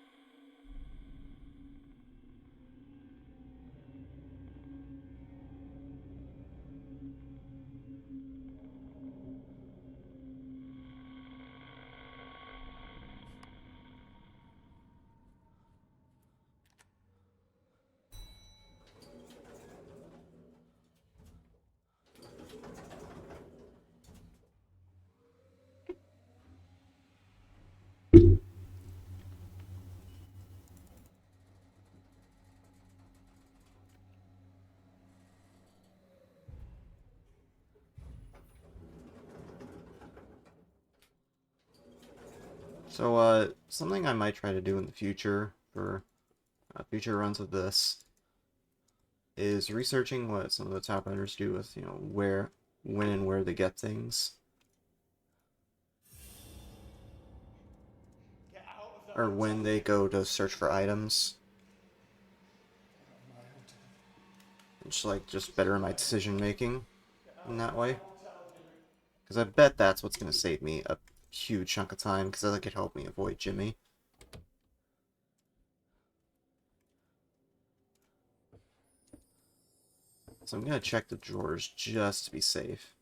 So, something I might try to do in the future for future runs of this is researching what some of the top runners do with, where, when, and where they get things. Or when they go to search for items. Just better my decision making in that way. Because I bet that's what's going to save me a huge chunk of time, because that could help me avoid Jimmy. So I'm going to check the drawers just to be safe,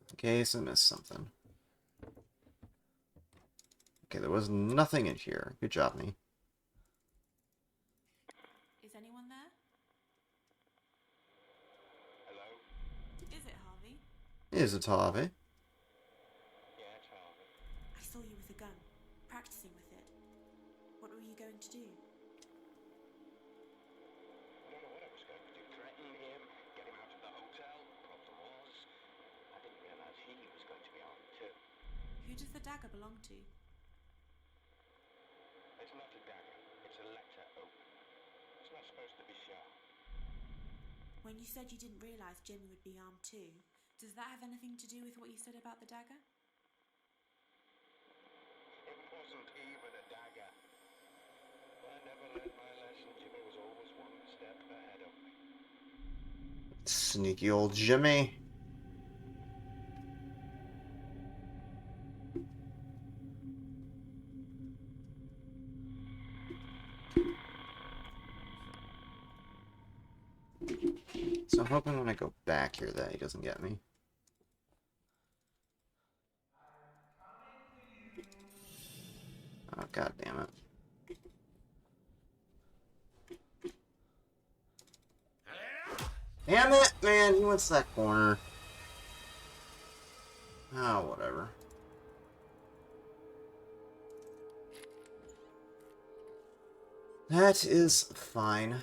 in case I missed something. Okay, there was nothing in here. Good job, me. Is anyone there? Hello? Is it Harvey? Is it Harvey? Yeah, it's Harvey. I saw you with a gun, practicing with it. What were you going to do? I don't know what I was going to do. Threaten him, get him out of the hotel. Problem was, I didn't realize he was going to be armed too. Who does the dagger belong to? It's not a dagger. It's a letter open. It's not supposed to be sharp. When you said you didn't realize Jimmy would be armed too, does that have anything to do with what you said about the dagger? It wasn't even a dagger. I never learned my lesson. Jimmy was always one step ahead of me. Sneaky old Jimmy. So I'm hoping when I go back here that he doesn't get me. Oh, god damn it. Damn it, man, he went to that corner. Oh, whatever. That is fine.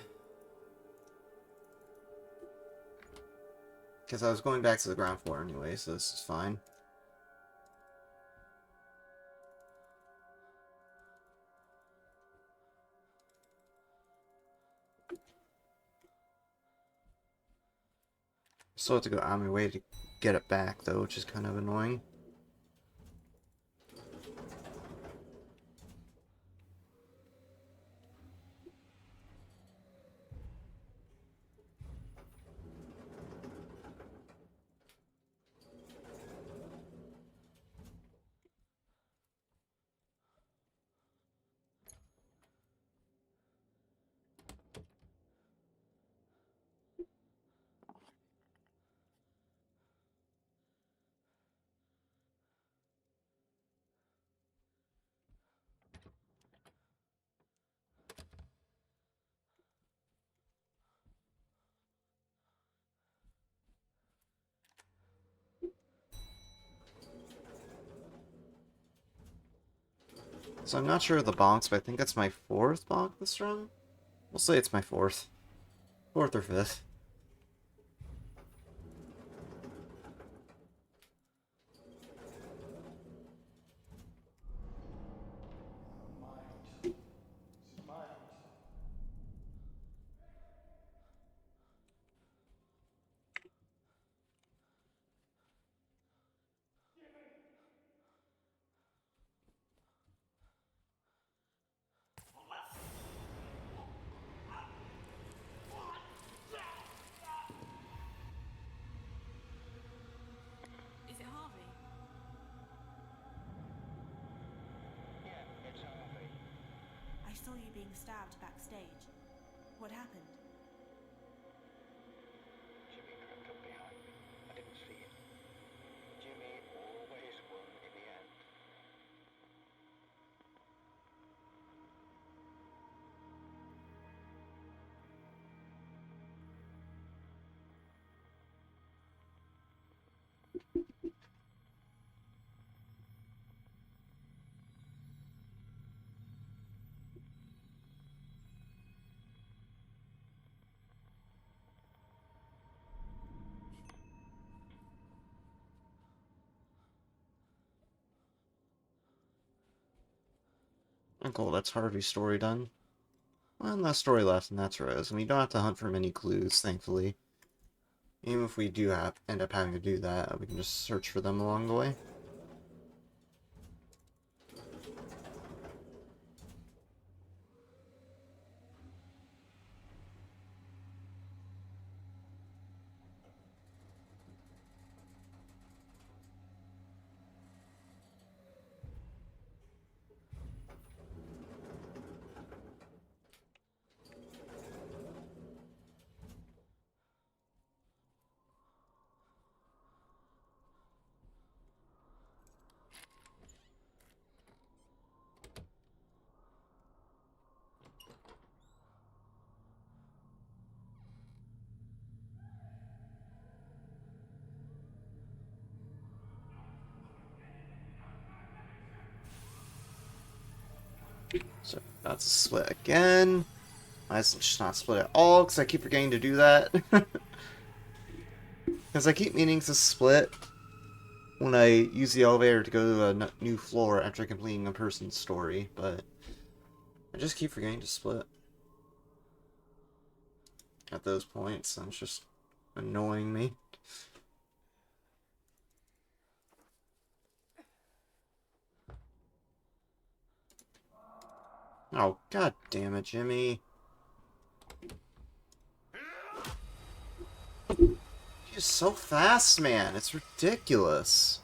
Because I was going back to the ground floor anyway, so this is fine. Still have to go out of my way to get it back, though, which is kind of annoying. So I'm not sure of the bonks, but I think that's my 4th bonk this run. We'll say it's my 4th. 4th or 5th. Is it Harvey? Yeah, it's Harvey. I saw you being stabbed backstage. What happened? Jimmy crept up behind me. I didn't see it. Jimmy always won in the end. Oh, cool, that's Harvey's story done. One last story left, and that's Rose. And we don't have to hunt for many clues, thankfully. Even if we do end up having to do that, we can just search for them along the way. So, that's a split again. Why is it just not split at all? Because I keep forgetting to do that. Because I keep meaning to split when I use the elevator to go to a new floor after completing a person's story, but I just keep forgetting to split at those points, and it's just annoying me. Oh, god damn it, Jimmy. He's so fast, man. It's ridiculous.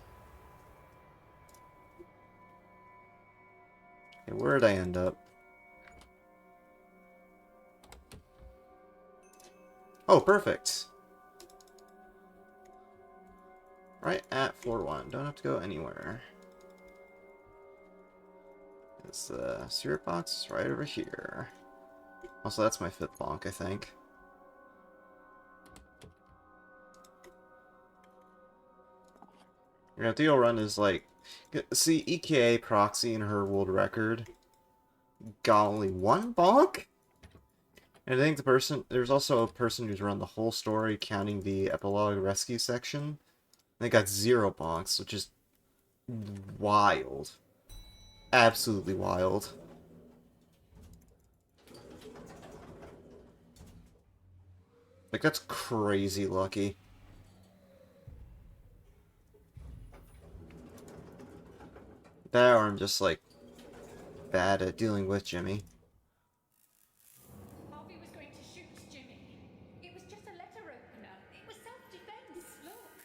Okay, where'd I end up? Oh, perfect. Right at floor 1. Don't have to go anywhere. It's the spirit box right over here. Also, that's my 5th bonk, I think. Your ideal run is like... See, EKA Proxy in her world record got only 1 bonk? And I think there's also a person who's run the whole story, counting the epilogue rescue section. They got 0 bonks, which is wild. Absolutely wild. Like, that's crazy lucky. That, or I'm just, like, bad at dealing with Jimmy. Harvey was going to shoot Jimmy. It was just a letter opener. It was self-defense. Look.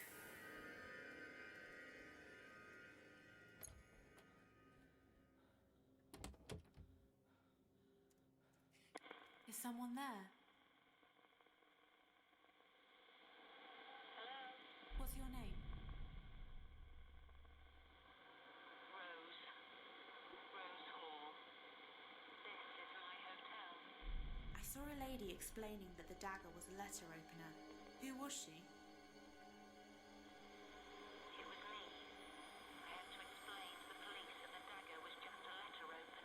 Is someone there? Hello? What's your name? Rose. Rose Hall. This is my hotel. I saw a lady explaining that the dagger was a letter opener. Who was she? It was me. I had to explain to the police that the dagger was just a letter opener.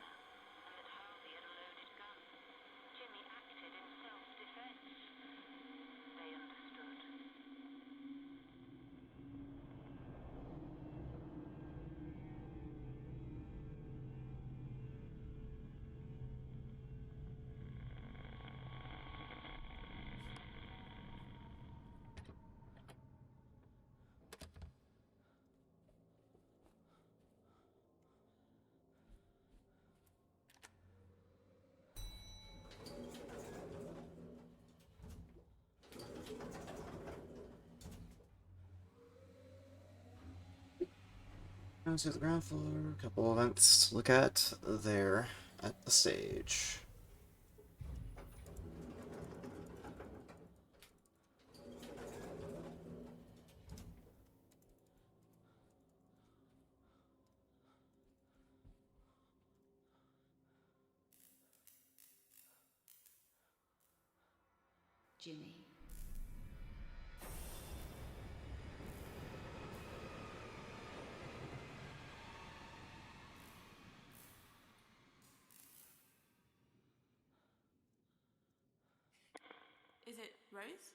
Down to the ground floor. A couple events to look at there at the stage. Jimmy. Is it Rose?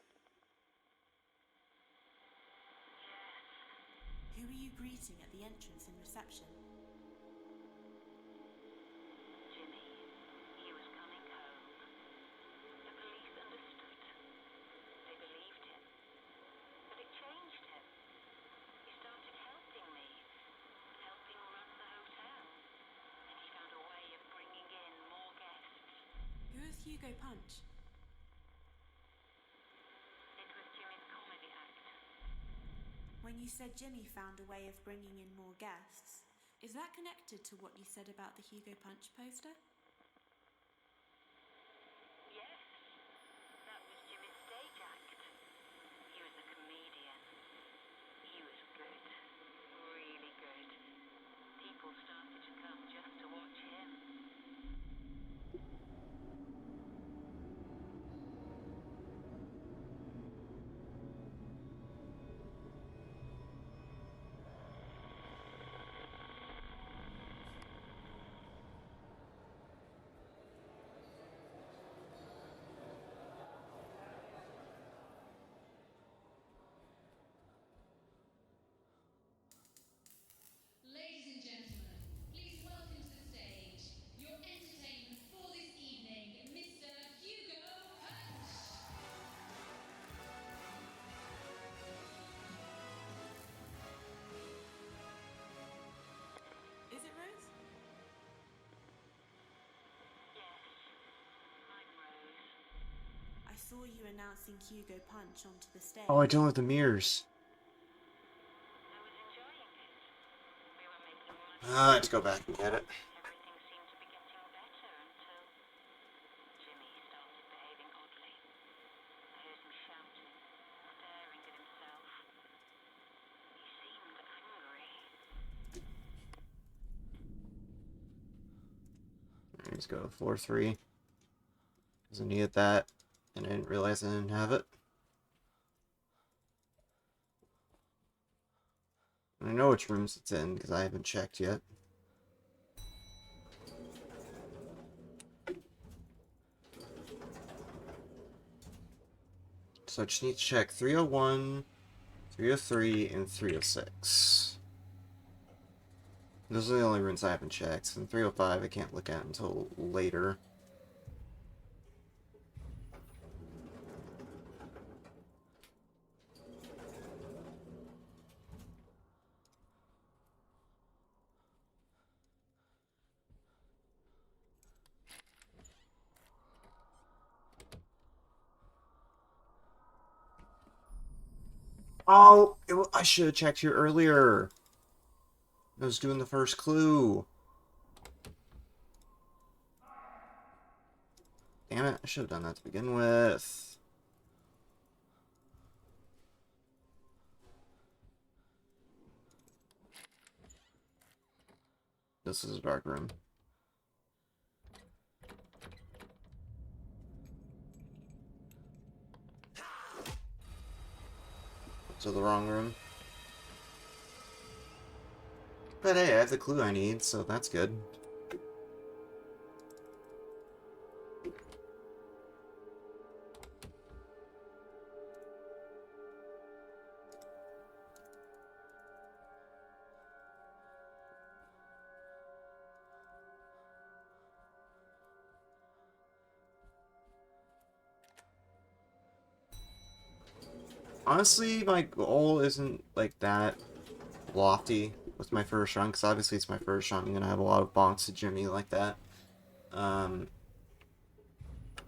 Who were you greeting at the entrance and reception? Jimmy, he was coming home. The police understood. They believed him. But it changed him. He started helping me, helping run the hotel. And he found a way of bringing in more guests. Who is Hugo Punch? It was Jimmy's comedy act. When you said Jimmy found a way of bringing in more guests, is that connected to what you said about the Hugo Punch poster? Yes, that was Jimmy's stage act. He was a comedian. He was good. Really good. People started to come just to watch him. Ladies and gentlemen, please welcome to the stage your entertainment for this evening, Mr. Hugo Punch. Is it Rose? Yes, I'm Rose. I saw you announcing Hugo Punch onto the stage. Oh, I don't have the mirrors. I was enjoying it. We were making money. I have to go back and get it. Everything seemed to be getting better until Jimmy started behaving oddly. I heard him shouting, staring at himself. He seemed angry. Let's go floor 3. Because I needed that, and I didn't realize I didn't have it. I know which rooms it's in, because I haven't checked yet. So I just need to check 301, 303, and 306. Those are the only rooms I haven't checked. And 305 I can't look at until later. Oh, I should have checked here earlier. I was doing the first clue. Damn it, I should have done that to begin with. This is a dark room. So the wrong room. But hey, I have the clue I need, so that's good. Honestly, my goal isn't like that lofty with my first run, because obviously it's my first run. I'm gonna have a lot of bonks to Jimmy like that.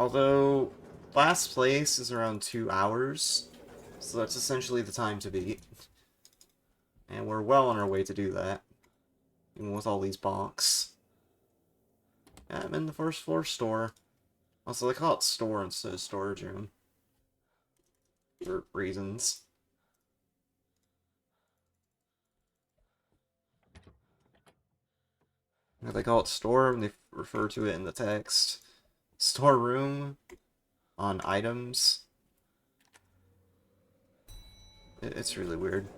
Although last place is around 2 hours, so that's essentially the time to beat, and we're well on our way to do that. Even with all these box. Yeah, I'm in the first floor store. Also, they call it store instead of storage room. For reasons. They call it store and they refer to it in the text. Storeroom on items. It's really weird.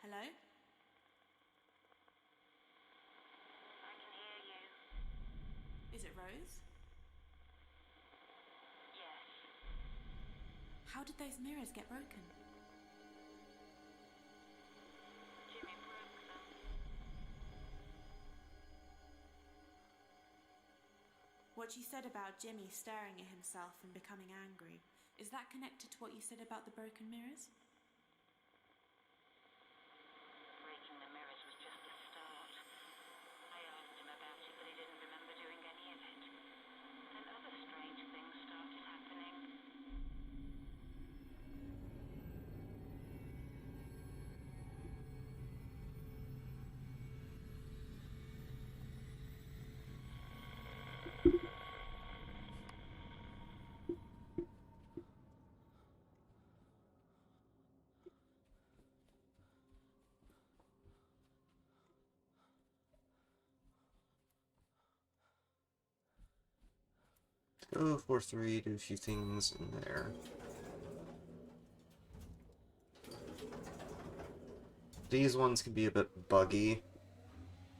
Hello? I can hear you. Is it Rose? Yes. How did those mirrors get broken? Jimmy broke them. What you said about Jimmy staring at himself and becoming angry, is that connected to what you said about the broken mirrors? Breaking the mirrors was just the start. I asked him about it, but he didn't remember doing any of it. Then other strange things started happening. Go 4-3, do a few things in there. These ones can be a bit buggy.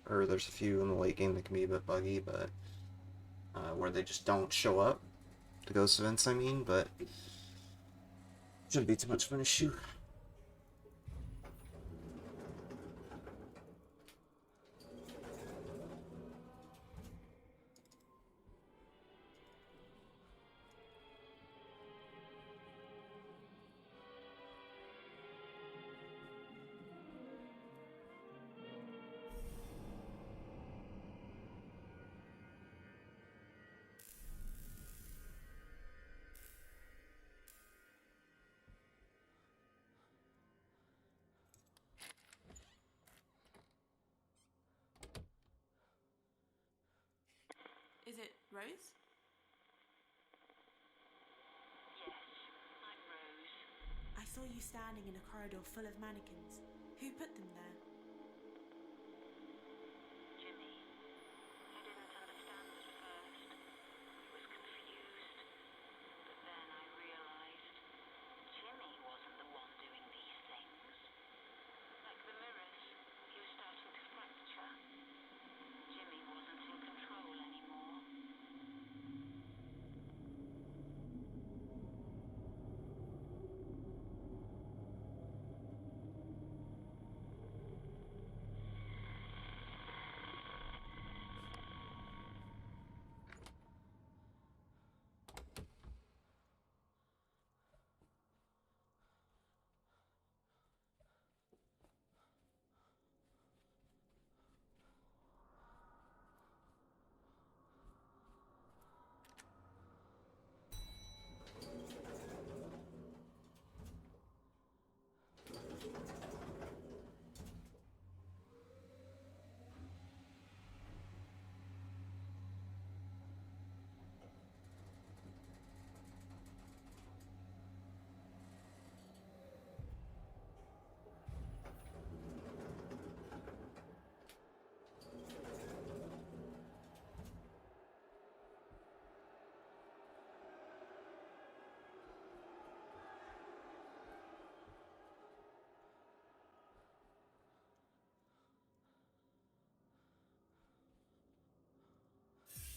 Or there's a few in the late game that can be a bit buggy, but where they just don't show up. The ghost events, I mean, but shouldn't be too much of an issue. Is it Rose? Yes, I'm Rose. I saw you standing in a corridor full of mannequins. Who put them there? Jimmy. I didn't understand at first. I was confused. But then I realized Jimmy wasn't the one doing these things. Like the mirrors, he was starting to fracture. Jimmy wasn't in control anymore.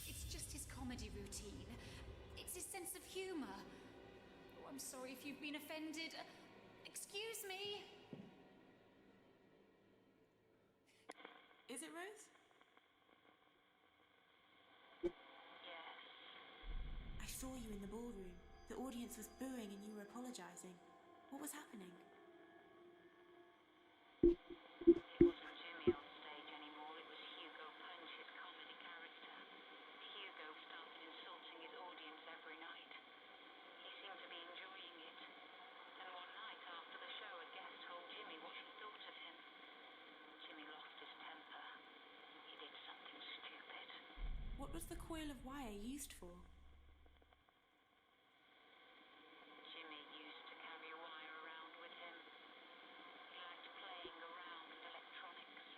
It's just his comedy routine. It's his sense of humor. Oh, I'm sorry if you've been offended. Excuse me. Is it, Rose? Yes. I saw you in the ballroom. The audience was booing and you were apologizing. What was happening? It wasn't Jimmy on stage anymore, it was Hugo Punch, his comedy character. Hugo started insulting his audience every night. He seemed to be enjoying it. And one night after the show, a guest told Jimmy what she thought of him. Jimmy lost his temper. He did something stupid. What was the coil of wire used for? Jimmy used to carry a wire around with him. He liked playing around with electronics.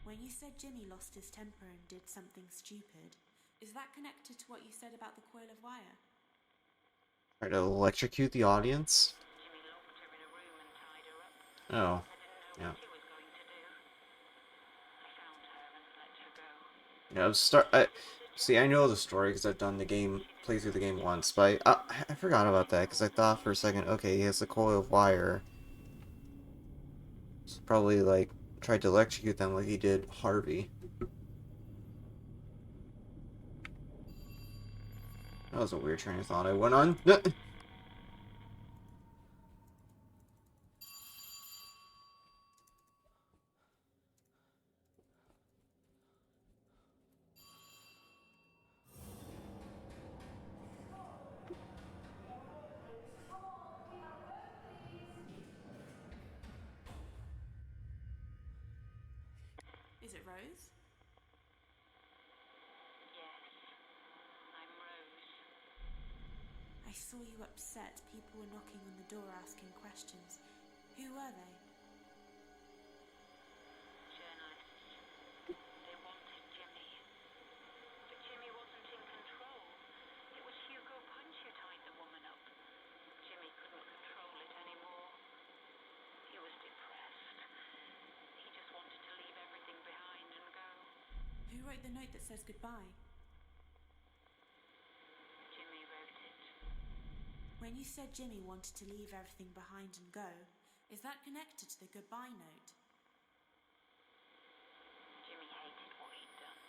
When you said Jimmy lost his temper and did something stupid, is that connected to what you said about the coil of wire? Try to electrocute the audience? Jimmy locked her in a room and tied her up. Oh. I didn't know what he was going to do. I found her and let her go. See, I know the story because I've done the game, played through the game once, but I forgot about that because I thought for a second, okay, he has a coil of wire. So probably, like, tried to electrocute them like he did Harvey. That was a weird train of thought I went on. Is it Rose? Yes, I'm Rose. I saw you upset. People were knocking on the door asking questions. Who were they? Journalists. They wanted Jimmy. But Jimmy wasn't in control. It was Hugo Punch who tied the woman up. Jimmy couldn't control it anymore. He was depressed. He just wanted to leave everything behind and go. Who wrote the note that says goodbye? Jimmy wrote it. When you said Jimmy wanted to leave everything behind and go, is that connected to the goodbye note? Jimmy hated what he'd done.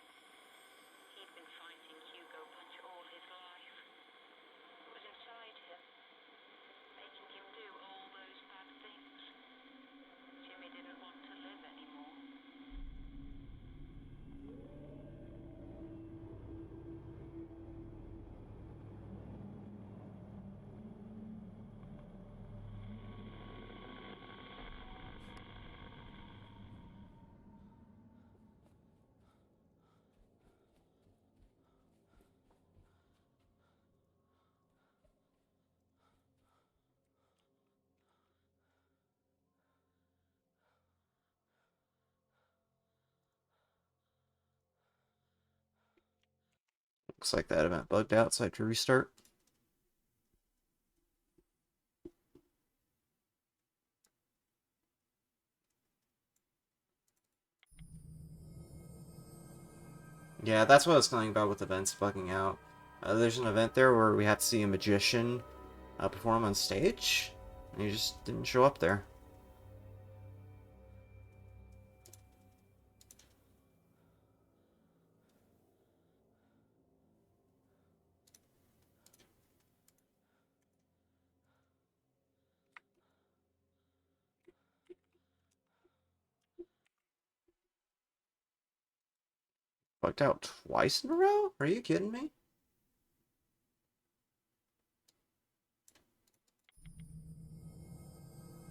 He'd been fighting Hugo Punch all his life. It was inside him, making him do all those bad things. Jimmy didn't want to live anymore. Looks like that event bugged out, so I have to restart. Yeah, that's what I was telling about with events bugging out. There's an event there where we have to see a magician perform on stage, and he just didn't show up there. Bugged out twice in a row? Are you kidding me?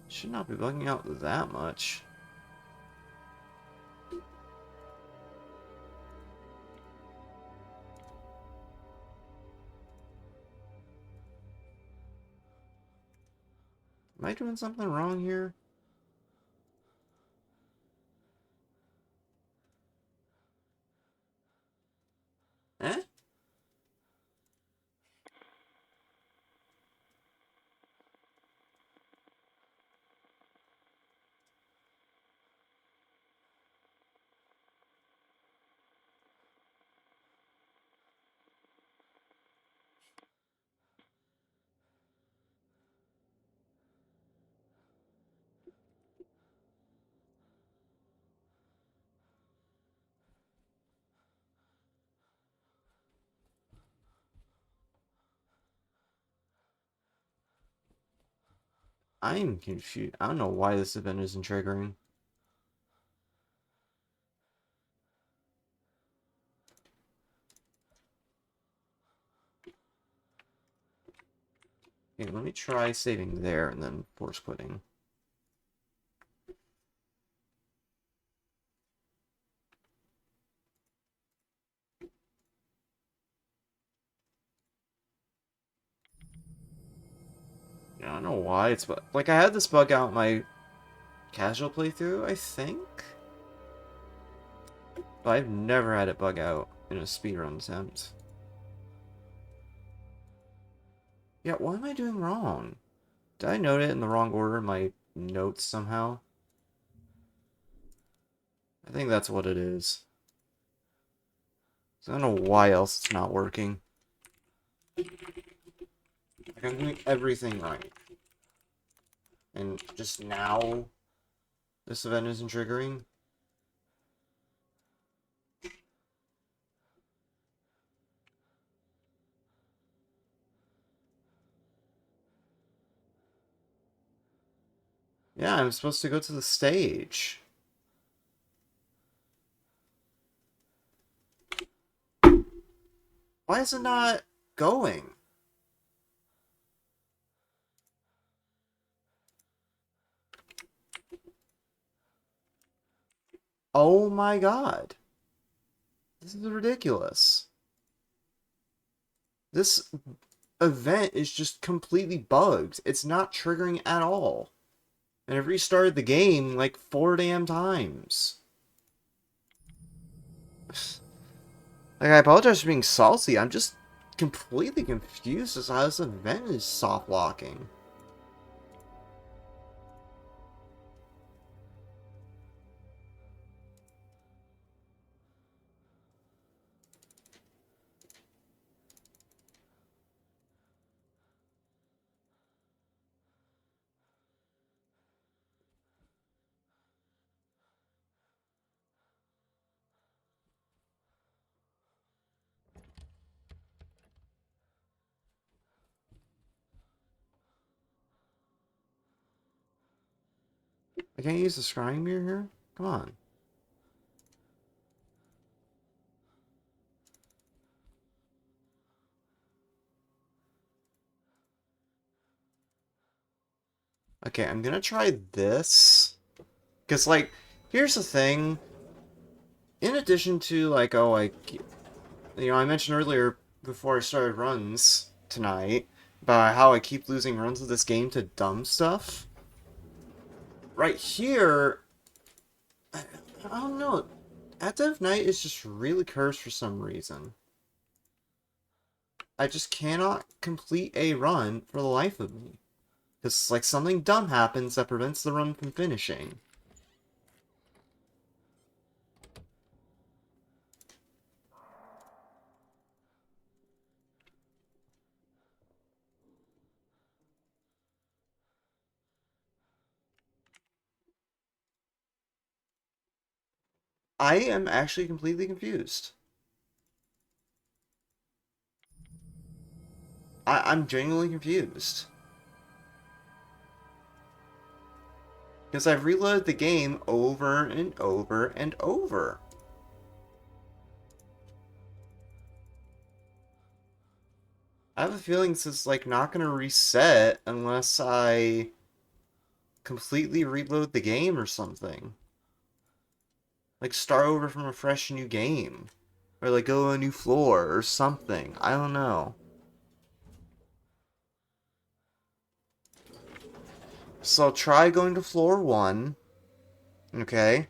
Should not be bugging out that much. Am I doing something wrong here? Eh? I'm confused. I don't know why this event isn't triggering. Okay, let me try saving there and then force quitting. Yeah, I don't know why it's like I had this bug out in my casual playthrough, I think. But I've never had it bug out in a speedrun attempt. Yeah, what am I doing wrong? Did I note it in the wrong order in my notes somehow? I think that's what it is. So I don't know why else it's not working. Like, I'm doing everything right. And just now, this event isn't triggering. Yeah, I'm supposed to go to the stage. Why is it not going? Oh my god. This is ridiculous. This event is just completely bugged. It's not triggering at all. And I've restarted the game like 4 damn times. Like, I apologize for being salty. I'm just completely confused as to how this event is soft locking. I can't use the scrying mirror here? Come on. Okay, I'm gonna try this. Because, like, here's the thing. In addition to, like, oh, I mentioned earlier before I started runs tonight about how I keep losing runs of this game to dumb stuff. Right here, I don't know. At Dev Night is just really cursed for some reason. I just cannot complete a run for the life of me. Because, like, something dumb happens that prevents the run from finishing. I am actually completely confused. I'm genuinely confused. Because I've reloaded the game over and over and over. I have a feeling this is, like, not going to reset unless I completely reload the game or something. Like, start over from a fresh new game. Or, like, go to a new floor or something. I don't know. So I'll try going to floor 1. Okay.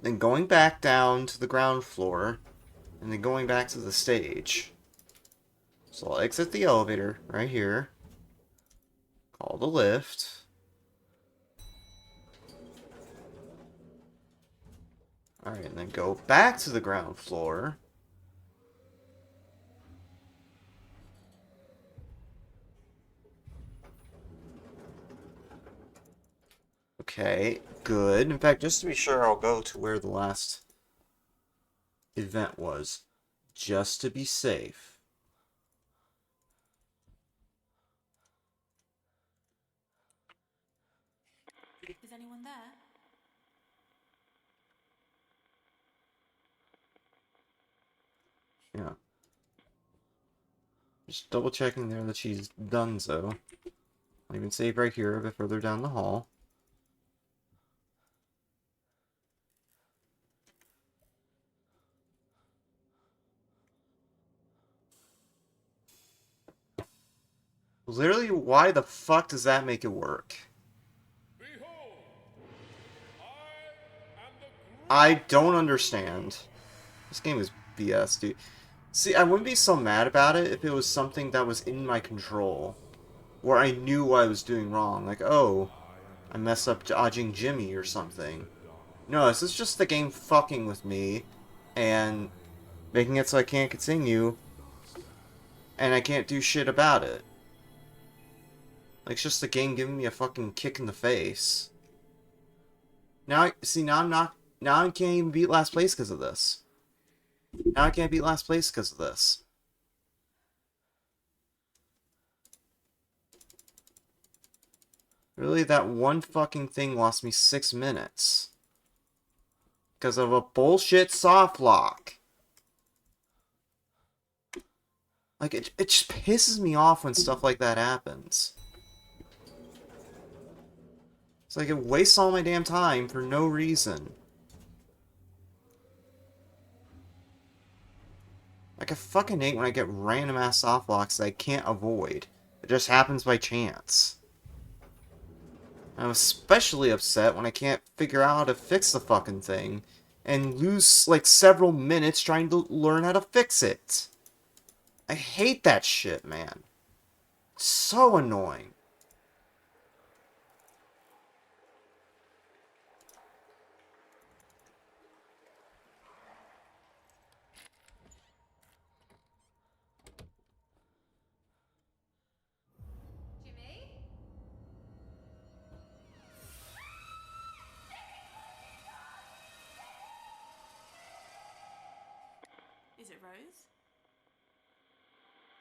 Then going back down to the ground floor. And then going back to the stage. So I'll exit the elevator right here. Call the lift. Alright, and then go back to the ground floor. Okay, good. In fact, just to be sure, I'll go to where the last event was. Just to be safe. Is anyone there? Yeah. Just double checking there that she's done so. I'll even save right here a bit further down the hall. Literally, why the fuck does that make it work? I don't understand. This game is BS, dude. See, I wouldn't be so mad about it if it was something that was in my control. Where I knew what I was doing wrong. Like, oh, I messed up dodging Jimmy or something. No, this is just the game fucking with me. And making it so I can't continue. And I can't do shit about it. Like, it's just the game giving me a fucking kick in the face. Now, see, now I'm not... Now I can't even beat last place because of this. Now I can't beat last place because of this. Really, that one fucking thing lost me 6 minutes. Because of a bullshit soft lock. Like, it just pisses me off when stuff like that happens. It's like it wastes all my damn time for no reason. Like, I fucking hate when I get random ass soft locks that I can't avoid. It just happens by chance. I'm especially upset when I can't figure out how to fix the fucking thing. And lose, like, several minutes trying to learn how to fix it. I hate that shit, man. So annoying. Jimmy? Is it Rose?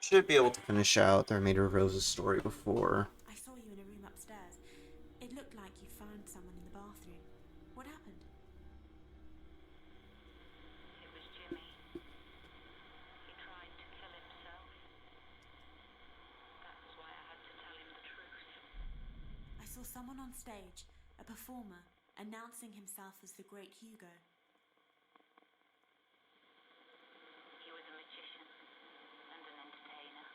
Should be able to finish out the remainder of Rose's story before. I saw you in a room upstairs. It looked like you found someone in the bathroom. What happened? It was Jimmy. He tried to kill himself. That was why I had to tell him the truth. I saw someone on stage, a performer, announcing himself as the great Hugo. He was a magician and an entertainer.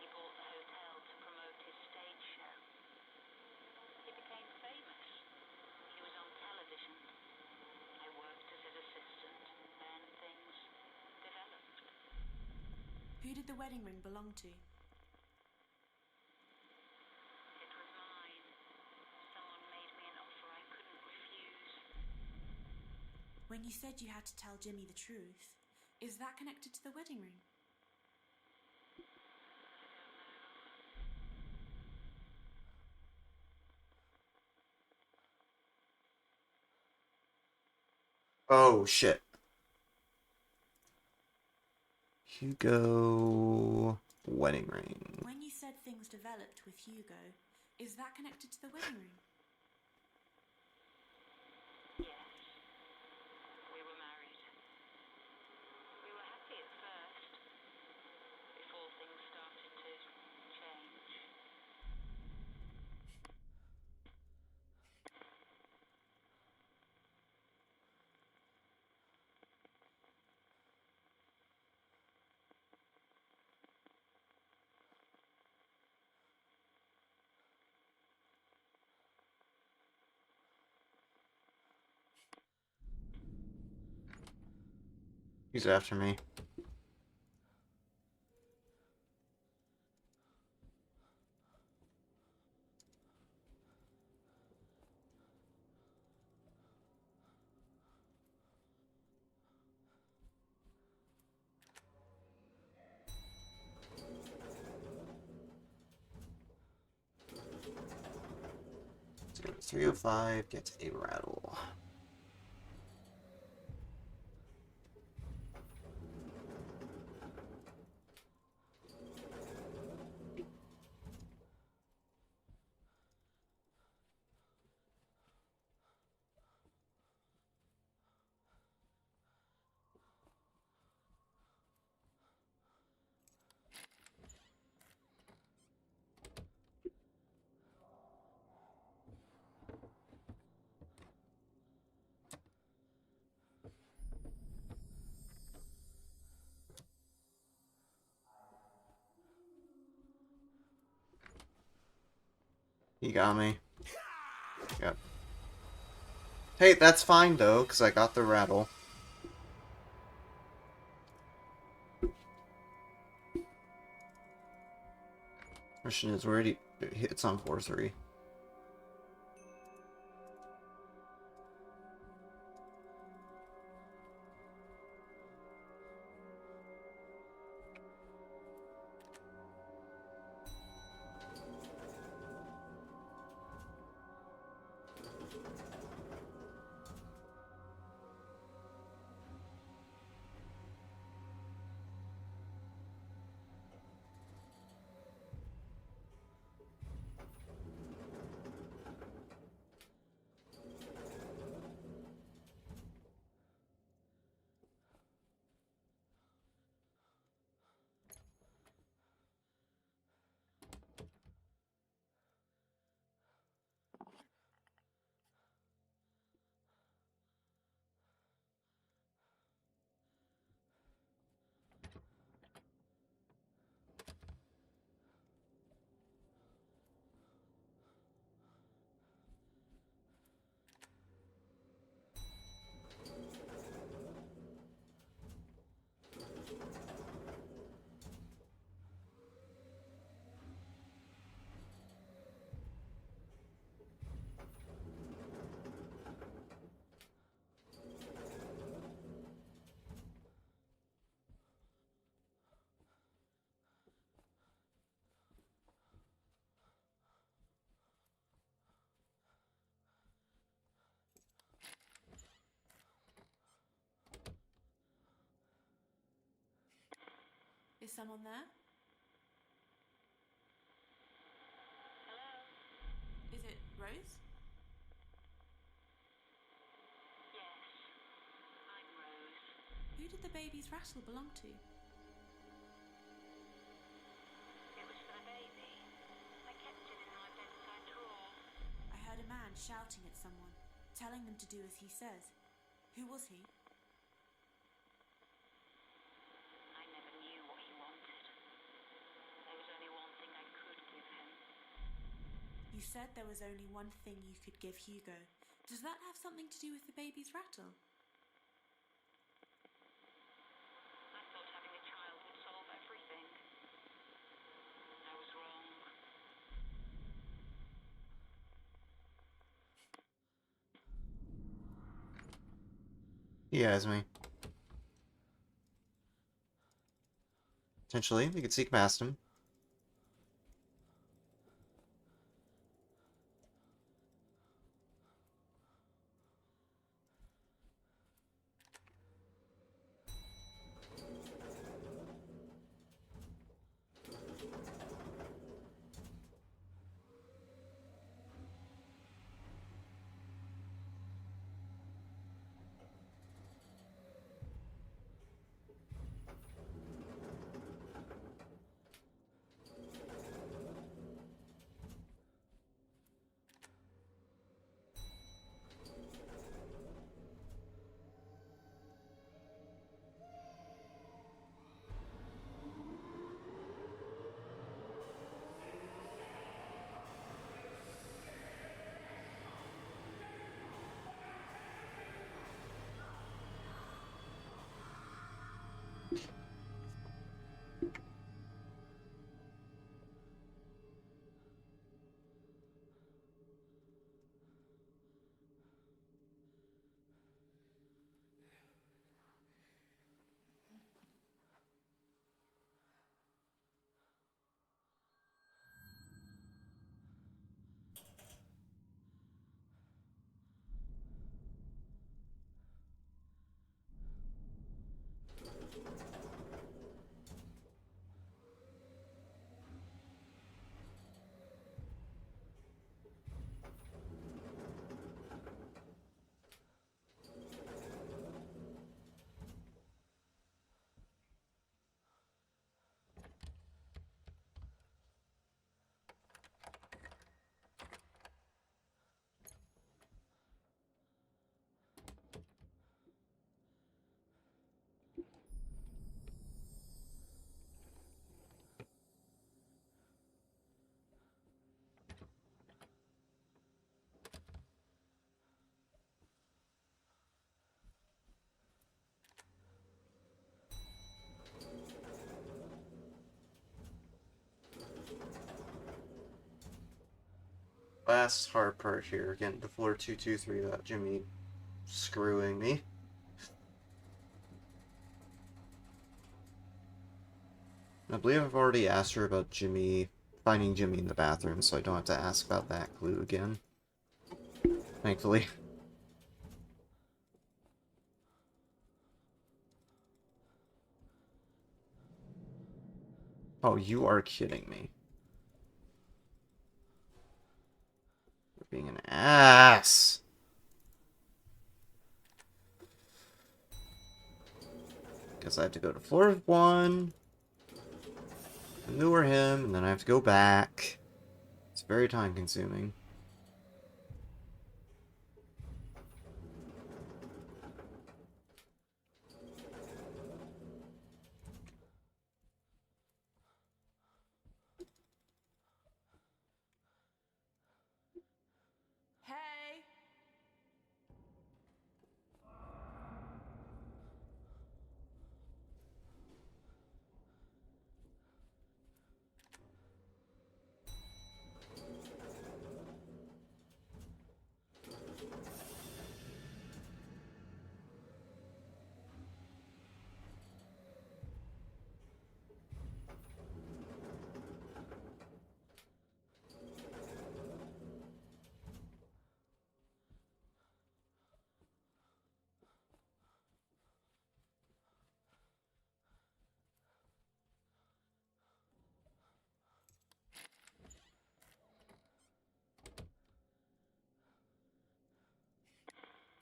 He bought the hotel to promote his stage show. He became famous. He was on television. I worked as his assistant, and things developed. Who did the wedding ring belong to? It was mine. Someone made me an offer I couldn't refuse. When you said you had to tell Jimmy the truth, is that connected to the wedding ring? Oh, shit. Hugo... Wedding ring. When you said things developed with Hugo, is that connected to the wedding ring? Yes. We were married. We were happy at first, before things started to change. He's after me. So 305 gets a rattle. He got me. Yep. Hey, that's fine though, because I got the rattle. Question is, where did he hits on 4-3? Is someone there? Hello? Is it Rose? Yes, I'm Rose. Who did the baby's rattle belong to? It was for the baby. I kept it in my bedside drawer. I heard a man shouting at someone, telling them to do as he says. Who was he? I never knew what he wanted. There was only one thing I could give him. You said there was only one thing you could give Hugo. Does that have something to do with the baby's rattle? I thought having a child would solve everything. I was wrong. He has me. Potentially, we could seek past him. last hard part here, getting to floor 223 without Jimmy screwing me. I believe I've already asked her about finding Jimmy in the bathroom, so I don't have to ask about that clue again. Thankfully. Oh, you are kidding me. You're being an ass. Guess I have to go to floor 1, lure him, and then I have to go back. It's very time consuming. Hey!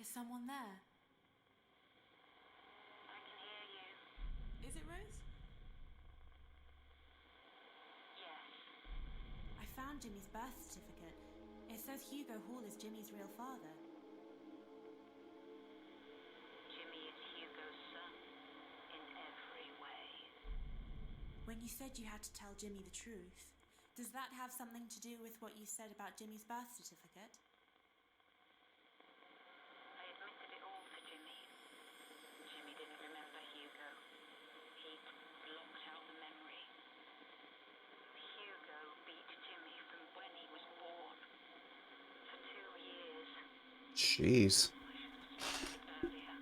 Is someone there? I can hear you. Is it Rose? Yes. I found Jimmy's birth certificate. It says Hugo Hall is Jimmy's real father. Jimmy is Hugo's son. In every way. When you said you had to tell Jimmy the truth, does that have something to do with what you said about Jimmy's birth certificate? I admitted it all to Jimmy. Jimmy didn't remember Hugo. He'd blocked out the memory. Hugo beat Jimmy from when he was born. For 2 years. Jeez. I should have stopped it earlier.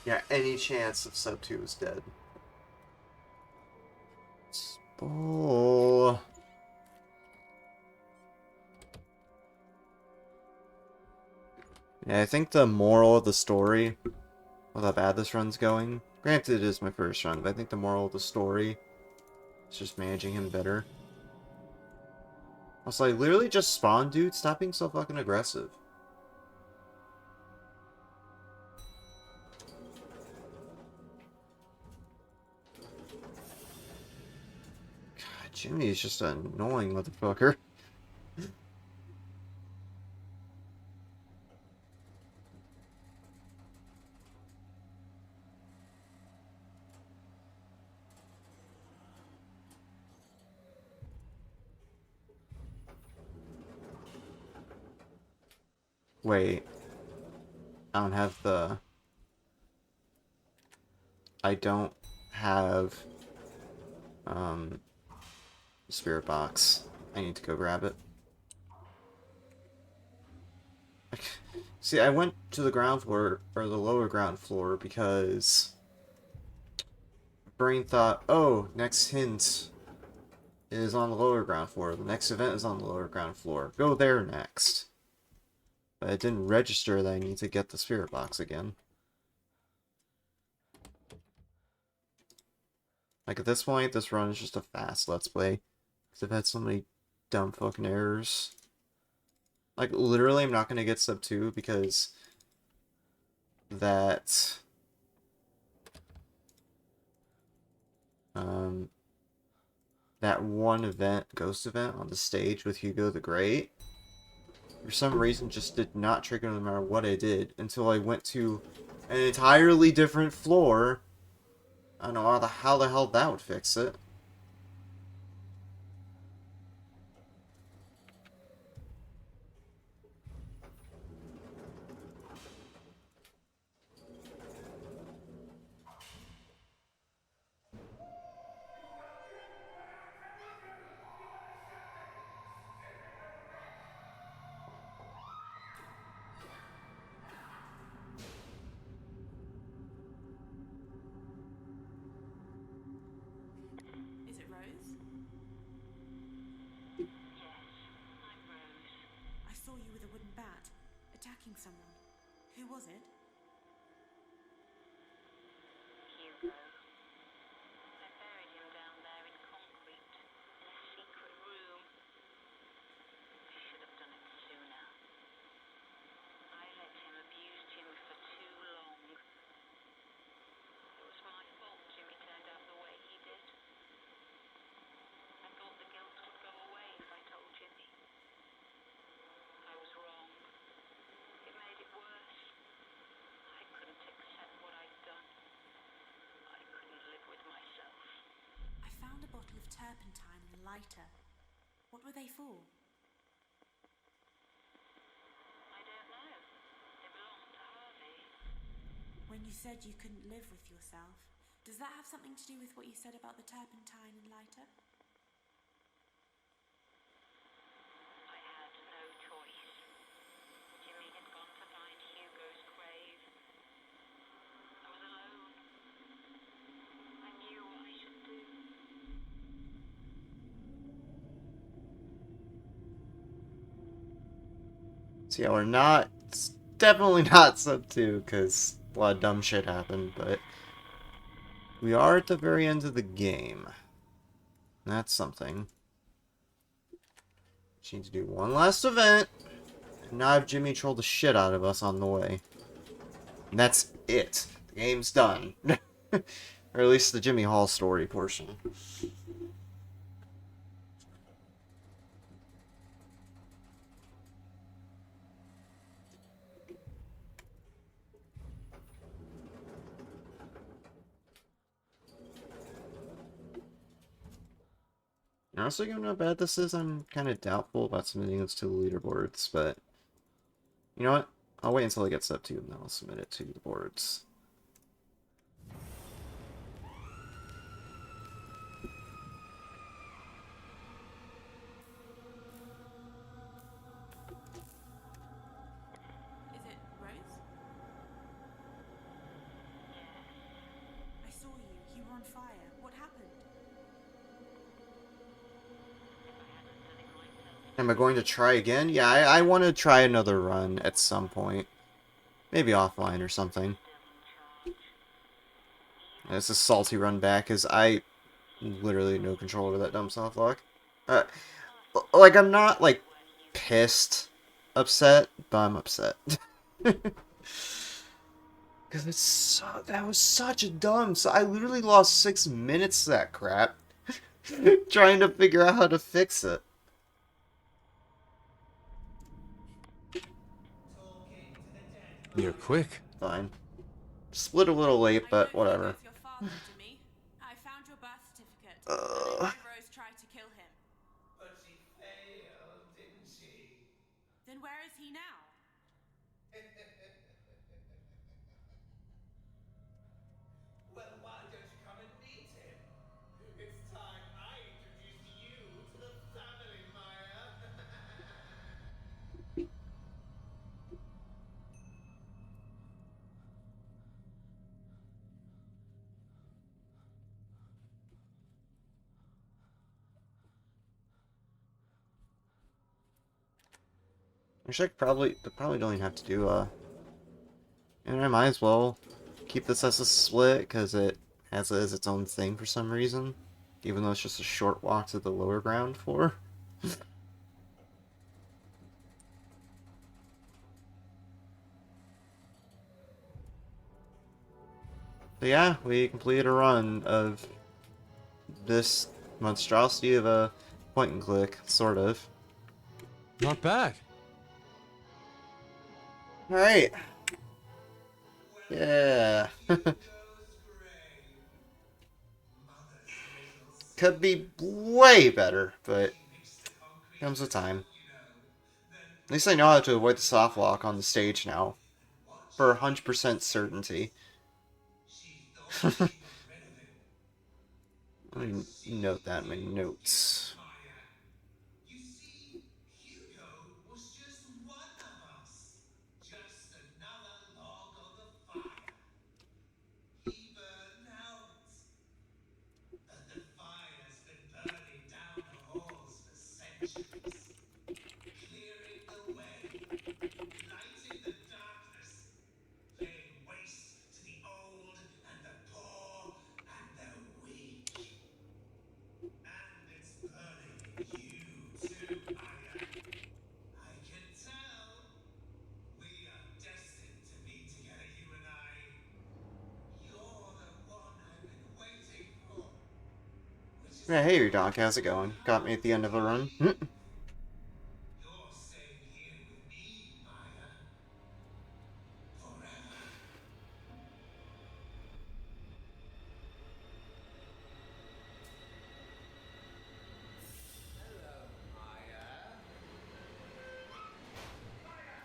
Yeah, any chance of sub 2 is dead. Bull. Yeah, I think the moral of the story, with how bad this run's going, granted it is my first run, but I think the moral of the story is just managing him better. Also, I literally just spawned, dude. Stop being so fucking aggressive. God, Jimmy is just an annoying motherfucker. Wait. I don't have the... I don't have... Spirit box. I need to go grab it. See, I went to the ground floor, or the lower ground floor, because... Brain thought, oh, next hint is on the lower ground floor. The next event is on the lower ground floor. Go there next. But it didn't register that I need to get the spirit box again. Like, at this point, this run is just a fast let's play. Because I've had so many dumb fucking errors. Like, literally, I'm not going to get sub 2 because that... that one event, ghost event, on the stage with Hugo the Great, for some reason just did not trigger no matter what I did, until I went to an entirely different floor. I don't know how the hell that would fix it. Is it Rose? Yes, I'm Rose. I saw you with a wooden bat, attacking someone. Who was it? Hugo. I buried him down there in concrete, in a secret room. I should have done it sooner. I let him abuse Jimmy for too long. It was my fault Jimmy turned out the way he did. I thought the guilt would go away if I told Jimmy. I was wrong. It made it worse. I couldn't accept what I'd done. I couldn't live with myself. I found a bottle of turpentine and a lighter. What were they for? I don't know. They belonged to Harvey. When you said you couldn't live with yourself, does that have something to do with what you said about the turpentine and lighter? I had no choice. Jimmy had gone to find Hugo's grave. I was alone. I knew what I should do. So yeah, we're not... It's definitely not sub 2, because a lot of dumb shit happened, but... We are at the very end of the game. That's something. Just need to do one last event, and not have Jimmy troll the shit out of us on the way. And that's it. The game's done. Or at least the Jimmy Hall story portion. Honestly, given how bad this is, I'm kind of doubtful about submitting this to the leaderboards, but... You know what? I'll wait until I get step 2, and then I'll submit it to the boards. Is it Rose? I saw you. You were on fire. What happened? Am I going to try again? Yeah, I want to try another run at some point. Maybe offline or something. It's a salty run back, because I literally no control over that dumb soft lock. Like, I'm not, like, pissed upset, but I'm upset. Because it's so, that was such a dumb... So I literally lost 6 minutes to that crap. Trying to figure out how to fix it. You're quick. Fine. Split a little late, but whatever. It's your father, Jimmy. I found your birth certificate. And they know Rose tried to kill him. But she failed, didn't she? Then where is he now? Well, why don't you come and meet him? It's time I introduced you to the family, Maya. Actually, they probably don't even have to do, and I might as well keep this as a split, because it has it as its own thing for some reason. Even though it's just a short walk to the lower ground floor. So yeah, we completed a run of this monstrosity of a point and click, sort of. Not bad. Alright. Well Yeah. Could be way better, but comes with time. At least I know how to avoid the soft lock on the stage now. For 100% certainty. Let me note that in my notes. You see, Hugo was just one of us. Just another log on the fire. He burned out. But the fire's been burning down the halls for centuries. Clearing the way. Lighting the darkness. Laying waste to the old and the poor and the weak. And it's burning you too, Maya. I can tell. We are destined to be together, you and I. You're the one I've been waiting for. Which is Yeah, hey, your why dog, how's it going? Got me at the end of the run. you're staying here with me, Maya. Forever. Hello, Maya. Maya!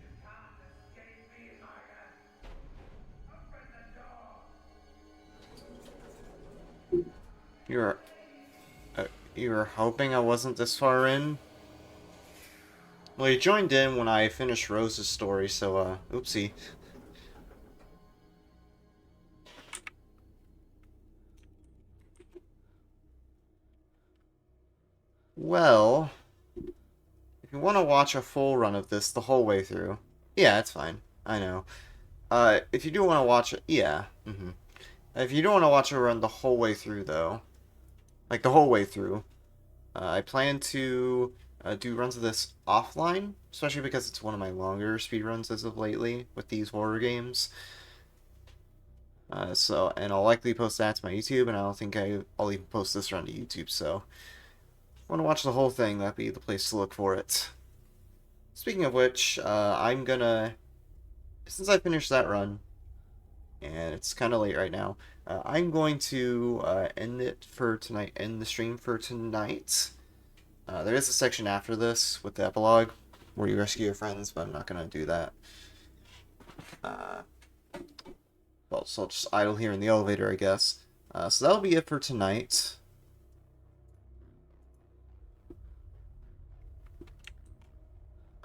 You can't escape me, Maya. Open the door. You were, you were hoping I wasn't this far in? Well, you joined in when I finished Rose's story, so, oopsie. Well, if you want to watch a full run of this the whole way through, yeah, it's fine. I know. If you do want to watch it, yeah. If you do want to watch a run the whole way through, though, like the whole way through, I plan to do runs of this offline, especially because it's one of my longer speedruns as of lately with these horror games. And I'll likely post that to my YouTube, and I don't think I'll even post this run to YouTube, so if you want to watch the whole thing, that'd be the place to look for it. Speaking of which, I'm gonna, since I finished that run, and it's kind of late right now, I'm going to end the stream for tonight. There is a section after this with the epilogue where you rescue your friends, but I'm not gonna do that. Well, so I'll just idle here in the elevator, I guess. So that'll be it for tonight.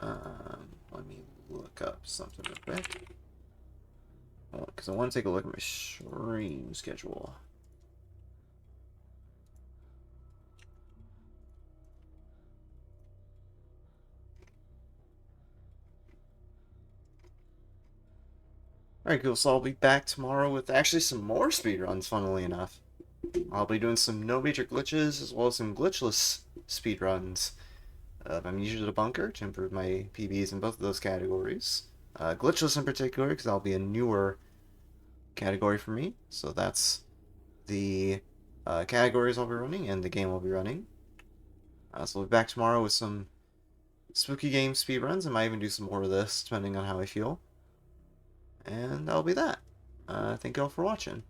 Let me look up something real quick. Because I want to take a look at my stream schedule. Alright, cool. So I'll be back tomorrow with actually some more speedruns, funnily enough. I'll be doing some no major glitches as well as some glitchless speedruns. I'm usually the bunker to improve my PBs in both of those categories. Glitchless in particular, because that'll be a newer category for me. So that's the categories I'll be running and the game I'll be running. So I'll be back tomorrow with some spooky game speedruns. I might even do some more of this, depending on how I feel. And that'll be that. Thank you all for watching.